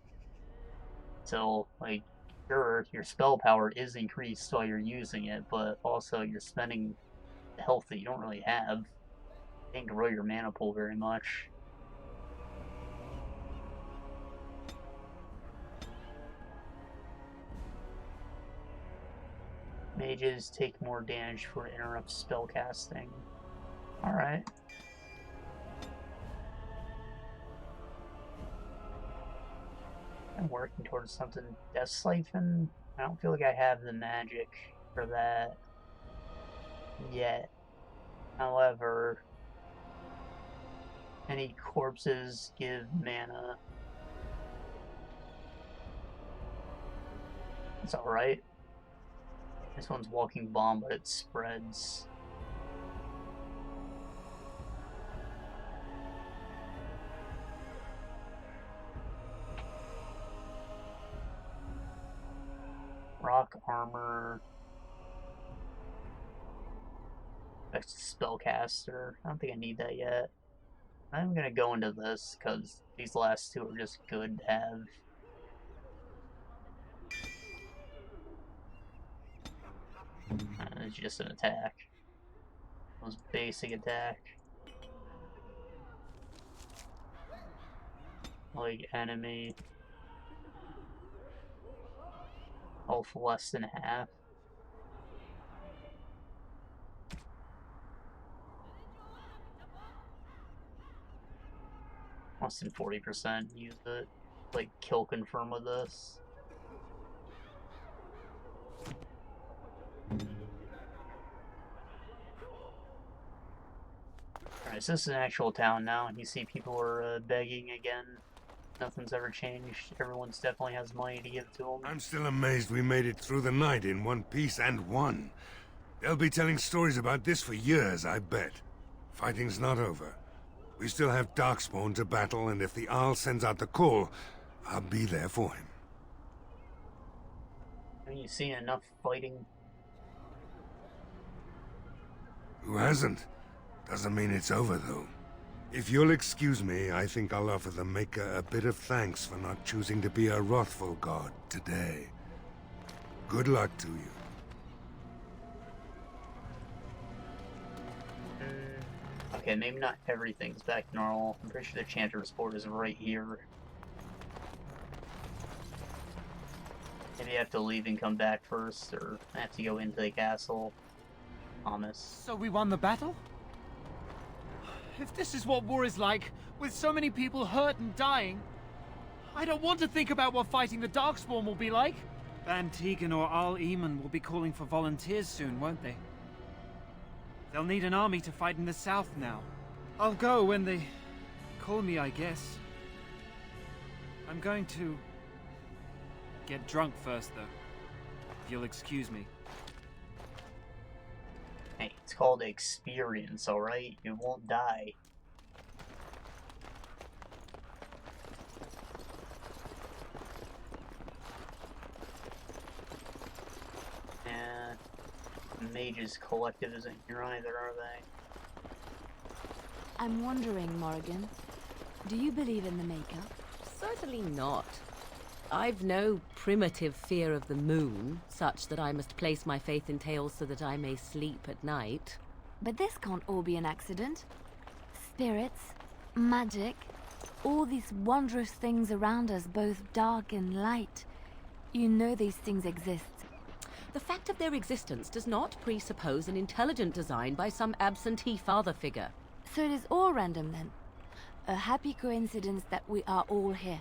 A: So, like, sure, your spell power is increased while you're using it, but also you're spending the health that you don't really have. You can't grow your mana pool very much. Mages take more damage for interrupt spell casting. Alright. I'm working towards something. Death Siphon? I don't feel like I have the magic for that yet. However, any corpses give mana. It's alright. This one's Walking Bomb, but it spreads. Rock Armor. That's Spellcaster. I don't think I need that yet. I'm gonna go into this, because these last two are just good to have. It's just an attack. Most basic attack. Like enemy. Health less than half. Less than 40%. Use it. Like kill confirm with this. Alright, so this is an actual town now, and you see people are begging again. Nothing's ever changed. Everyone's definitely has money to give to them.
N: I'm still amazed we made it through the night in one piece and won. They'll be telling stories about this for years, I bet. Fighting's not over. We still have Darkspawn to battle, and if the Arl sends out the call, I'll be there for him.
A: Have you seen enough fighting?
N: Who hasn't? Doesn't mean it's over, though. If you'll excuse me, I think I'll offer the Maker a bit of thanks for not choosing to be a wrathful god today. Good luck to you.
A: Okay, maybe not everything's back to normal. I'm pretty sure the Chanter's Port is right here. Maybe I have to leave and come back first, or I have to go into the castle. Thomas.
K: So we won the battle? If this is what war is like, with so many people hurt and dying, I don't want to think about what fighting the Darkspawn will be like. Van Tegan or Al Eamon will be calling for volunteers soon, won't they? They'll need an army to fight in the south now. I'll go when they call me, I guess. I'm going to get drunk first, though. If you'll excuse me.
A: Hey, it's called experience, alright? You won't die. And Mages Collective isn't here either, are they?
G: I'm wondering, Morrigan, do you believe in the Maker?
E: Certainly not. I've no primitive fear of the moon, such that I must place my faith in tales so that I may sleep at night.
G: But this can't all be an accident. Spirits, magic, all these wondrous things around us, both dark and light. You know these things exist.
E: The fact of their existence does not presuppose an intelligent design by some absentee father figure.
G: So it is all random then. A happy coincidence that we are all here.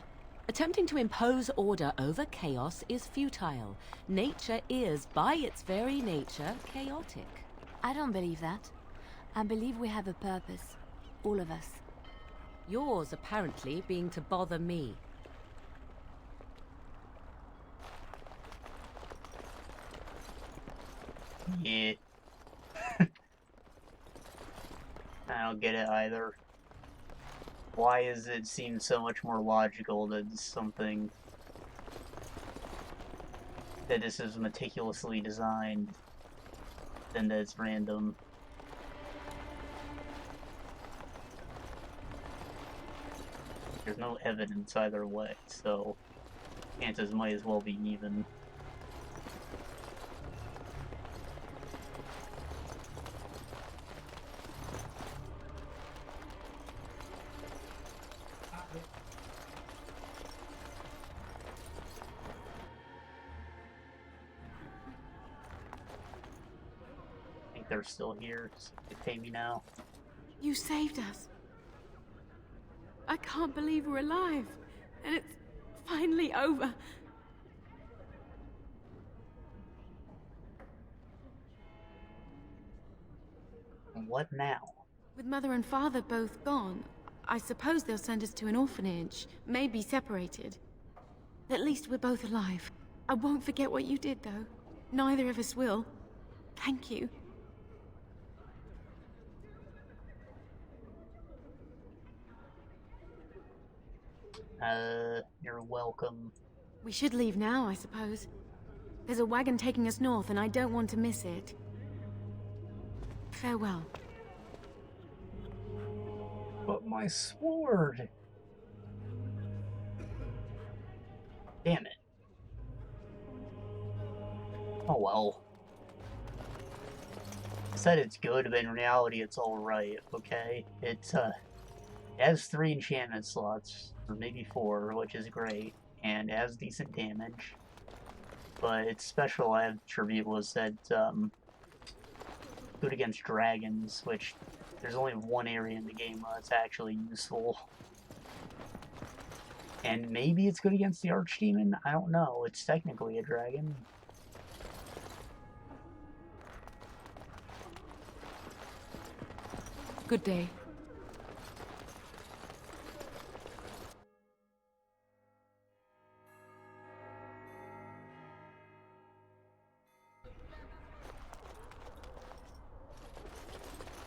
E: Attempting to impose order over chaos is futile. Nature is, by its very nature, chaotic.
G: I don't believe that. I believe we have a purpose. All of us.
E: Yours, apparently, being to bother me.
A: Yeah. I don't get it either. Why does it seem so much more logical that something that this is meticulously designed than that it's random? There's no evidence either way, so chances might as well be even. They're still here, so they pay me now.
L: You saved us. I can't believe we're alive. And it's finally over.
A: What now?
L: With Mother and Father both gone, I suppose they'll send us to an orphanage, maybe separated. At least we're both alive. I won't forget what you did, though. Neither of us will. Thank you.
A: You're welcome.
L: We should leave now, I suppose. There's a wagon taking us north, and I don't want to miss it. Farewell.
A: But my sword! Damn it. Oh well. I said it's good, but in reality it's alright, okay? It has 3 enchantment slots, or maybe 4, which is great, and it has decent damage. But its special attribute was that, good against dragons, which there's only one area in the game where it's actually useful. And maybe it's good against the Archdemon? I don't know. It's technically a dragon.
L: Good day.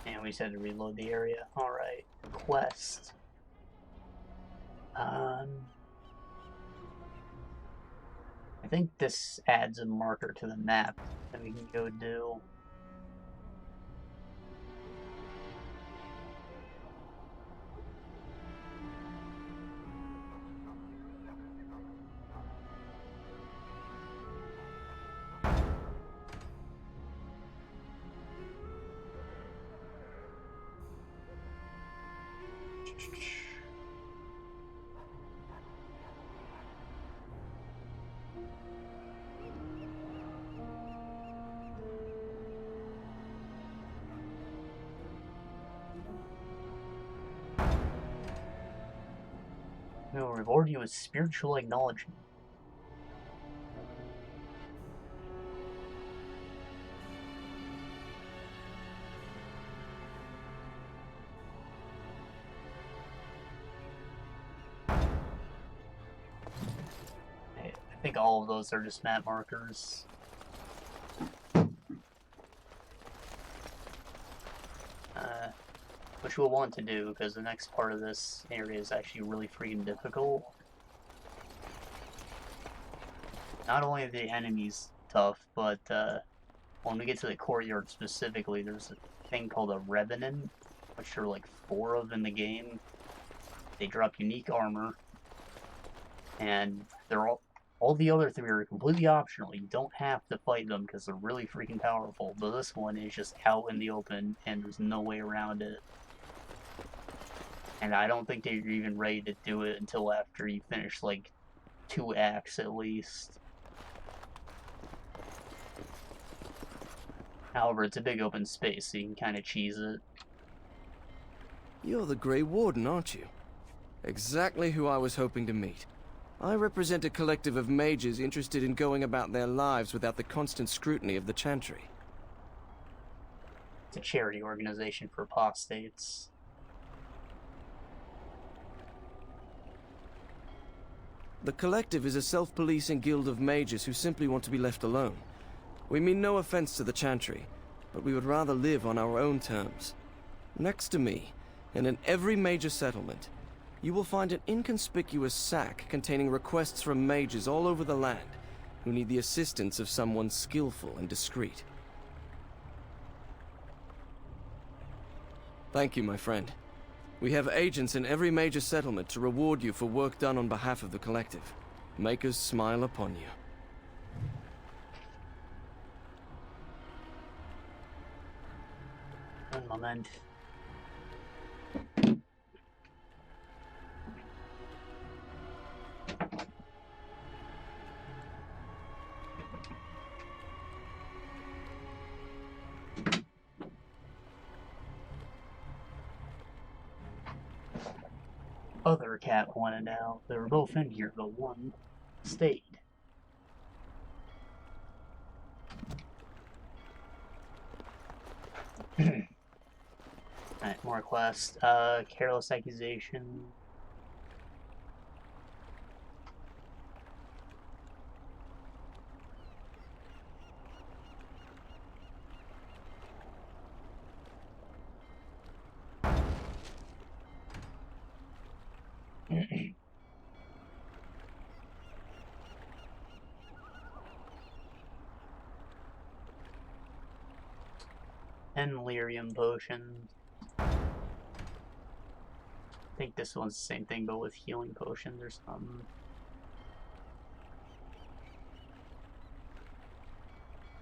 A: And we said to reload the area. Alright. Quest. I think this adds a marker to the map that we can go do. We will reward you with spiritual acknowledgement. I think all of those are just map markers. Which we'll want to do, because the next part of this area is actually really freaking difficult. Not only are the enemies tough, but when we get to the courtyard specifically, there's a thing called a Revenant, which there are like 4 of in the game. They drop unique armor, and they're all the other 3 are completely optional. You don't have to fight them because they're really freaking powerful, but this one is just out in the open, and there's no way around it. And I don't think they're even ready to do it until after you finish, like, 2 acts at least. However, it's a big open space, so you can kind of cheese it.
M: You're the Grey Warden, aren't you? Exactly who I was hoping to meet. I represent a collective of mages interested in going about their lives without the constant scrutiny of the Chantry.
A: It's a charity organization for apostates.
M: The Collective is a self-policing guild of mages who simply want to be left alone. We mean no offense to the Chantry, but we would rather live on our own terms. Next to me, and in every major settlement, you will find an inconspicuous sack containing requests from mages all over the land who need the assistance of someone skillful and discreet. Thank you, my friend. We have agents in every major settlement to reward you for work done on behalf of the Collective. Make us smile upon you.
A: One moment. Other cat wanted out. They were both in here, but one stayed. Alright, more quests. Careless accusation. And lyrium potions. I think this one's the same thing, but with healing potions or something.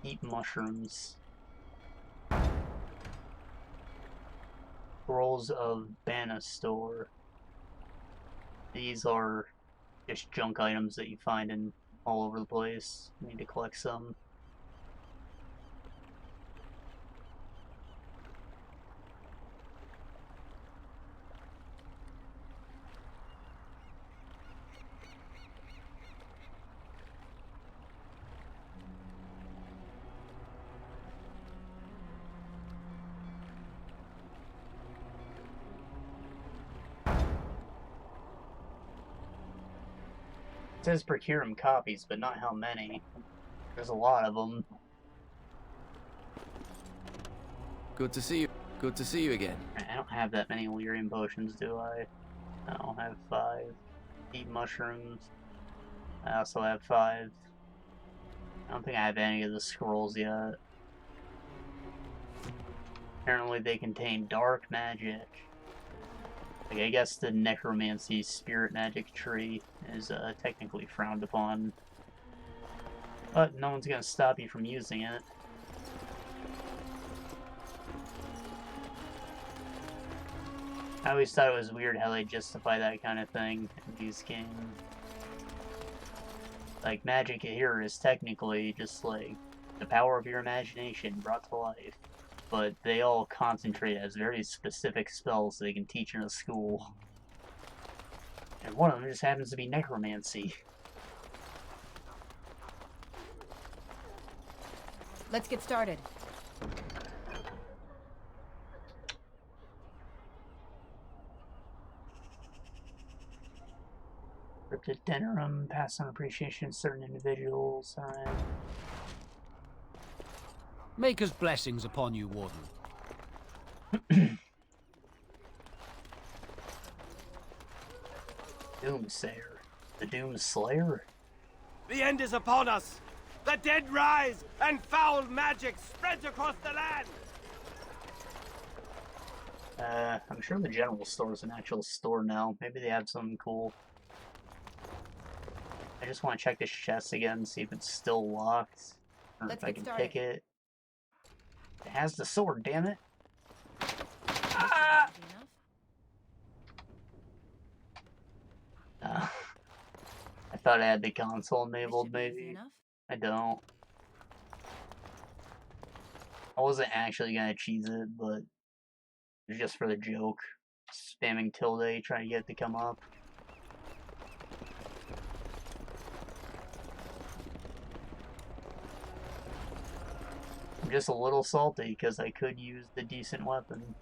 A: Eat mushrooms. Scrolls of Banastor. These are just junk items that you find in all over the place. You need to collect some. It says procure them copies, but not how many. There's a lot of them.
M: Good to see you. Good to see you again.
A: I don't have that many lyrium potions, do I? No, I have 5. Eat mushrooms. I also have 5. I don't think I have any of the scrolls yet. Apparently they contain dark magic. Like, I guess the necromancy spirit magic tree is technically frowned upon. But no one's gonna stop you from using it. I always thought it was weird how they justify that kind of thing in these games. Like, magic here is technically just like the power of your imagination brought to life. But they all concentrate as very specific spells they can teach in a school. And one of them just happens to be necromancy.
H: Let's get started.
A: Cryptid Denerim, pass on appreciation to certain individuals. Alright.
O: Maker's blessings upon you, Warden.
A: Doomsayer. The Doomslayer?
P: The end is upon us! The dead rise, and foul magic spreads across the land!
A: I'm sure the general store is an actual store now. Maybe they have something cool. I just want to check this chest again, see if it's still locked. Or if I can pick it. It has the sword, damn it! Ah! I thought I had the console enabled, maybe. I don't. I wasn't actually gonna cheese it, but it was just for the joke. Spamming tilde, trying to get it to come up. I'm just a little salty because I could use the decent weapon.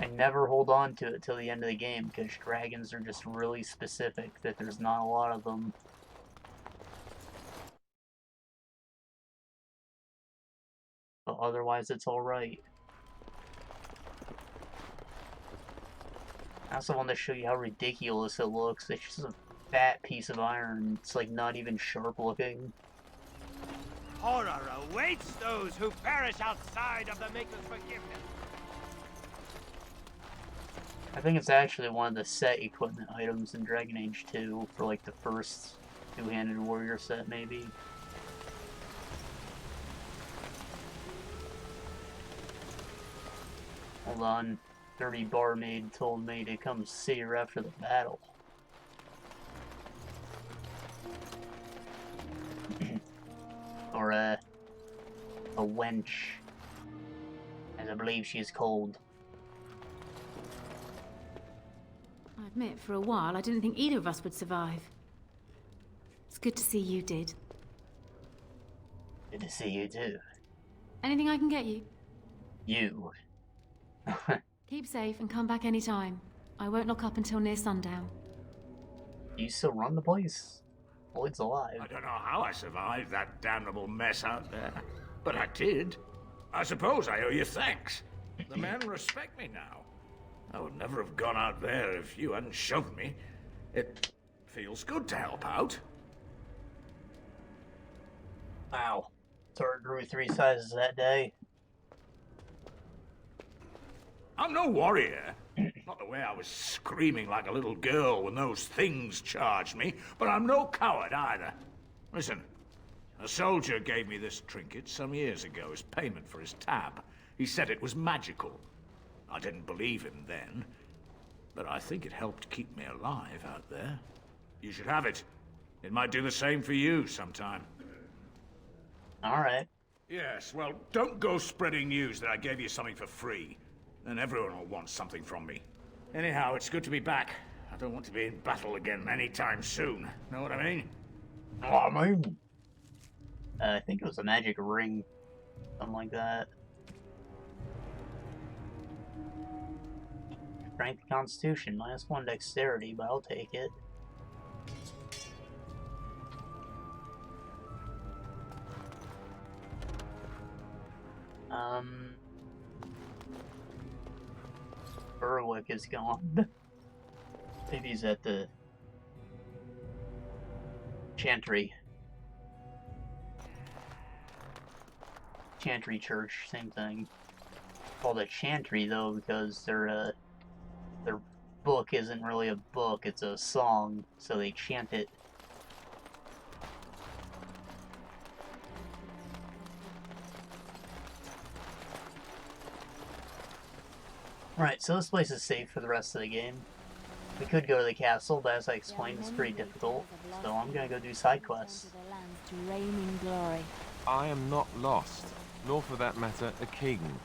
A: I never hold on to it till the end of the game because dragons are just really specific that there's not a lot of them. But otherwise it's alright. I also want to show you how ridiculous it looks. It's just a fat piece of iron. It's like not even sharp looking.
P: Horror awaits those who perish outside of the Maker's forgiveness.
A: I think it's actually one of the set equipment items in Dragon Age 2 for like the first two-handed warrior set, maybe. Hold on. Dirty barmaid told me to come see her after the battle. Or a wench, as I believe she is called.
L: I admit, for a while, I didn't think either of us would survive. It's good to see you did.
A: Good to see you too.
L: Anything I can get you?
A: You.
L: Keep safe and come back anytime. I won't lock up until near sundown.
A: You still run the place? Lloyd's alive.
F: I don't know how I survived that damnable mess out there, but I did. I suppose I owe you thanks. The men respect me now. I would never have gone out there if you hadn't shoved me. It feels good to help out.
A: Wow. Turret grew 3 sizes that day.
F: I'm no warrior. Not the way I was screaming like a little girl when those things charged me, but I'm no coward either. Listen, a soldier gave me this trinket some years ago as payment for his tab. He said it was magical. I didn't believe him then, but I think it helped keep me alive out there. You should have it. It might do the same for you sometime.
A: Alright.
F: Yes, well, don't go spreading news that I gave you something for free. Then everyone will want something from me. Anyhow, it's good to be back. I don't want to be in battle again anytime soon. Know what I mean?
A: I think it was a magic ring. Something like that. Strength Constitution, -1 dexterity, but I'll take it. Berwick is gone. Maybe he's at the Chantry. Chantry Church, same thing. Called a Chantry though because their book isn't really a book, it's a song, so they chant it. Right, so this place is safe for the rest of the game. We could go to the castle, but as I explained, it's pretty difficult, so I'm gonna go do side quests.
G: To reign in glory.
B: I am not lost, nor for that matter, a king.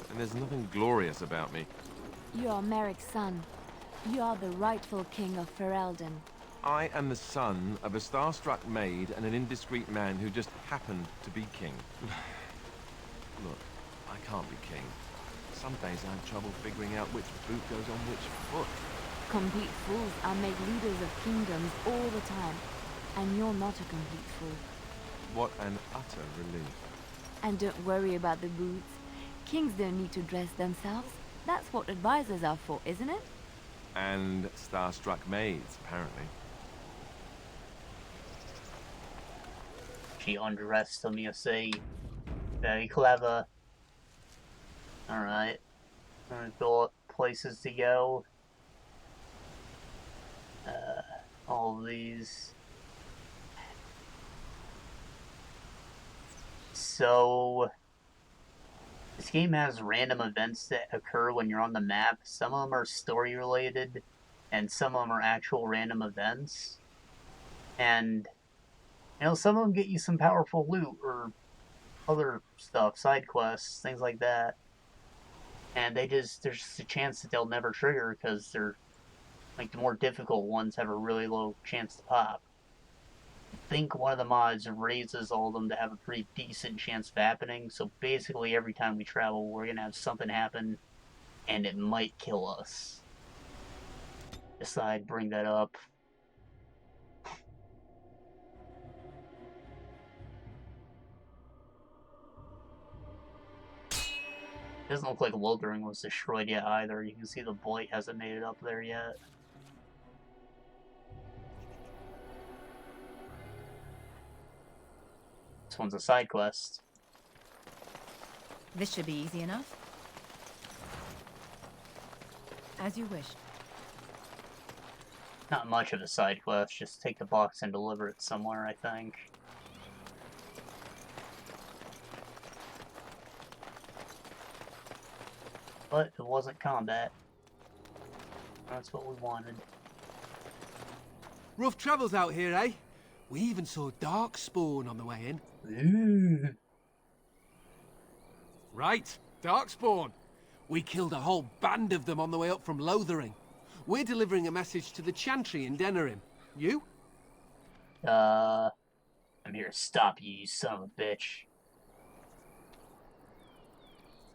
B: And there's nothing glorious about me.
G: You are Merrick's son. You are the rightful king of Ferelden.
B: I am the son of a starstruck maid and an indiscreet man who just happened to be king. Look, I can't be king. Some days I have trouble figuring out which boot goes on which foot.
G: Complete fools are made leaders of kingdoms all the time. And you're not a complete fool.
B: What an utter relief.
G: And don't worry about the boots. Kings don't need to dress themselves. That's what advisors are for, isn't it?
B: And starstruck maids, apparently.
A: She undressed me, you see. Very clever. Alright. I've got places to go. All of these. So, this game has random events that occur when you're on the map. Some of them are story related, and some of them are actual random events. And, you know, some of them get you some powerful loot or other stuff, side quests, things like that. And there's just a chance that they'll never trigger because they're, like, the more difficult ones have a really low chance to pop. I think one of the mods raises all of them to have a pretty decent chance of happening, so basically every time we travel we're gonna have something happen and it might kill us. Just thought I'd bring that up. Doesn't look like Lothering was destroyed yet either. You can see the blight hasn't made it up there yet. This one's a side quest.
H: This should be easy enough. As you wish.
A: Not much of a side quest, just take the box and deliver it somewhere, I think. But it wasn't combat. That's what we wanted.
S: Rough travels out here, eh? We even saw Darkspawn on the way in.
A: Ooh.
S: Right, Darkspawn. We killed a whole band of them on the way up from Lothering. We're delivering a message to the Chantry in Denerim. You?
A: I'm here to stop you, you son of a bitch.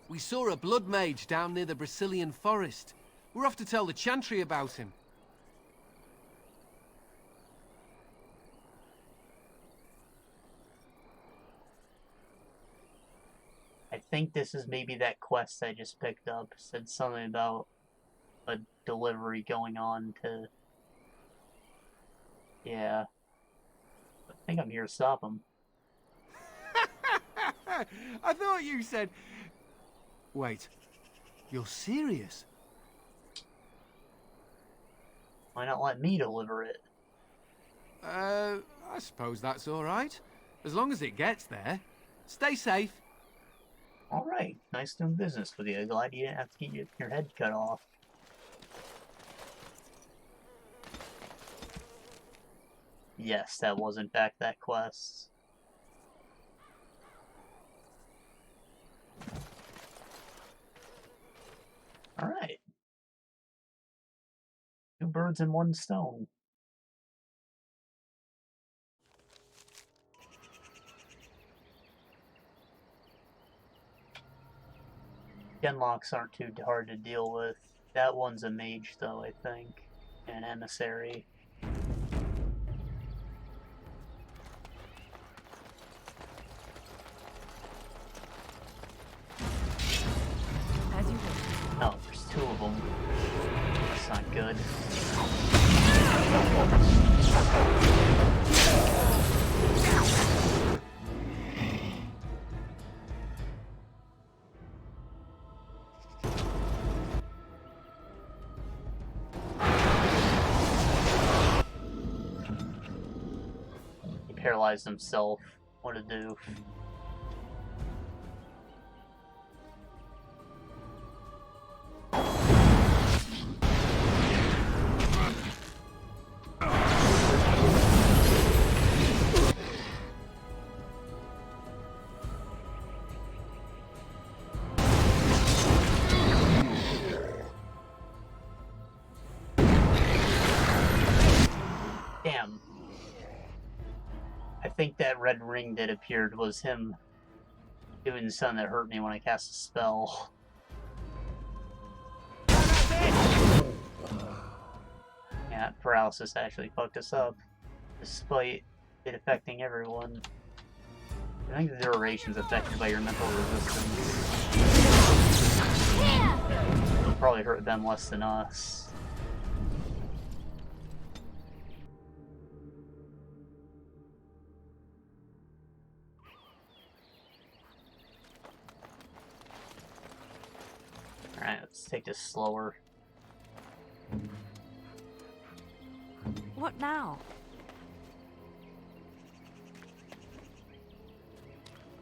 S: We saw a blood mage down near the Brazilian forest. We're off to tell the Chantry about him.
A: I think this is maybe that quest I just picked up. It said something about a delivery going on to... Yeah. I think I'm here to stop him.
S: I thought you said... Wait, you're serious?
A: Why not let me deliver it?
S: I suppose that's all right. As long as it gets there. Stay safe.
A: Alright, nice doing business with you. Glad you didn't have to get your head cut off. Yes, that was in fact that quest. Alright. 2 birds and 1 stone. Genlocks aren't too hard to deal with. That one's a mage, though, I think. And an emissary.
H: As you wish.
A: Oh, there's 2 of them. That's not good. He paralyzed himself. What a doof. think that red ring that appeared was him doing something that hurt me when I cast a spell. Yeah, paralysis actually fucked us up, despite it affecting everyone. I think the duration's affected by your mental resistance. It'll probably hurt them less than us. Alright, let's take this slower.
G: What now?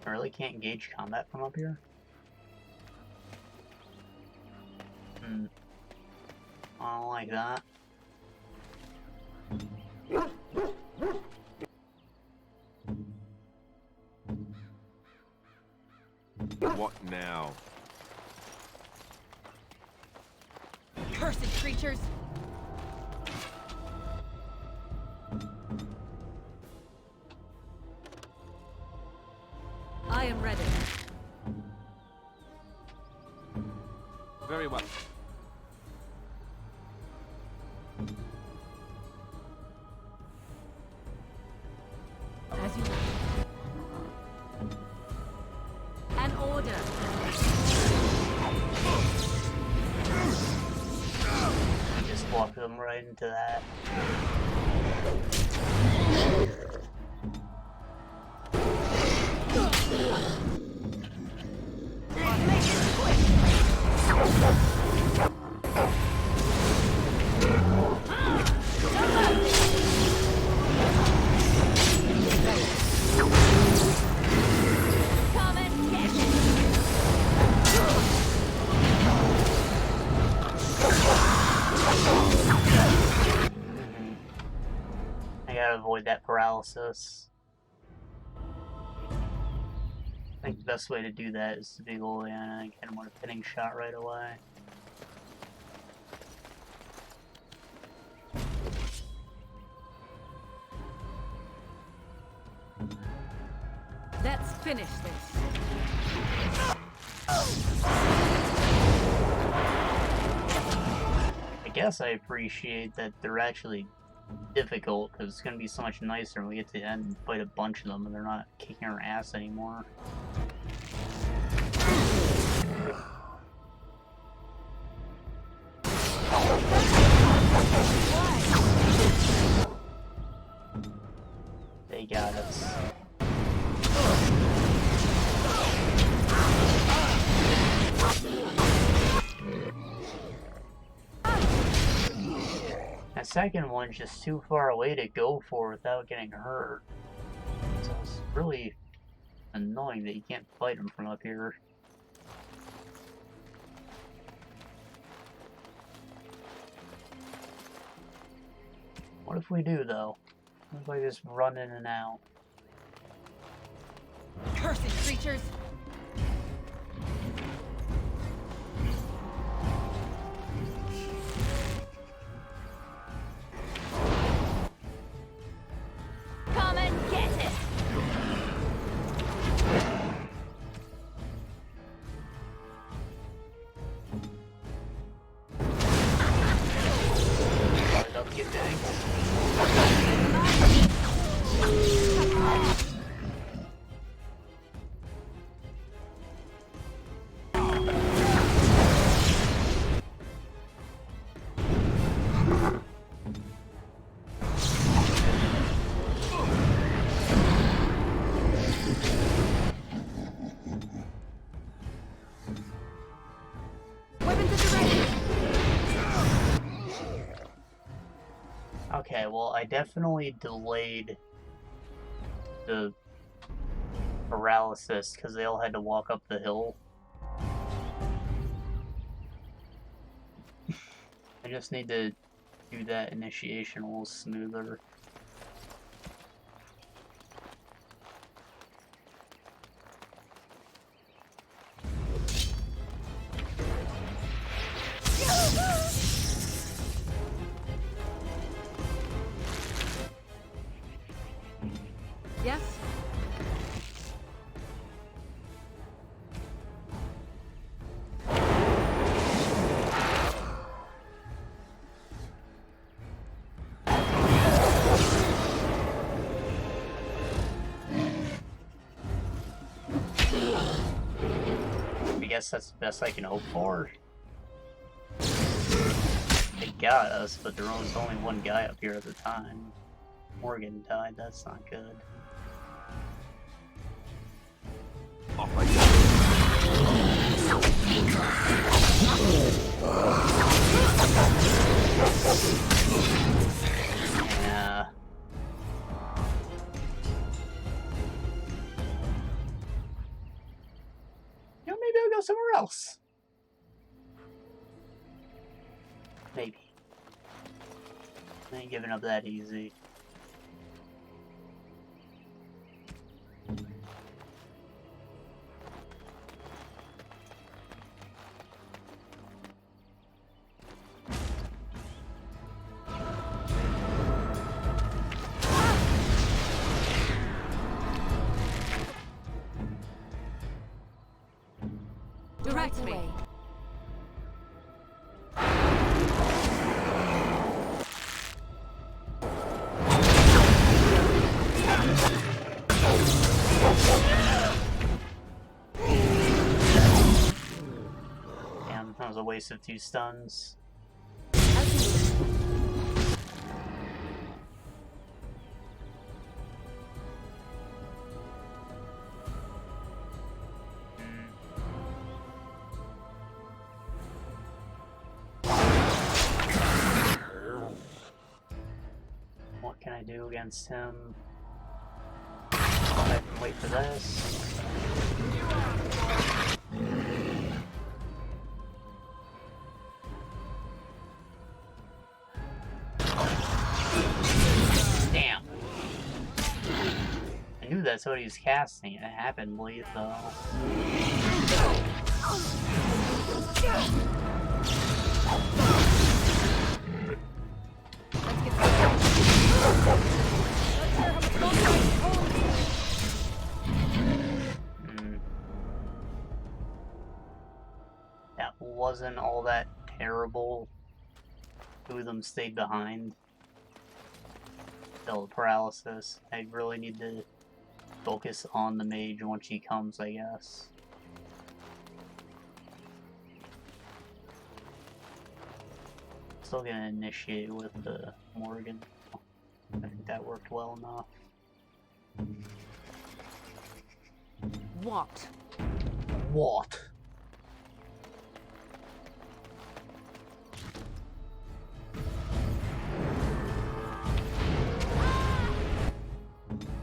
A: I really can't gauge combat from up here. I don't like that.
B: What now?
H: Cursed creatures!
E: I am ready.
S: Very well.
H: As you wish.
E: An order.
A: Just walk them right into that. I gotta avoid that paralysis. I think the best way to do that is to be Liliana and get him with a pinning shot right away.
E: Let's finish this.
A: I guess I appreciate that they're actually difficult, because it's going to be so much nicer when we get to the end and fight a bunch of them and they're not kicking our ass anymore. They got us. That second one's just too far away to go for without getting hurt. So it's really annoying that you can't fight him from up here. What if we do, though? What if I just run in and out?
H: Cursed creatures!
G: Come and get it!
A: Don't get dang. Okay, well, I definitely delayed the paralysis because they all had to walk up the hill. I just need to do that initiation a little smoother.
E: Yes?
A: guess that's the best I can hope for. They got us, but there was only one guy up here at the time. Morgan died, that's not good.
B: Off I go.
A: Yeah. You know, maybe I'll go somewhere else. Maybe. I ain't giving up that easy.
G: Direct me.
A: Damn, that was a waste of 2 stuns. What can I do against him? I can wait for this. Damn. I knew that's what he was casting. It happened late though. That wasn't all that terrible. 2 of them stayed behind. Still paralysis. I really need to focus on the mage once she comes, I guess. Still gonna initiate with the Morgan. I think that worked well enough.
E: What?
A: What?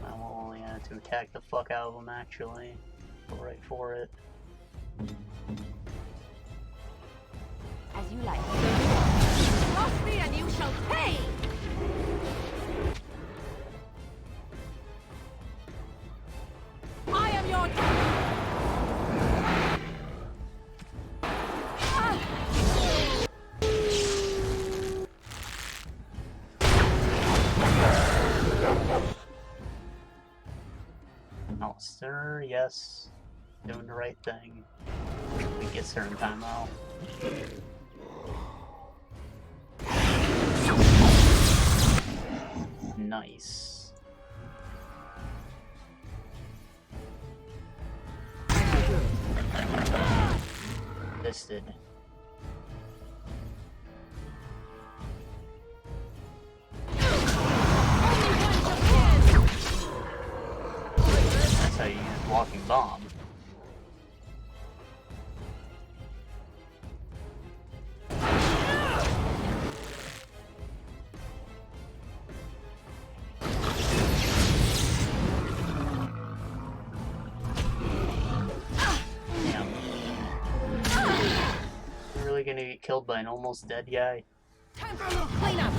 A: I'm only going to attack the fuck out of him, actually. Go right for it.
G: As you like. Cross me and you shall pay! I am your...
A: Monster, yes. Doing the right thing. We get her in time out. Nice. Listed. That's how you use walking bomb. Gonna get killed by an almost dead guy.
G: Time for a little cleanup!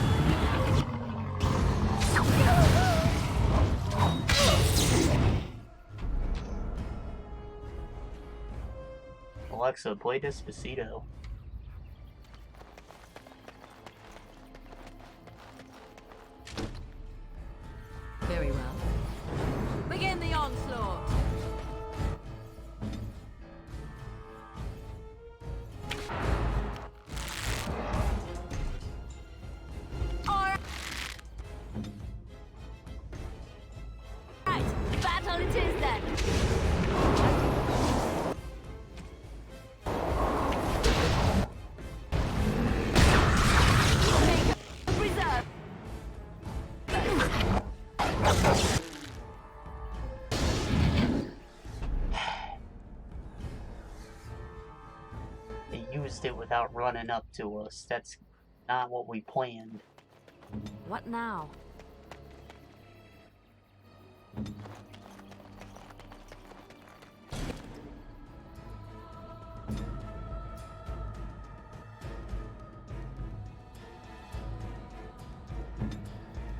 A: Alexa, play Despacito.
E: Very well.
G: Begin the onslaught!
A: used it without running up to us. That's not what we planned.
G: What now?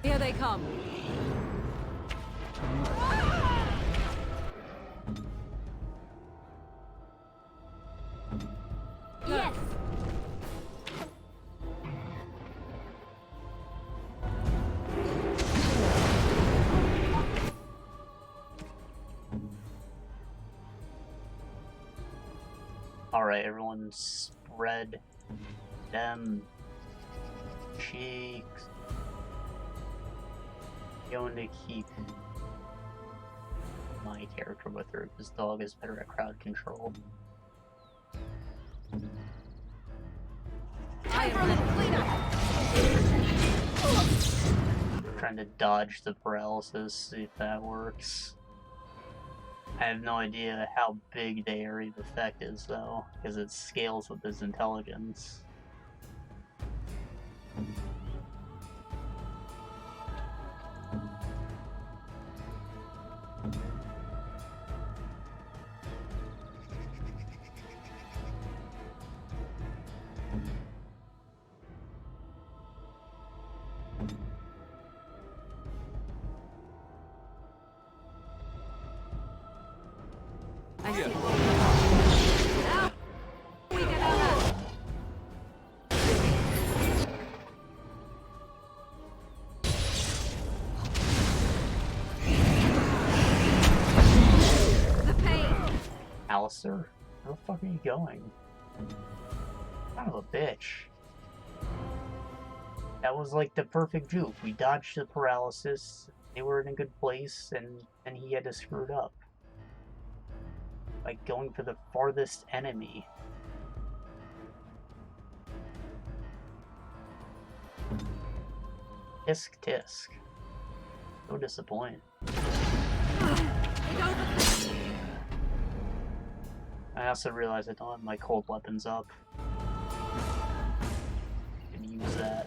E: Here they come.
G: Yes!
A: Alright, everyone spread them cheeks. Going to keep my character with her. This dog is better at crowd control. Trying to dodge the paralysis, see if that works. I have no idea how big the area of effect is, though, because it scales with his intelligence.
G: I see.
A: Alistair, where the fuck are you going? Son of a bitch. That was like the perfect juke. We dodged the paralysis, they were in a good place, and he had to screw it up. Like going for the farthest enemy. Tisk tisk. So disappointed. I also realized I don't have my cold weapons up. Can use that.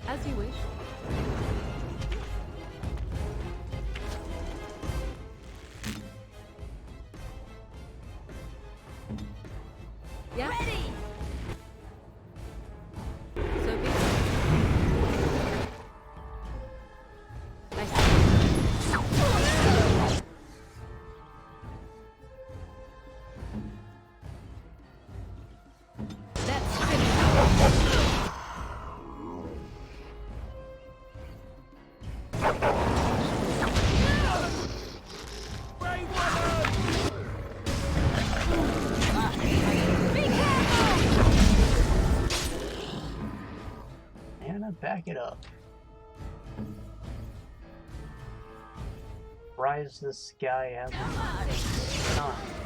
E: As you wish. Yeah.
G: Ready!
E: So be it.
A: Back it up. Rise this guy has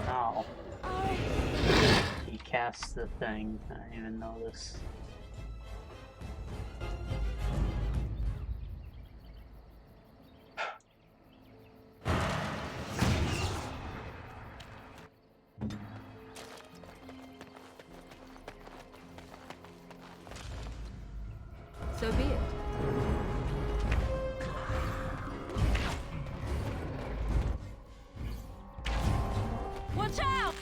A: no. He casts the thing. I didn't even notice.
E: So be it.
G: Watch out!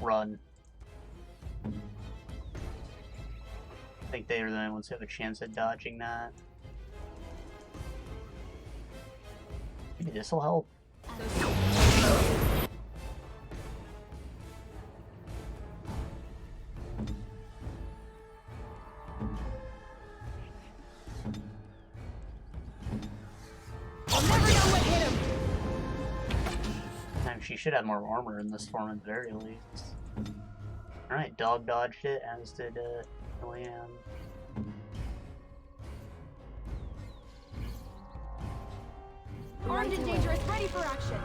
A: Run. I think they are the only ones who have a chance at dodging that. Maybe this will help. Time she should have more armor in this form at the very least. Alright, dog dodged it, as did Leanne.
H: Armed and dangerous, ready for action.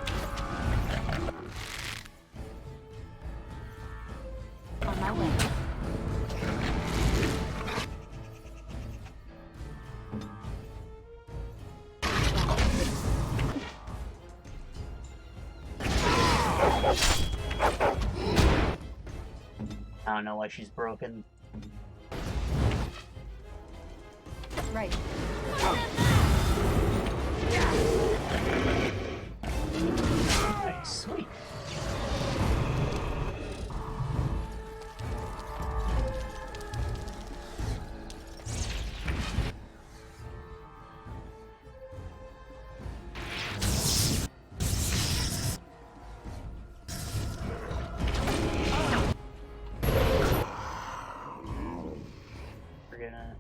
H: On my way.
A: I don't know why she's broken.
H: Right.
A: Alright, sweet. We're gonna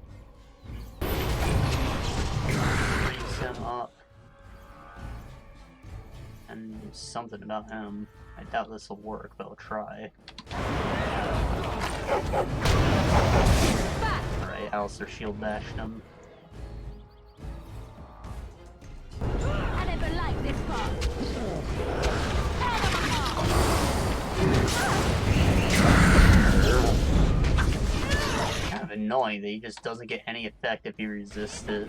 A: freeze him up. And do something about him. I doubt this will work, but we'll try. Alright, Alistair shield bashed him.
H: I never liked this part.
A: Kind of annoying that he just doesn't get any effect if he resists it.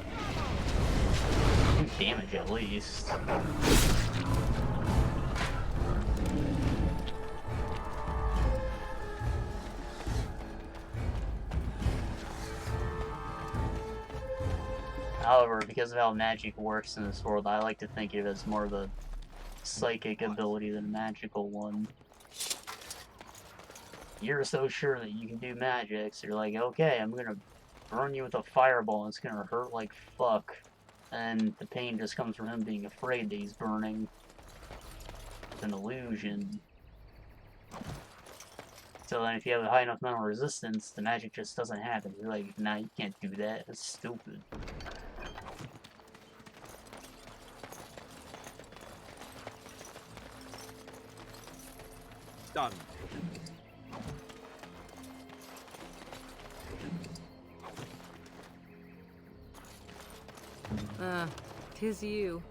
A: Do damage at least. However, because of how magic works in this world, I like to think of it as more of a psychic ability than a magical one. You're so sure that you can do magic, so you're like, okay, I'm gonna burn you with a fireball and it's gonna hurt like fuck. And the pain just comes from him being afraid that he's burning. It's an illusion. So then if you have a high enough mental resistance, the magic just doesn't happen. You're like, nah, you can't do that. It's stupid.
B: Done.
E: Tis you.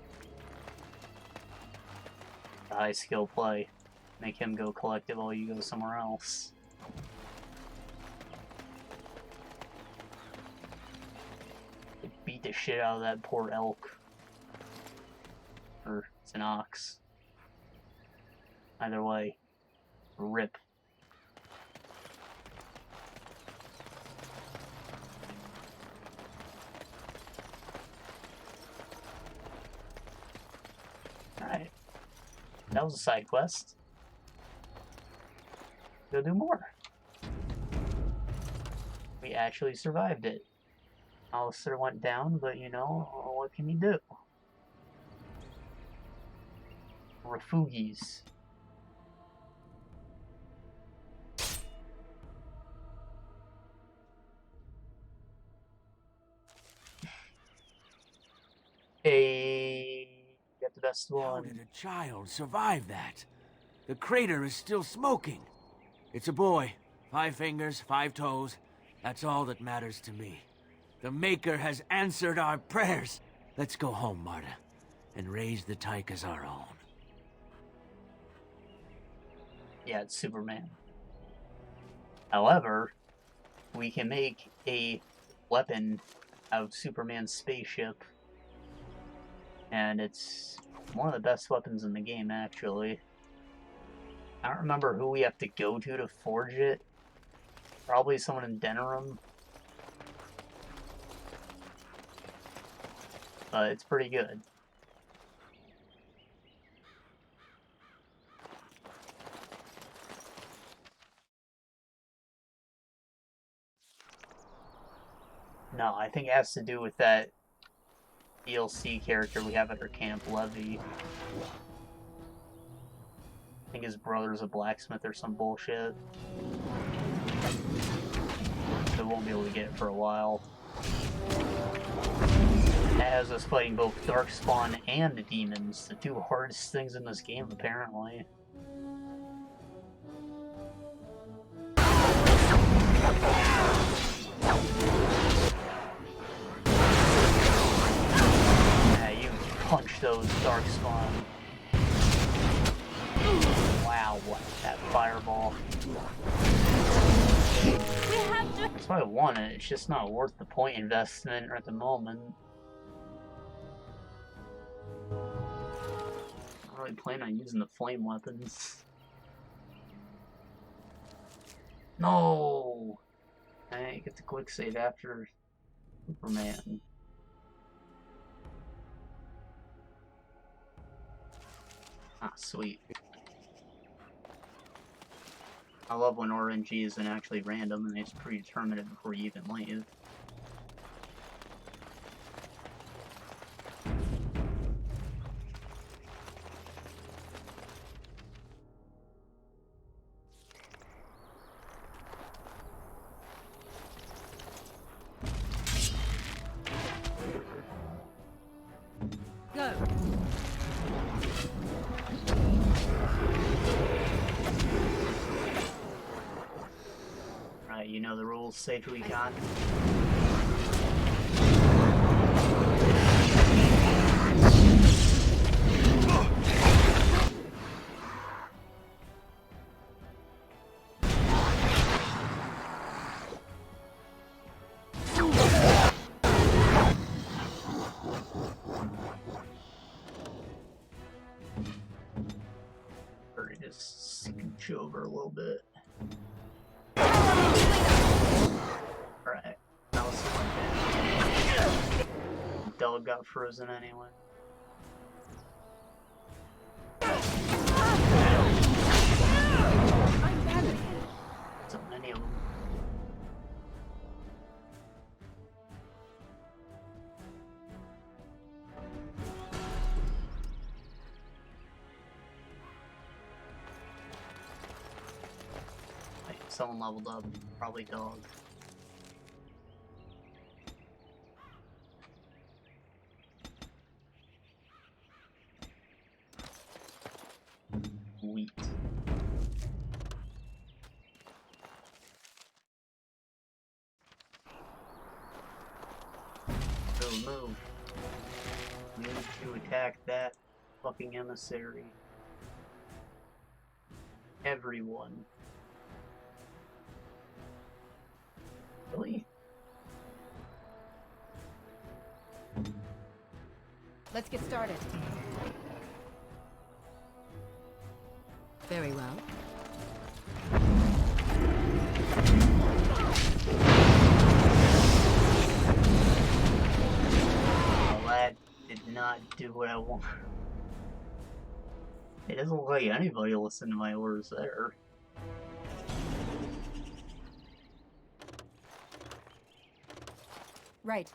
A: High skill play. Make him go collective while you go somewhere else. Beat the shit out of that poor elk. Or it's an ox. Either way. Rip. Alright. That was a side quest. Go do more. We actually survived it. Alistair went down, but you know, what can you do? Refugees. Hey, get the best one.
U: How did a child survive that? The crater is still smoking. It's a boy. 5 fingers, 5 toes. That's all that matters to me. The Maker has answered our prayers. Let's go home, Marta, and raise the tyke as our own.
A: Yeah, it's Superman. However, we can make a weapon out of Superman's spaceship. And it's one of the best weapons in the game, actually. I don't remember who we have to go to forge it. Probably someone in Denerim. But it's pretty good. No, I think it has to do with that DLC character we have at our camp, Levy. I think his brother's a blacksmith or some bullshit. So we won't be able to get it for a while. That has us fighting both Darkspawn and the demons, the 2 hardest things in this game, apparently. push those darkspawn. Wow, what that fireball. That's why I want it, it's just not worth the point investment at the moment. I don't really plan on using the flame weapons. No! I get the quick save after Superman. Ah, sweet. I love when RNG isn't actually random and it's predetermined before you even leave.
E: Go.
A: Right, you know the rules, say who you got. Or just scooch over a little bit. Right. That was the one thing. Dog got frozen anyway. So many of them. Wait, someone leveled up. Probably dog. Wheat. Move. We need to attack that fucking emissary. Everyone. Really?
H: Let's get started.
E: Very well.
A: Well, that did not do what I want. It doesn't look like anybody listened to my orders there.
H: Right.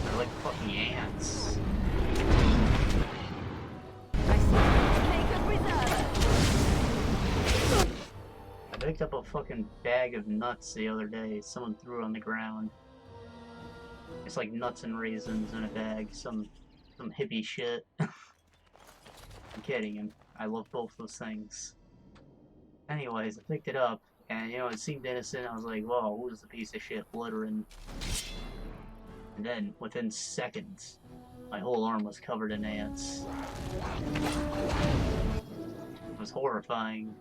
A: They're like fucking ants. I picked up a fucking bag of nuts the other day. Someone threw it on the ground. It's like nuts and raisins in a bag. Some hippie shit. I'm kidding, and I love both those things. Anyways, I picked it up, and you know, it seemed innocent. I was like, whoa, who's the piece of shit littering? And then, within seconds, my whole arm was covered in ants. It was horrifying.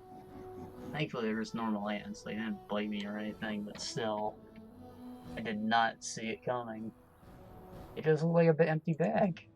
A: Thankfully, they're just normal ants. They didn't bite me or anything, but still, I did not see it coming. It just looked like an empty bag.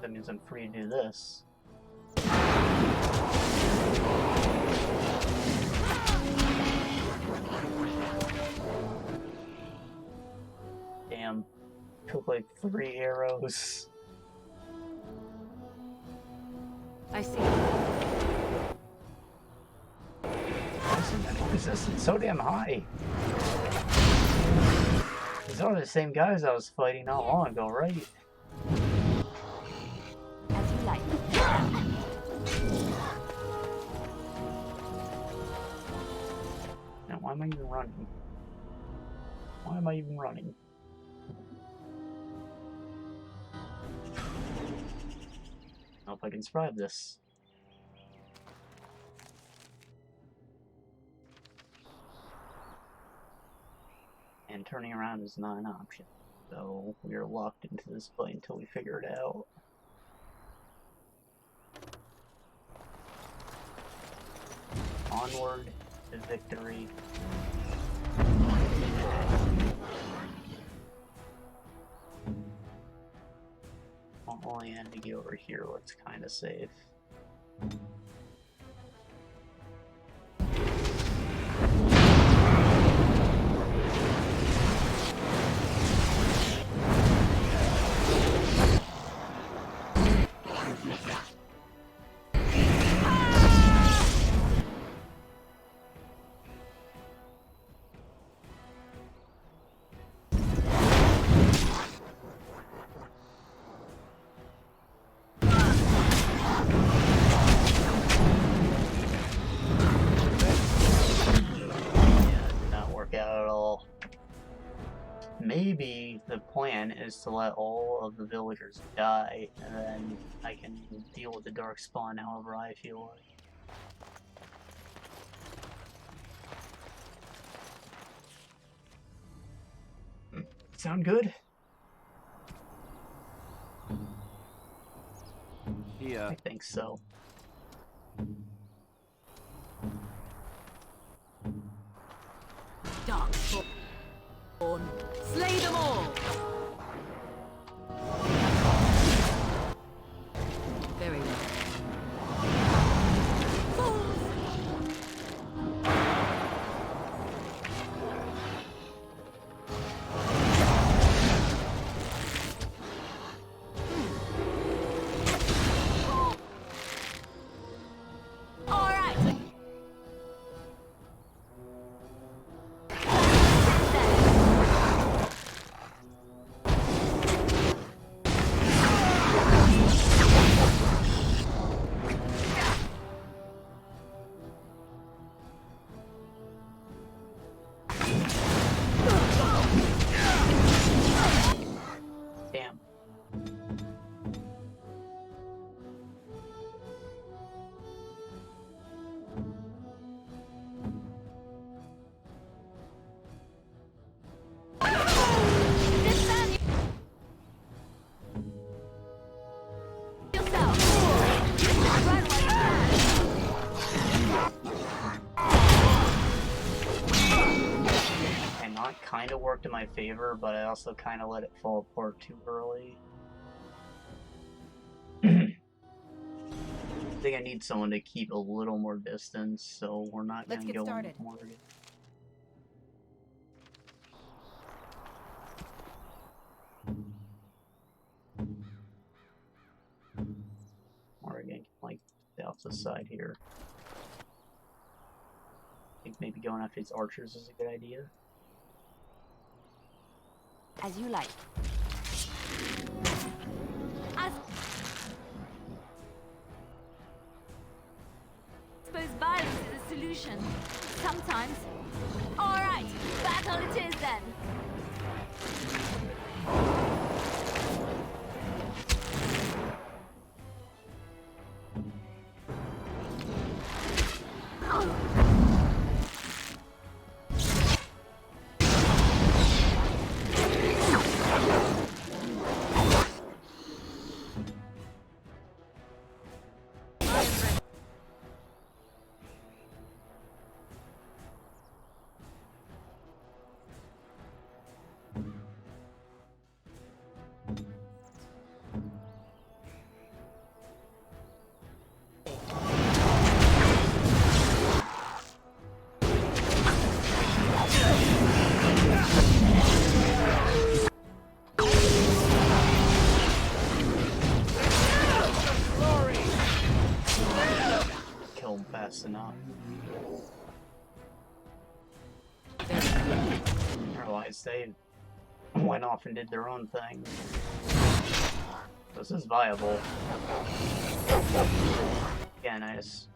A: That means I'm free to do this. Damn. Took like 3 arrows.
E: I see.
A: Why is this so damn high? These are the same guys I was fighting not long ago, right?
G: As you like.
A: Now, why am I even running? Why am I even running? I don't know if I can survive this. And turning around is not an option. So we are locked into this fight until we figure it out. Onward to victory. I'll only end to get over here where it's kind of safe. Maybe the plan is to let all of the villagers die, and then I can deal with the dark spawn however I feel like. Sound good?
M: Yeah.
A: I think so.
E: Darkspawn. Slay them all! Very well.
A: Kind of worked in my favor, but I also kind of let it fall apart too early. I think I need someone to keep a little more distance, so we're not going to go on Morgan. Morgan can like stay off the side here. I think maybe going after these archers is a good idea.
G: As you like. Suppose violence is a solution. Sometimes. Alright, battle it is then.
A: fast enough. Otherwise, they went off and did their own thing. This is viable. Again, I just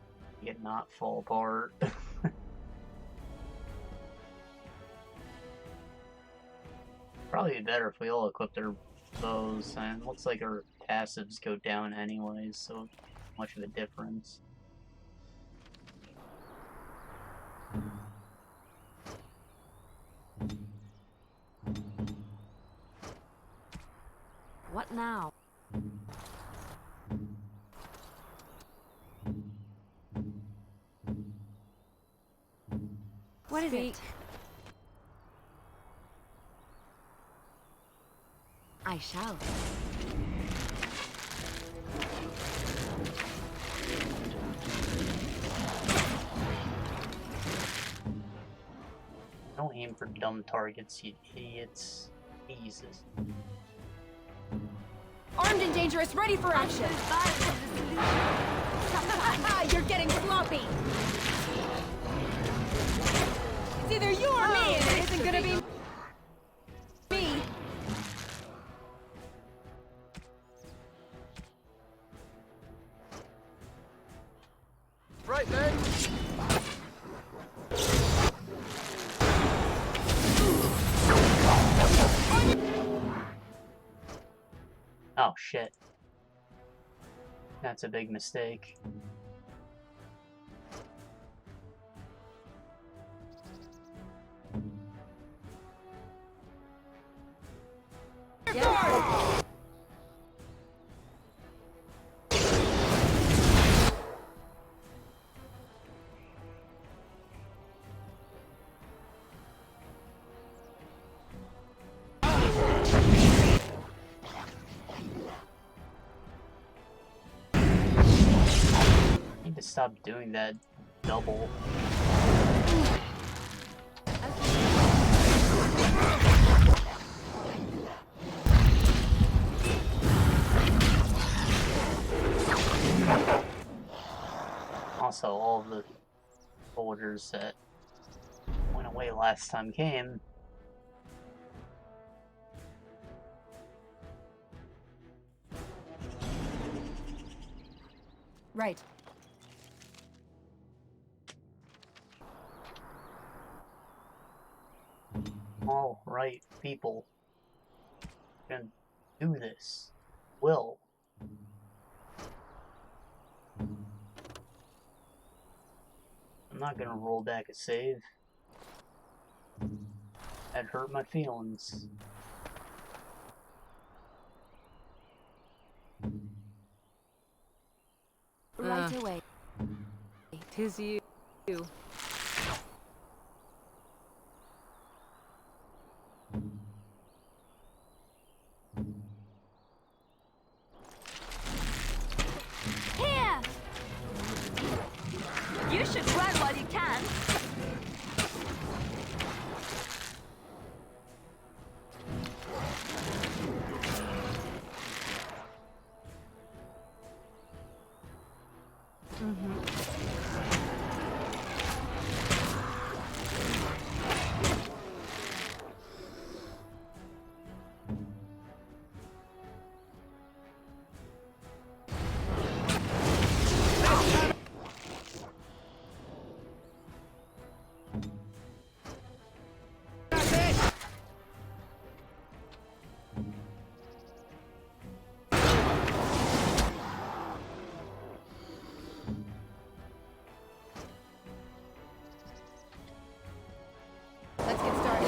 A: get not fall apart. Probably be better if we all equip their bows, and it looks like our passives go down anyways, so much of a difference.
G: What now? What is it? I shall.
A: Don't aim for dumb targets, you idiots. Jesus.
H: Armed and dangerous, ready for action! You're getting sloppy! It's either you or me, and it isn't gonna be me!
S: Right then.
A: Oh shit. That's a big mistake. Need to stop doing that double. Also, all of the soldiers that went away last time came.
H: Right.
A: All right, people. We can do this. Will. I'm not gonna roll back a save. That hurt my feelings.
G: Right away.
E: 'Tis you.
G: Here! You should run while you can.
H: Let's get started.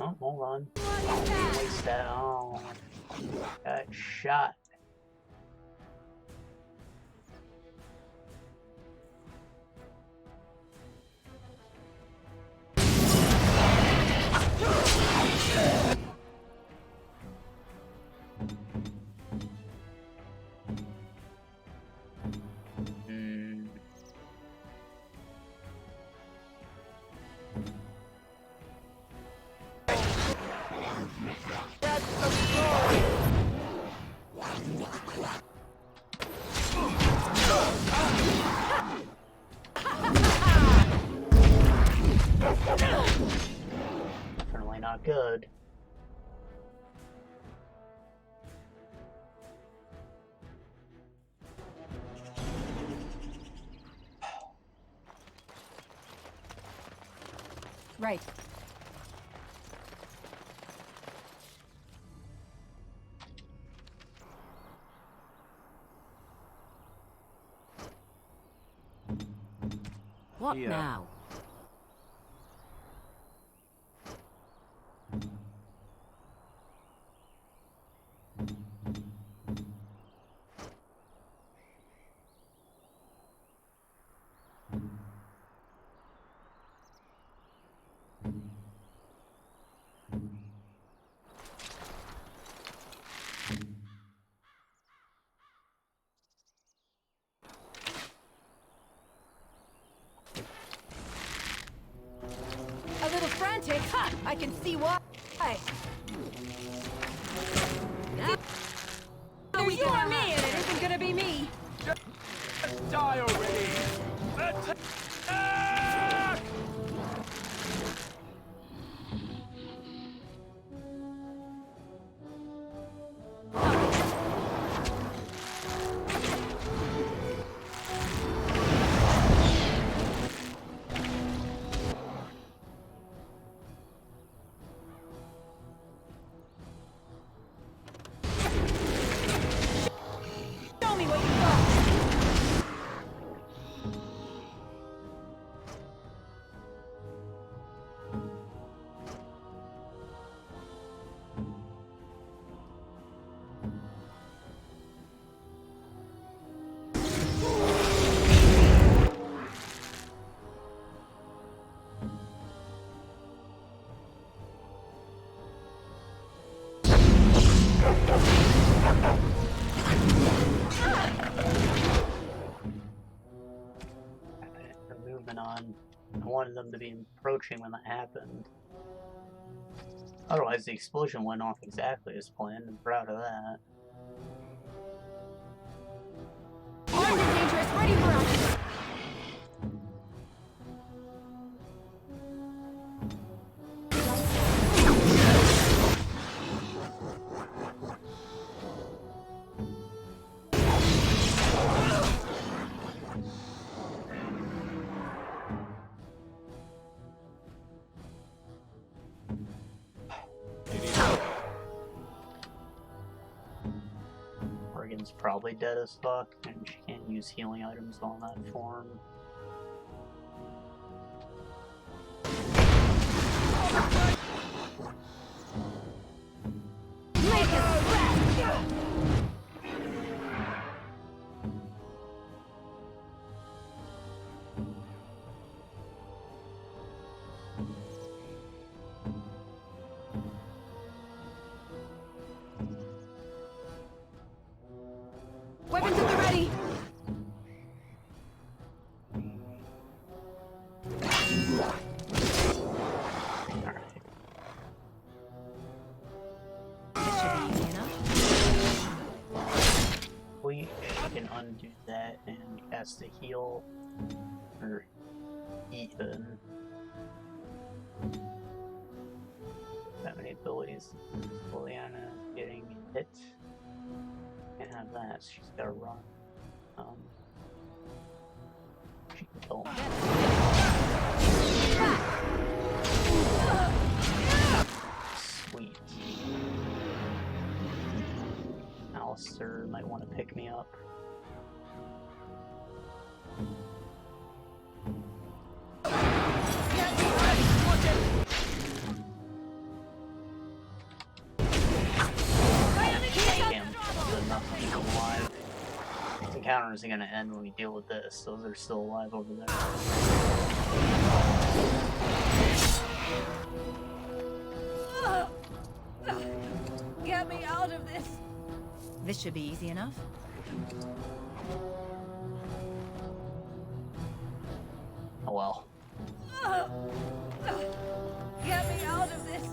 A: Oh, hold on. Waste that. Oh, got shot. Definitely not good.
H: Right.
E: What
B: Yeah.
E: now?
H: A little frantic. Ha! I can see why. Either you or me, and it isn't gonna be me.
P: Just die already! Attack!
H: Show me what you got.
A: They're moving on. I wanted them to be approaching when that happened. Otherwise, the explosion went off exactly as planned. I'm proud of that.
H: Armed and dangerous, ready for us.
A: Morgan's probably dead as fuck, and she can't use healing items on that form.
H: Weapons at the ready.
E: This should be easy enough.
A: We can undo that and cast the heal for Ethan. That many abilities. Liliana getting hit. Can't have that, so she's gotta run. She can kill him. Sweet. Alistair might want to pick me up. This encounter isn't going to end when we deal with this. Those are still alive over there.
H: Get me out of this. This should be easy enough.
A: Oh well.
H: Get me out of this!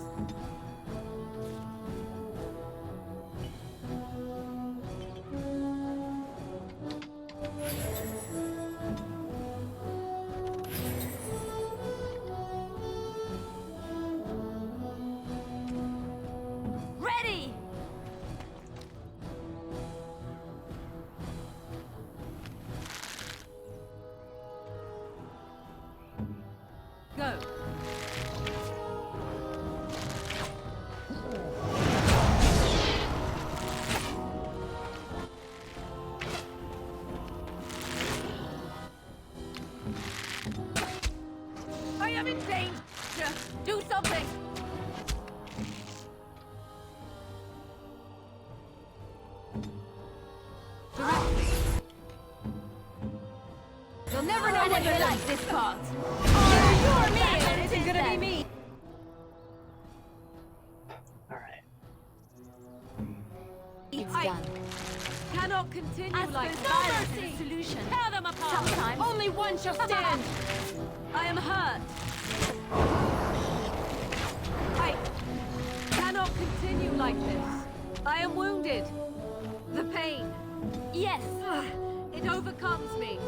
G: Ready!
H: Go! I am in danger! Do something! You'll never know what you like this part! Either you or me, and it isn't gonna be me!
A: Alright.
G: It's
H: I
G: done.
H: cannot continue
G: As
H: like
G: for
H: violence
G: mercy,
H: is a solution.
G: tear them apart. Sometimes.
H: Only one shall stand! I am hurt! I cannot continue like this. I am wounded. The pain.
G: Yes.
H: It overcomes me.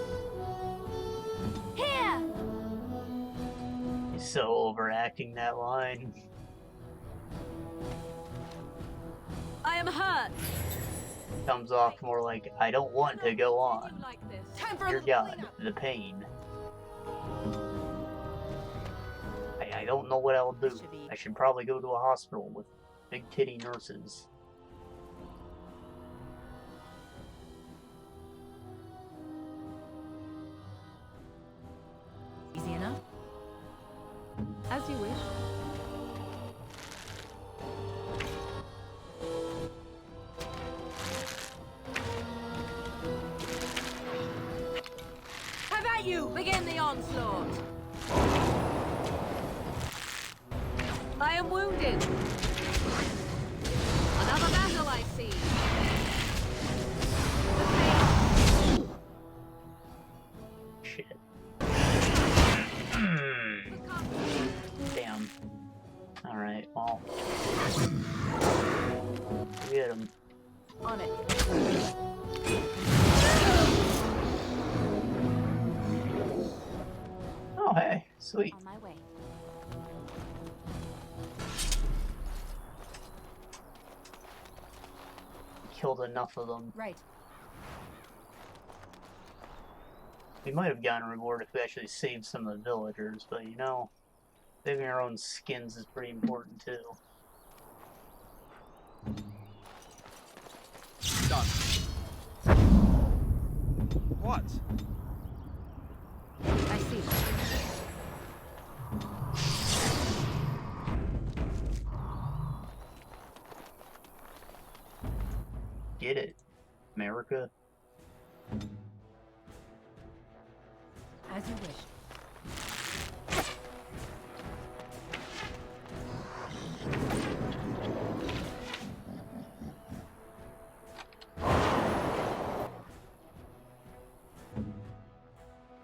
G: Here.
A: He's so overacting that line.
H: I am hurt.
A: Comes off more like, I don't want to go on.
H: Like this. Time for a
A: Dear
H: little
A: God,
H: cleanup.
A: the pain. I don't know what I'll do. I should probably go to a hospital with big titty nurses.
H: Easy enough.
E: As you wish.
H: Have at you! Begin the onslaught! I am wounded. Another battle I see.
A: Shit. Damn. Alright, well. Get him.
H: On it.
A: Oh, hey. Sweet.
G: On my way.
A: Killed enough of them.
H: Right.
A: We might have gotten a reward if we actually saved some of the villagers, but you know, saving our own skins is pretty important too.
P: Done. What?
E: I see.
A: Get it, America?
H: As you wish.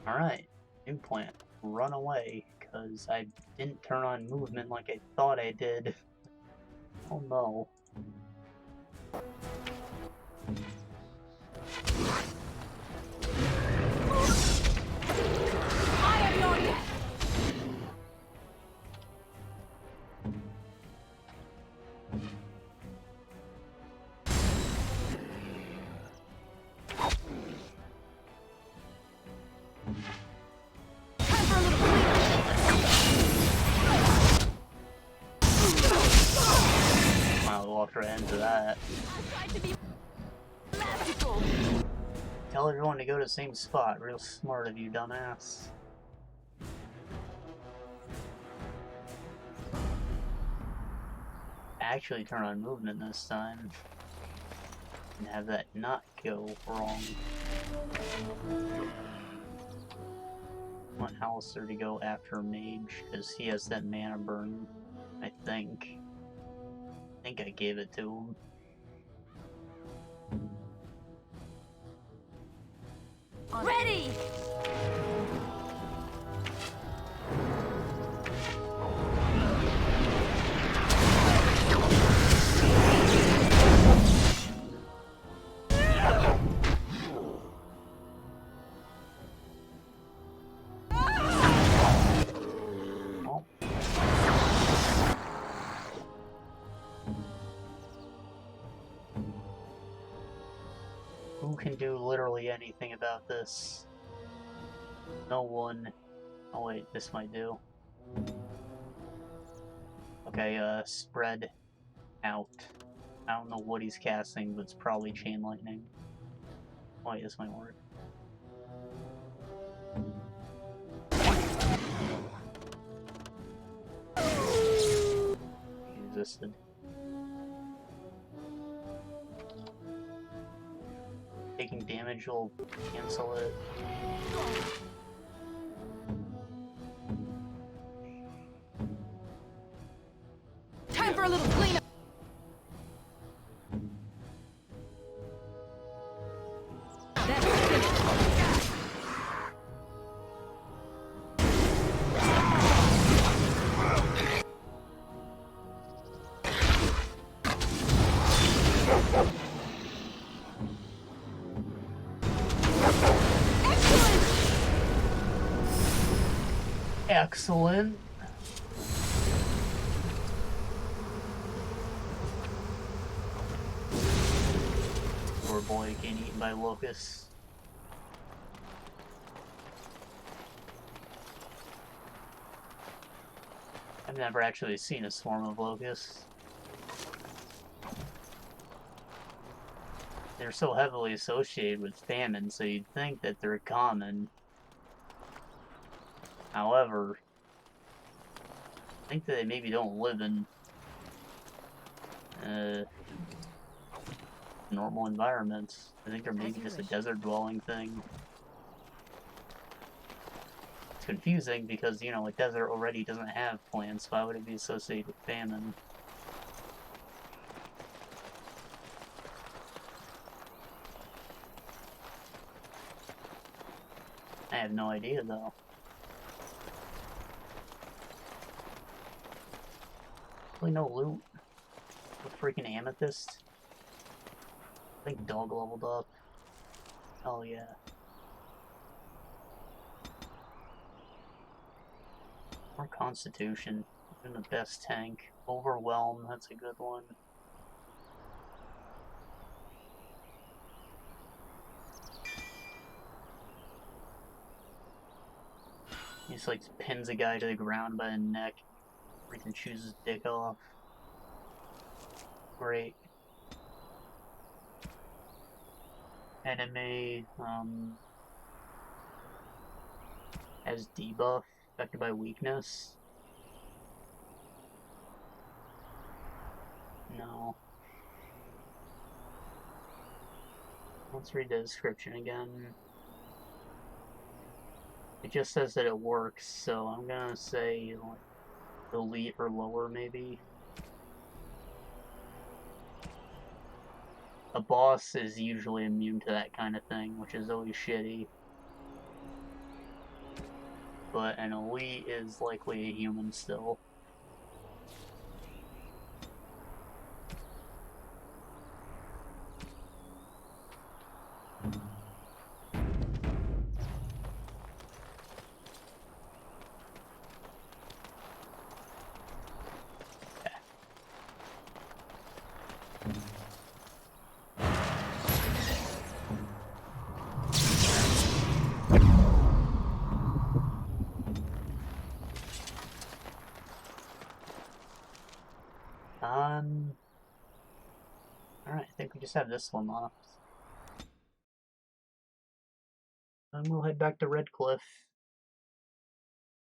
A: Alright, implant. Run away, because I didn't turn on movement like I thought I did. Oh no.
H: I am your death!
A: Wow, we walked right into that. Tell everyone to go to the same spot. Real smart of you, dumbass. Actually turn on movement this time. And have that not go wrong. I want Alistair to go after Mage, because he has that mana burn, I think. I think I gave it to him.
G: Ready!
A: Who can do literally anything about this? No one. Oh wait, this might do. Okay, spread out. I don't know what he's casting, but it's probably chain lightning. Oh wait, this might work. He resisted. Taking damage will cancel it.
H: Time for a little cleanup.
A: Excellent. Poor boy getting eaten by locusts. I've never actually seen a swarm of locusts. They're so heavily associated with famine, so you'd think that they're common. However, I think that they maybe don't live in normal environments. I think they're maybe just a desert dwelling thing. It's confusing because, you know, a desert already doesn't have plants. Why would it be associated with famine? I have no idea, though. Really no loot. A freaking amethyst. I think dog leveled up. Oh yeah. More constitution. Even the best tank. Overwhelm, that's a good one. He just like pins a guy to the ground by the neck. Freaking chews his dick off. Great. Enemy, has debuff, affected by weakness. No. Let's read the description again. It just says that it works, so I'm gonna say like elite or lower maybe. A boss is usually immune to that kind of thing, which is always shitty. But an elite is likely a human still. Alright, I think we just have this one left. And we'll head back to Redcliffe.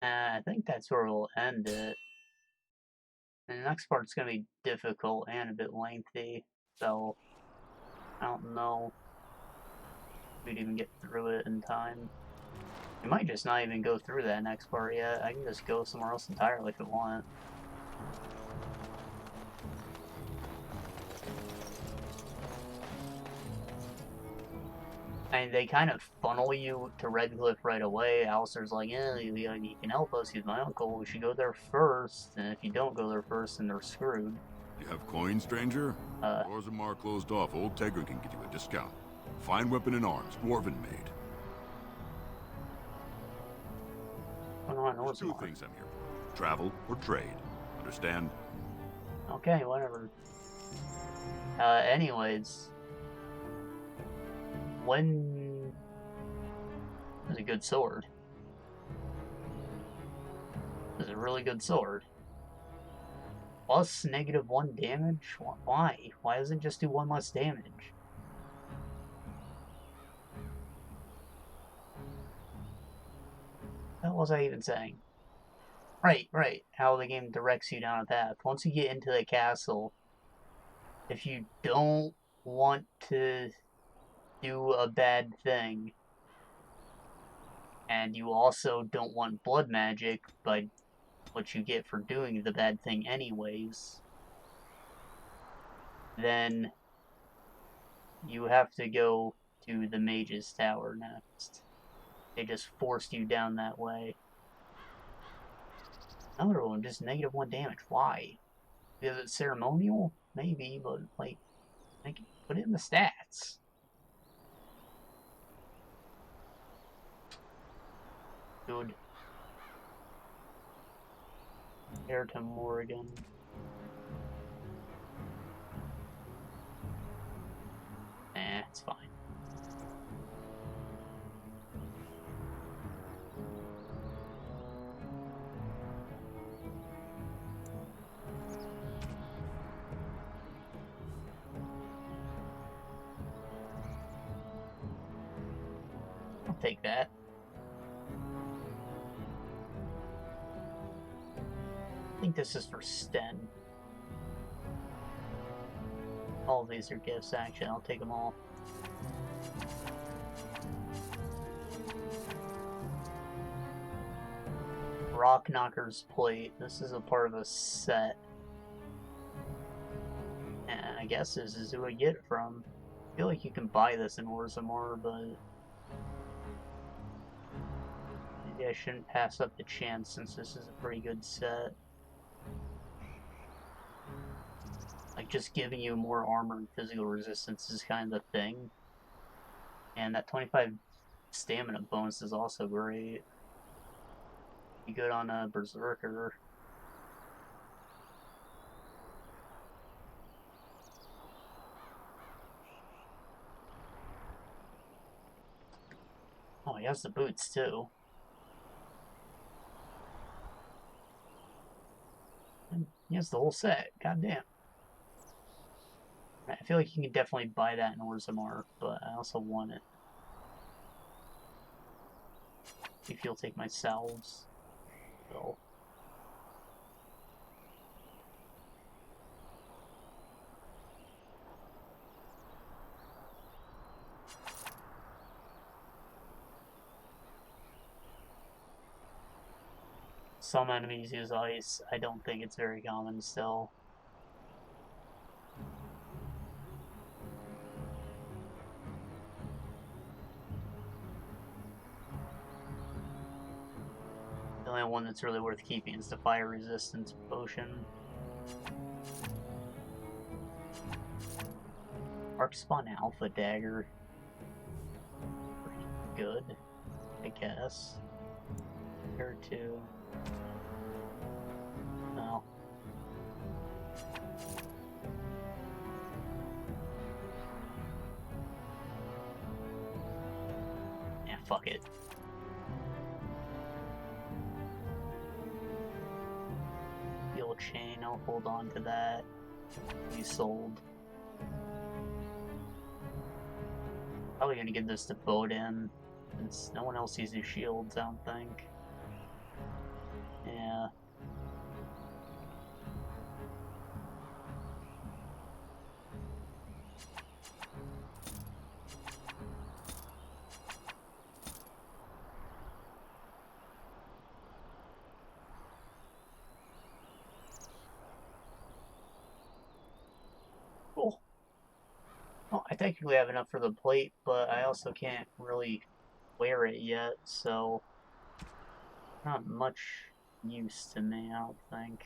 A: I think that's where we'll end it. And the next part's gonna be difficult and a bit lengthy, so I don't know if we'd even get through it in time. We might just not even go through that next part yet. I can just go somewhere else entirely if I want. I mean, they kind of funnel you to Redcliffe right away. Alistair's like, yeah, you can help us. He's my uncle. We should go there first. And if you don't go there first, then they're screwed.
D: You have coins, stranger? Doors are marked closed off. Old Tegra can give you a discount. Fine weapon and arms, dwarven made.
A: There's
D: two things I'm here for. Travel or trade. Understand?
A: Okay, whatever. Anyways. When... It's a good sword. It's a really good sword. Plus -1 damage? Why? Why doesn't it just do 1 less damage? What was I even saying? Right. How the game directs you down a path. Once you get into the castle, if you don't want to do a bad thing, and you also don't want blood magic, but what you get for doing the bad thing anyways, then you have to go to the Mage's Tower next. They just forced you down that way. Another one, just -1 damage. Why? Because it's ceremonial? Maybe, but, like put it in the stats. Good. Air to Morrigan. It's fine. I'll take that. I think this is for Sten. All of these are gifts, actually. I'll take them all. Rock Knocker's Plate. This is a part of a set. And I guess this is who I get it from. I feel like you can buy this in Orzammar, but maybe I shouldn't pass up the chance since this is a pretty good set. Like, just giving you more armor and physical resistance is kind of the thing. And that 25 stamina bonus is also great. Be good on a Berserker. Oh, he has the boots too. And he has the whole set. Goddamn. I feel like you can definitely buy that in Orzammar, but I also want it. If you'll take my salves. So. Some enemies use ice. I don't think it's very common still. The only one that's really worth keeping is the fire resistance potion. Arcspawn Alpha Dagger. Pretty good, I guess. Here too. No. Yeah, fuck it. Steel chain, I'll hold on to that. We sold. Probably gonna give this to Bodin, since no one else uses shields, I don't think. Yeah. Cool. Oh, I technically have enough for the plate, but I also can't really wear it yet, so not much use to me, I don't think.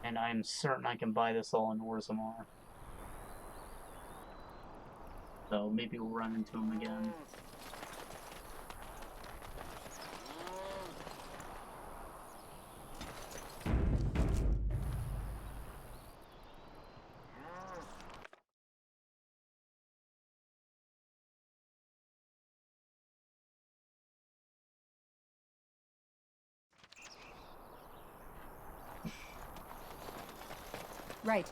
A: And I'm certain I can buy this all in Orzammar. So maybe we'll run into him again.
H: Right.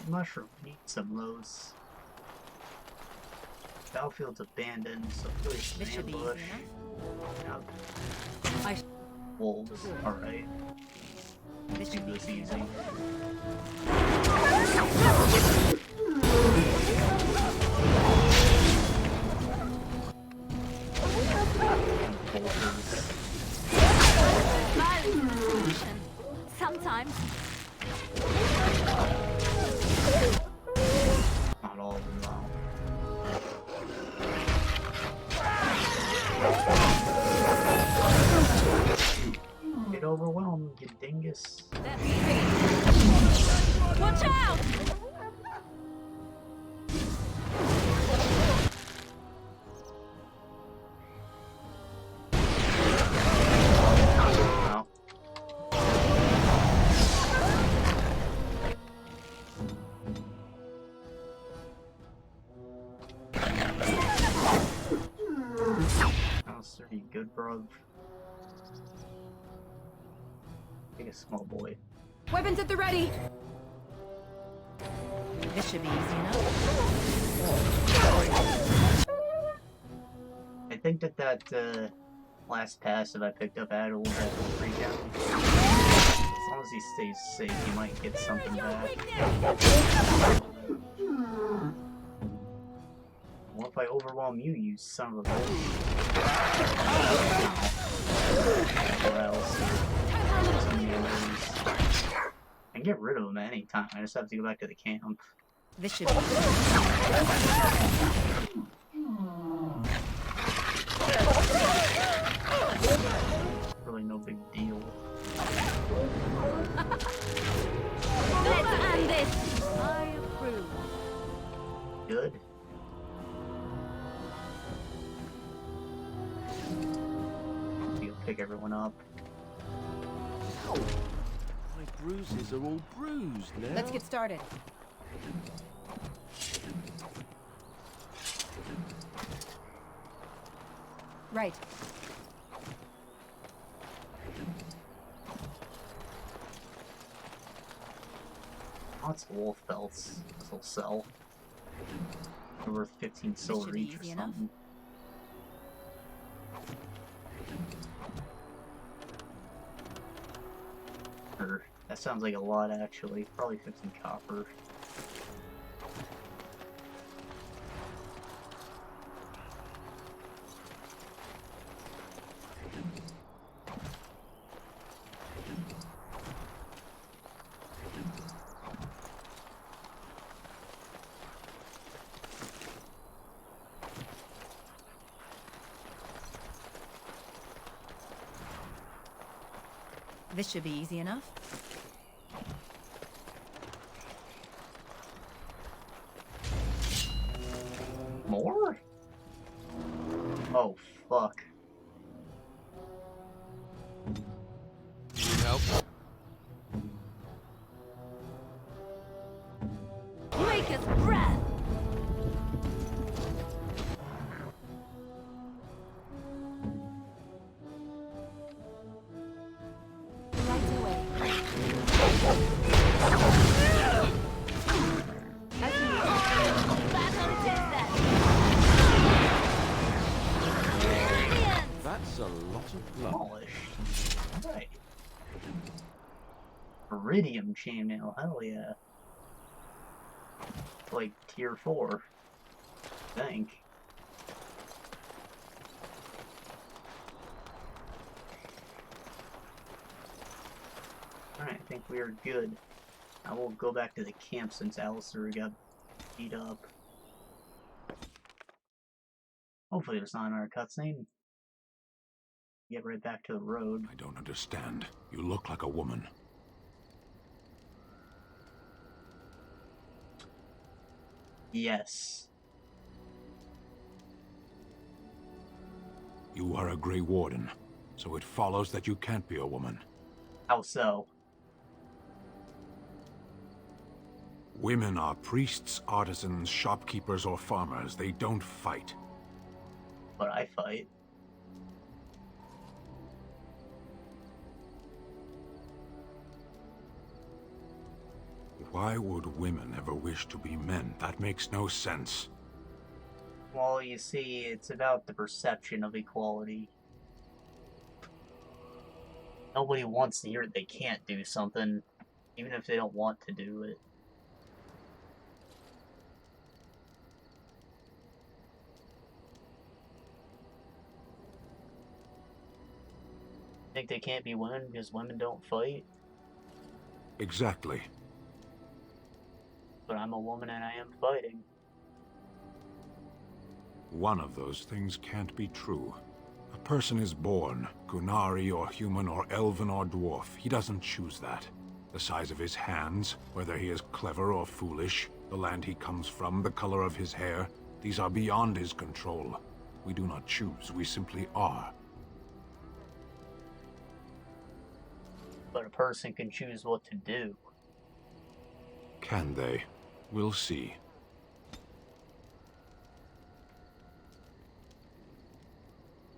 A: Mushroom, need some of those. Battlefield's abandoned, so there's an ambush. Yep. Wolves, alright. This should be easy.
G: Sometimes.
A: Not all of them, though. Get overwhelmed, you dingus.
G: Watch out!
A: That's pretty good, bro. Take a small boy.
H: Weapons at the ready!
E: This should be easy enough.
A: I think that last passive I picked up had a little bit of free down. As long as he stays safe, he might get something back. What if I overwhelm you, you son of a bitch? Or else. I can get rid of him at any time. I just have to go back to the camp.
E: This should be
A: really no big deal.
G: Let's end this! I approve.
A: Good. You'll pick everyone up.
B: My bruises are all bruised now.
H: Let's get started. Right.
A: Lots of wolf belts. This will sell. They're worth 15 silver each or something. That sounds like a lot, actually. Probably 15 copper.
H: This should be easy enough.
A: More? Oh, fuck.
B: Need help?
G: Maker's breath!
B: That's a lot of blood.
A: Alright. Iridium chainmail, hell yeah. It's like tier 4. I think. Alright, I think we are good. I will go back to the camp since Alistair got beat up. Hopefully there's not another cutscene. Get right back to the road.
D: I don't understand. You look like a woman.
A: Yes.
D: You are a Grey Warden, so it follows that you can't be a woman.
A: How so?
D: Women are priests, artisans, shopkeepers, or farmers. They don't fight.
A: But I fight.
D: Why would women ever wish to be men? That makes no sense.
A: Well, you see, it's about the perception of equality. Nobody wants to hear they can't do something, even if they don't want to do it. Think they can't be women because women don't fight?
D: Exactly.
A: But I'm a woman and I am fighting.
D: One of those things can't be true. A person is born, Gunari or human or elven or dwarf. He doesn't choose that. The size of his hands, whether he is clever or foolish, the land he comes from, the color of his hair, these are beyond his control. We do not choose, we simply are.
A: But a person can choose what to do.
D: Can they? We'll see.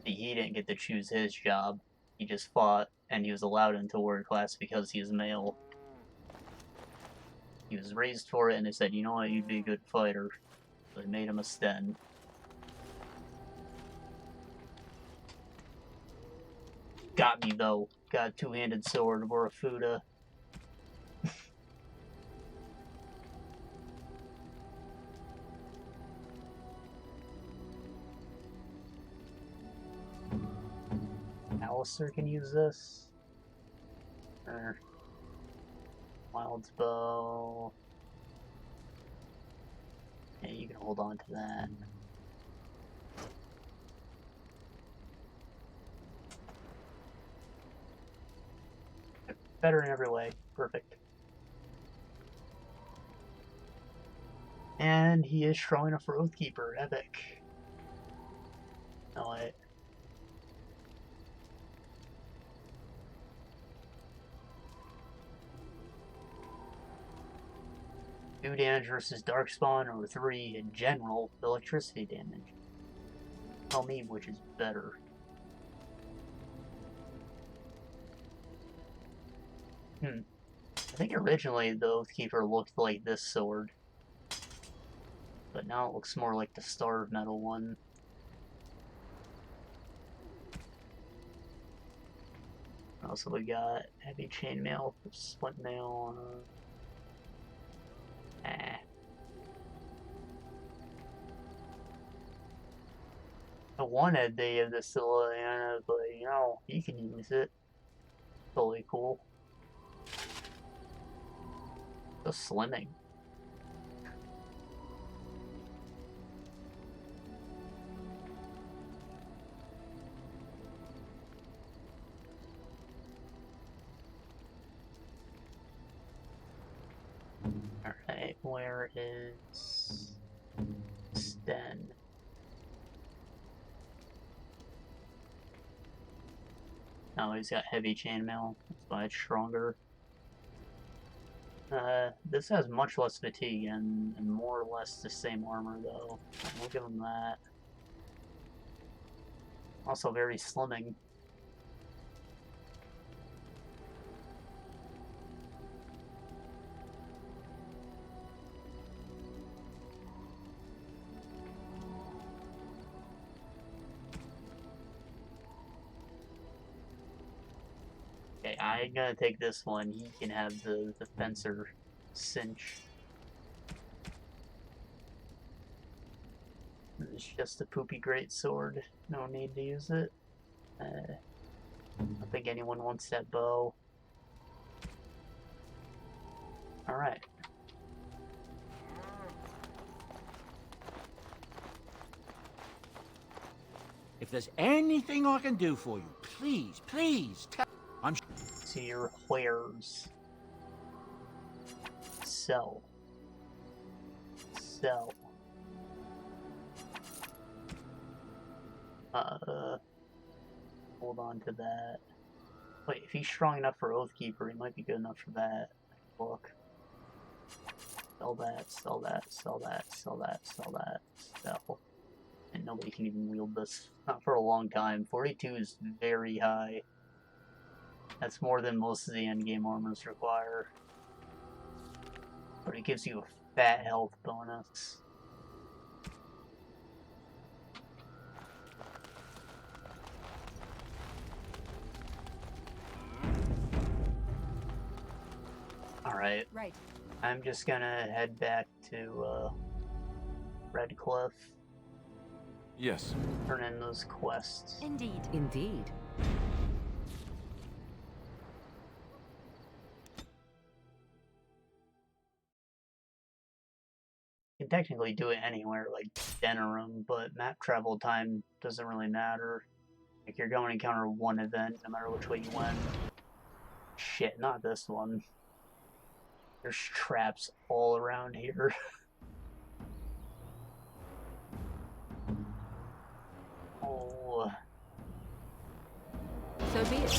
A: He didn't get to choose his job. He just fought, and he was allowed into warrior class because he is male. He was raised for it, and they said, you know what, you'd be a good fighter. So they made him a Sten. Got me, though. Got a two-handed sword, or a Fuda. Alistair can use this. Wild's bow. Yeah, you can hold on to that. Better in every way. Perfect. And he is strong enough for Oathkeeper. Epic. No, wait. Two damage versus Darkspawn, or 3 in general, electricity damage. Tell me which is better. I think originally the Oathkeeper looked like this sword. But now it looks more like the Star of Metal one. Also, we got heavy chainmail, split mail. I wanted the Siciliana, but you know, you can use it. Totally cool. Just slimming. Alright, where is Sten? Oh, he's got heavy chainmail, that's why it's stronger. This has much less fatigue and more or less the same armor, though. We'll give him that. Also very slimming. Okay, I'm gonna take this one. He can have the fencer cinch. It's just a poopy great sword. No need to use it. I don't think anyone wants that bow. Alright.
U: If there's anything I can do for you, please tell. I'm.
A: See your wares. Sell. Sell. Hold on to that. Wait, if he's strong enough for Oathkeeper, he might be good enough for that. Look. Sell that, sell that, sell that, sell that, sell that, sell. And nobody can even wield this. Not for a long time. 42 is very high. That's more than most of the endgame armors require. But it gives you a fat health bonus. Alright.
G: Right.
A: I'm just gonna head back to Redcliffe.
B: Yes.
A: Turn in those quests.
G: Indeed.
E: Indeed.
A: You can technically do it anywhere, like Denerim, but map travel time doesn't really matter. Like, you're going to encounter one event, no matter which way you went. Shit, not this one. There's traps all around here. Oh.
E: So be it.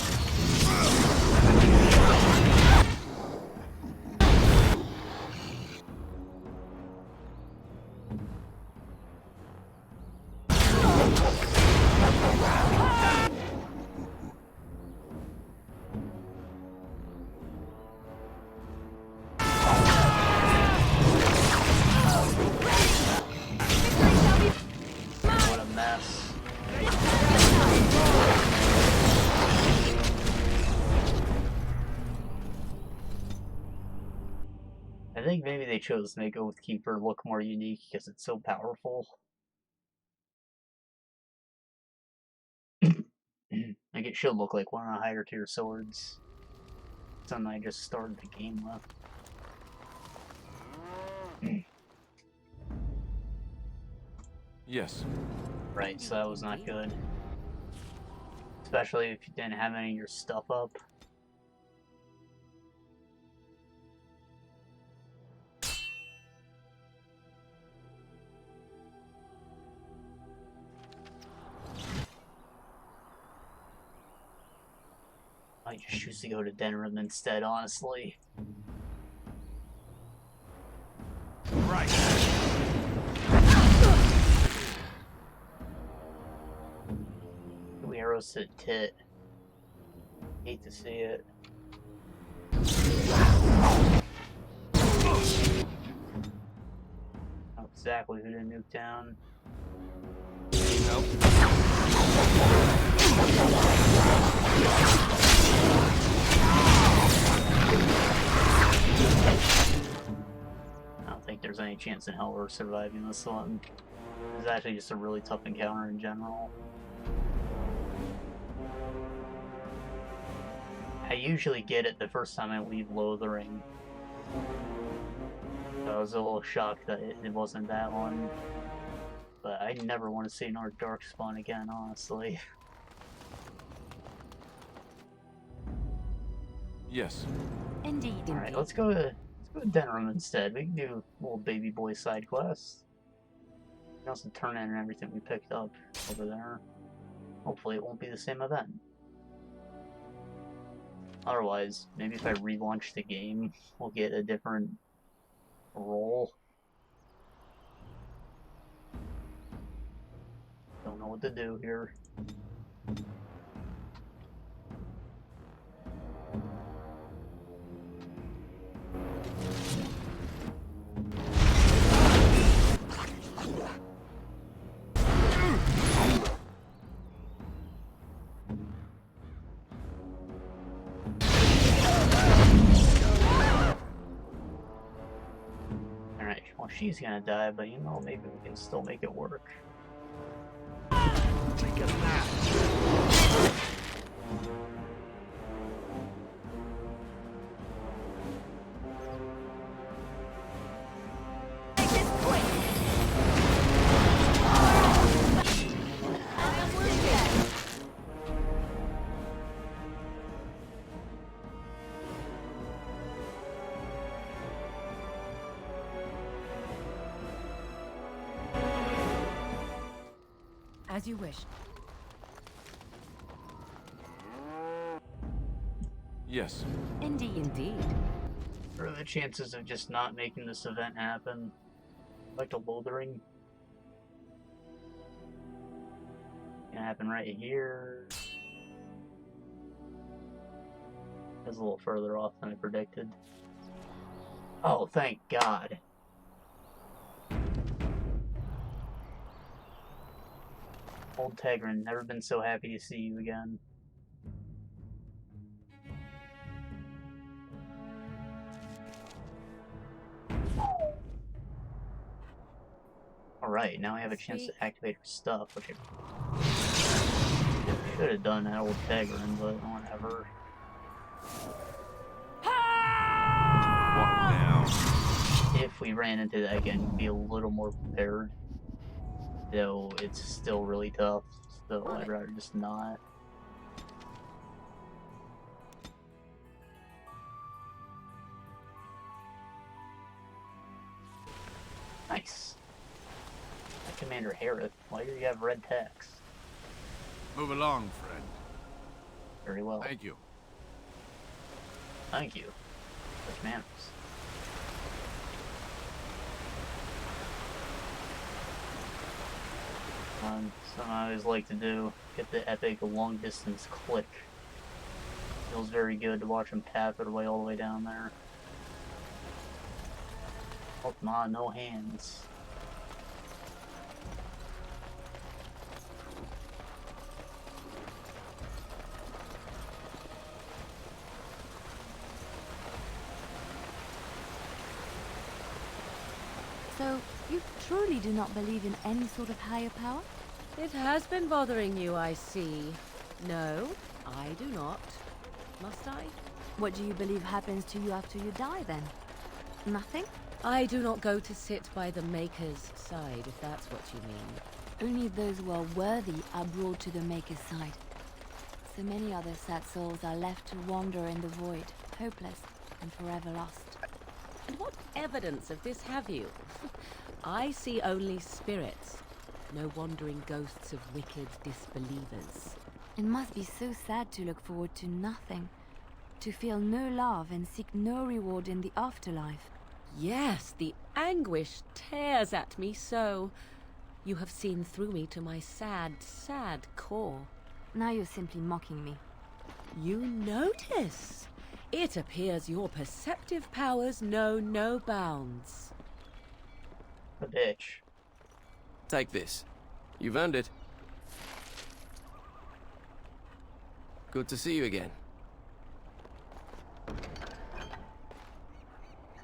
A: What a mess. I think maybe they chose to make Oathkeeper look more unique because it's so powerful. Like, it should look like one of the higher tier swords. Something I just started the game with.
B: Yes.
A: Right, so that was not good. Especially if you didn't have any of your stuff up. I just choose to go to Denerim instead, honestly.
F: Right.
A: 2 arrows to the tit. Hate to see it. Know exactly who to nuke down. Nope. I don't think there's any chance in hell we're surviving this one. It's actually just a really tough encounter in general. I usually get it the first time I leave Lothering. So I was a little shocked that it wasn't that one. But I never want to see another Darkspawn again, honestly.
B: Yes.
G: Indeed.
A: Alright, let's go to Denerim instead. We can do little baby boy side quests. We can also turn in everything we picked up over there. Hopefully it won't be the same event. Otherwise, maybe if I relaunch the game, we'll get a different role. Don't know what to do here. Alright, well she's gonna die, but you know, maybe we can still make it work.
F: Take a nap.
E: As you wish.
B: Yes.
G: Indeed.
A: What are the chances of just not making this event happen? Like a bouldering? Gonna happen right here. That's a little further off than I predicted. Oh, thank God. Old Tegrin, never been so happy to see you again. Alright, now I have a chance to activate her stuff, which I should have done at Old Tegrin, but whatever.
B: What now?
A: If we ran into that again, we'd be a little more prepared. Though it's still really tough, so I'd rather just not. Nice. Commander Harith, why do you have red text?
Q: Move along, friend.
A: Very well.
Q: Thank you.
A: Thank you. Such manners. Something I always like to do, get the epic long distance click. Feels very good to watch him tap it away all the way down there. Oh, come on, no hands.
G: So, you truly do not believe in any sort of higher power?
E: It has been bothering you, I see. No, I do not. Must I?
G: What do you believe happens to you after you die, then? Nothing?
E: I do not go to sit by the Maker's side, if that's what you mean.
G: Only those who are worthy are brought to the Maker's side. So many other sad souls are left to wander in the void, hopeless and forever lost.
E: And what evidence of this have you? I see only spirits, no wandering ghosts of wicked disbelievers.
G: It must be so sad to look forward to nothing, to feel no love and seek no reward in the afterlife.
E: Yes, the anguish tears at me so. You have seen through me to my sad, sad core.
G: Now you're simply mocking me.
E: You notice? It appears your perceptive powers know no bounds.
A: A bitch.
M: Take this. You've earned it. Good to see you again.
A: I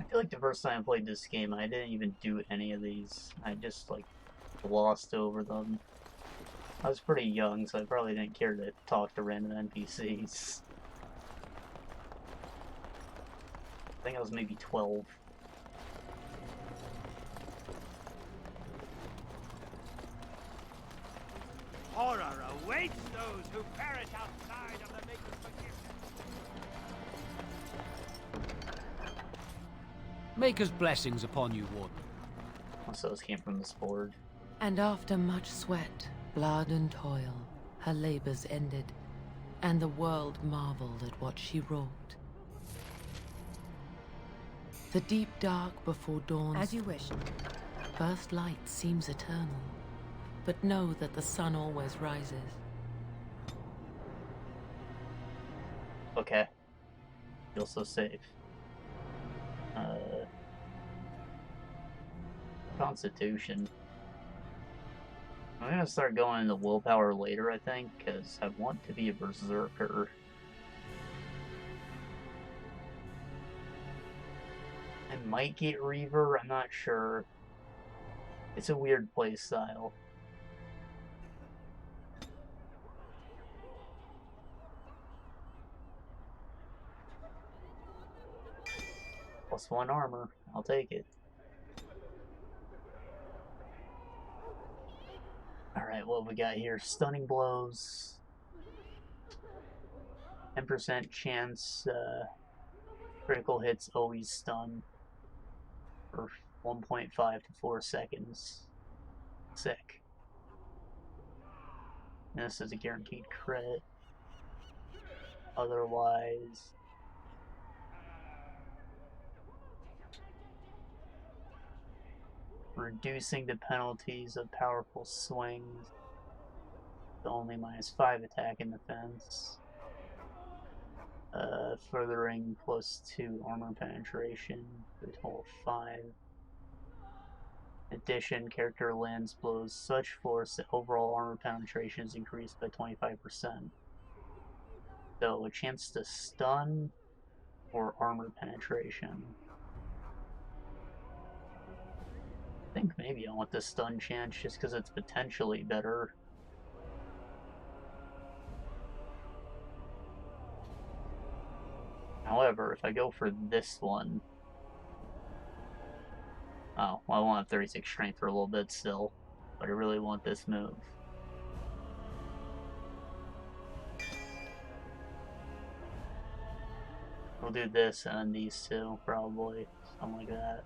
A: feel like the first time I played this game, I didn't even do any of these. I just, like, glossed over them. I was pretty young, so I probably didn't care to talk to random NPCs. I think I was maybe 12.
P: Horror awaits those who perish outside of the Maker's forgiveness.
O: Maker's blessings upon you, Warden.
A: Also, those came from this board.
I: And after much sweat, blood and toil, her labors ended, and the world marveled at what she wrought. The deep dark before dawn.
E: As you wish.
I: First light seems eternal, but know that the sun always rises.
A: Okay. Feel so safe. Constitution. I'm gonna start going into willpower later, I think, because I want to be a berserker. I might get Reaver, I'm not sure. It's a weird play style. +1 armor, I'll take it. Alright, what we got here? Stunning blows. 10% chance, critical hits always stun. For 1.5 to 4 seconds. Sick. And this is a guaranteed crit. Otherwise... reducing the penalties of powerful swings to only -5 attack and defense. Furthering +2 armor penetration to a total of 5. In addition, character lands blows such force that overall armor penetration is increased by 25%. So a chance to stun or armor penetration. I think maybe I want the stun chance just because it's potentially better. However, if I go for this one... Oh, well, I won't have 36 strength for a little bit still, but I really want this move. We'll do this and these two, probably. Something like that.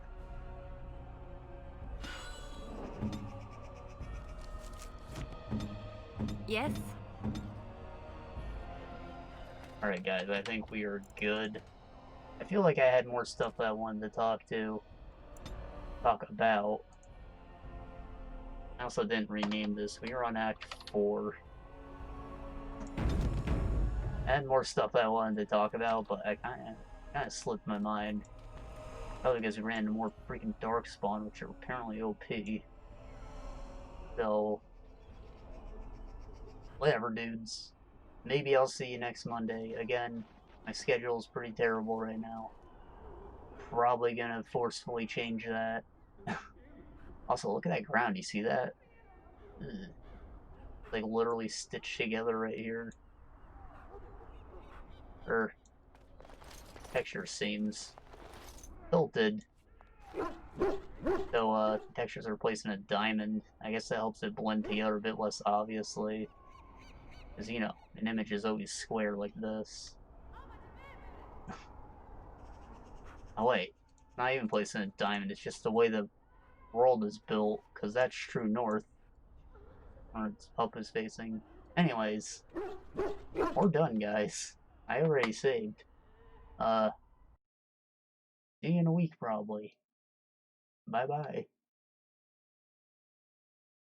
G: Yes?
A: Alright guys, I think we are good. I feel like I had more stuff that I wanted to talk about. I also didn't rename this. We were on Act 4. I had more stuff that I wanted to talk about, but I kind of slipped my mind. Probably because we ran into more freaking Darkspawn, which are apparently OP. So, whatever, dudes. Maybe I'll see you next Monday. Again, my schedule is pretty terrible right now. Probably gonna forcefully change that. Also, look at that ground. You see that? Ugh. Like, literally stitched together right here. Or, texture seems tilted. So, textures are placed in a diamond. I guess that helps it blend together a bit less obviously. Because, you know, an image is always square like this. Oh wait, not even placed in a diamond, it's just the way the world is built, because that's true north. Or it's up is facing. Anyways, we're done, guys. I already saved. See you in a week, probably. Bye-bye.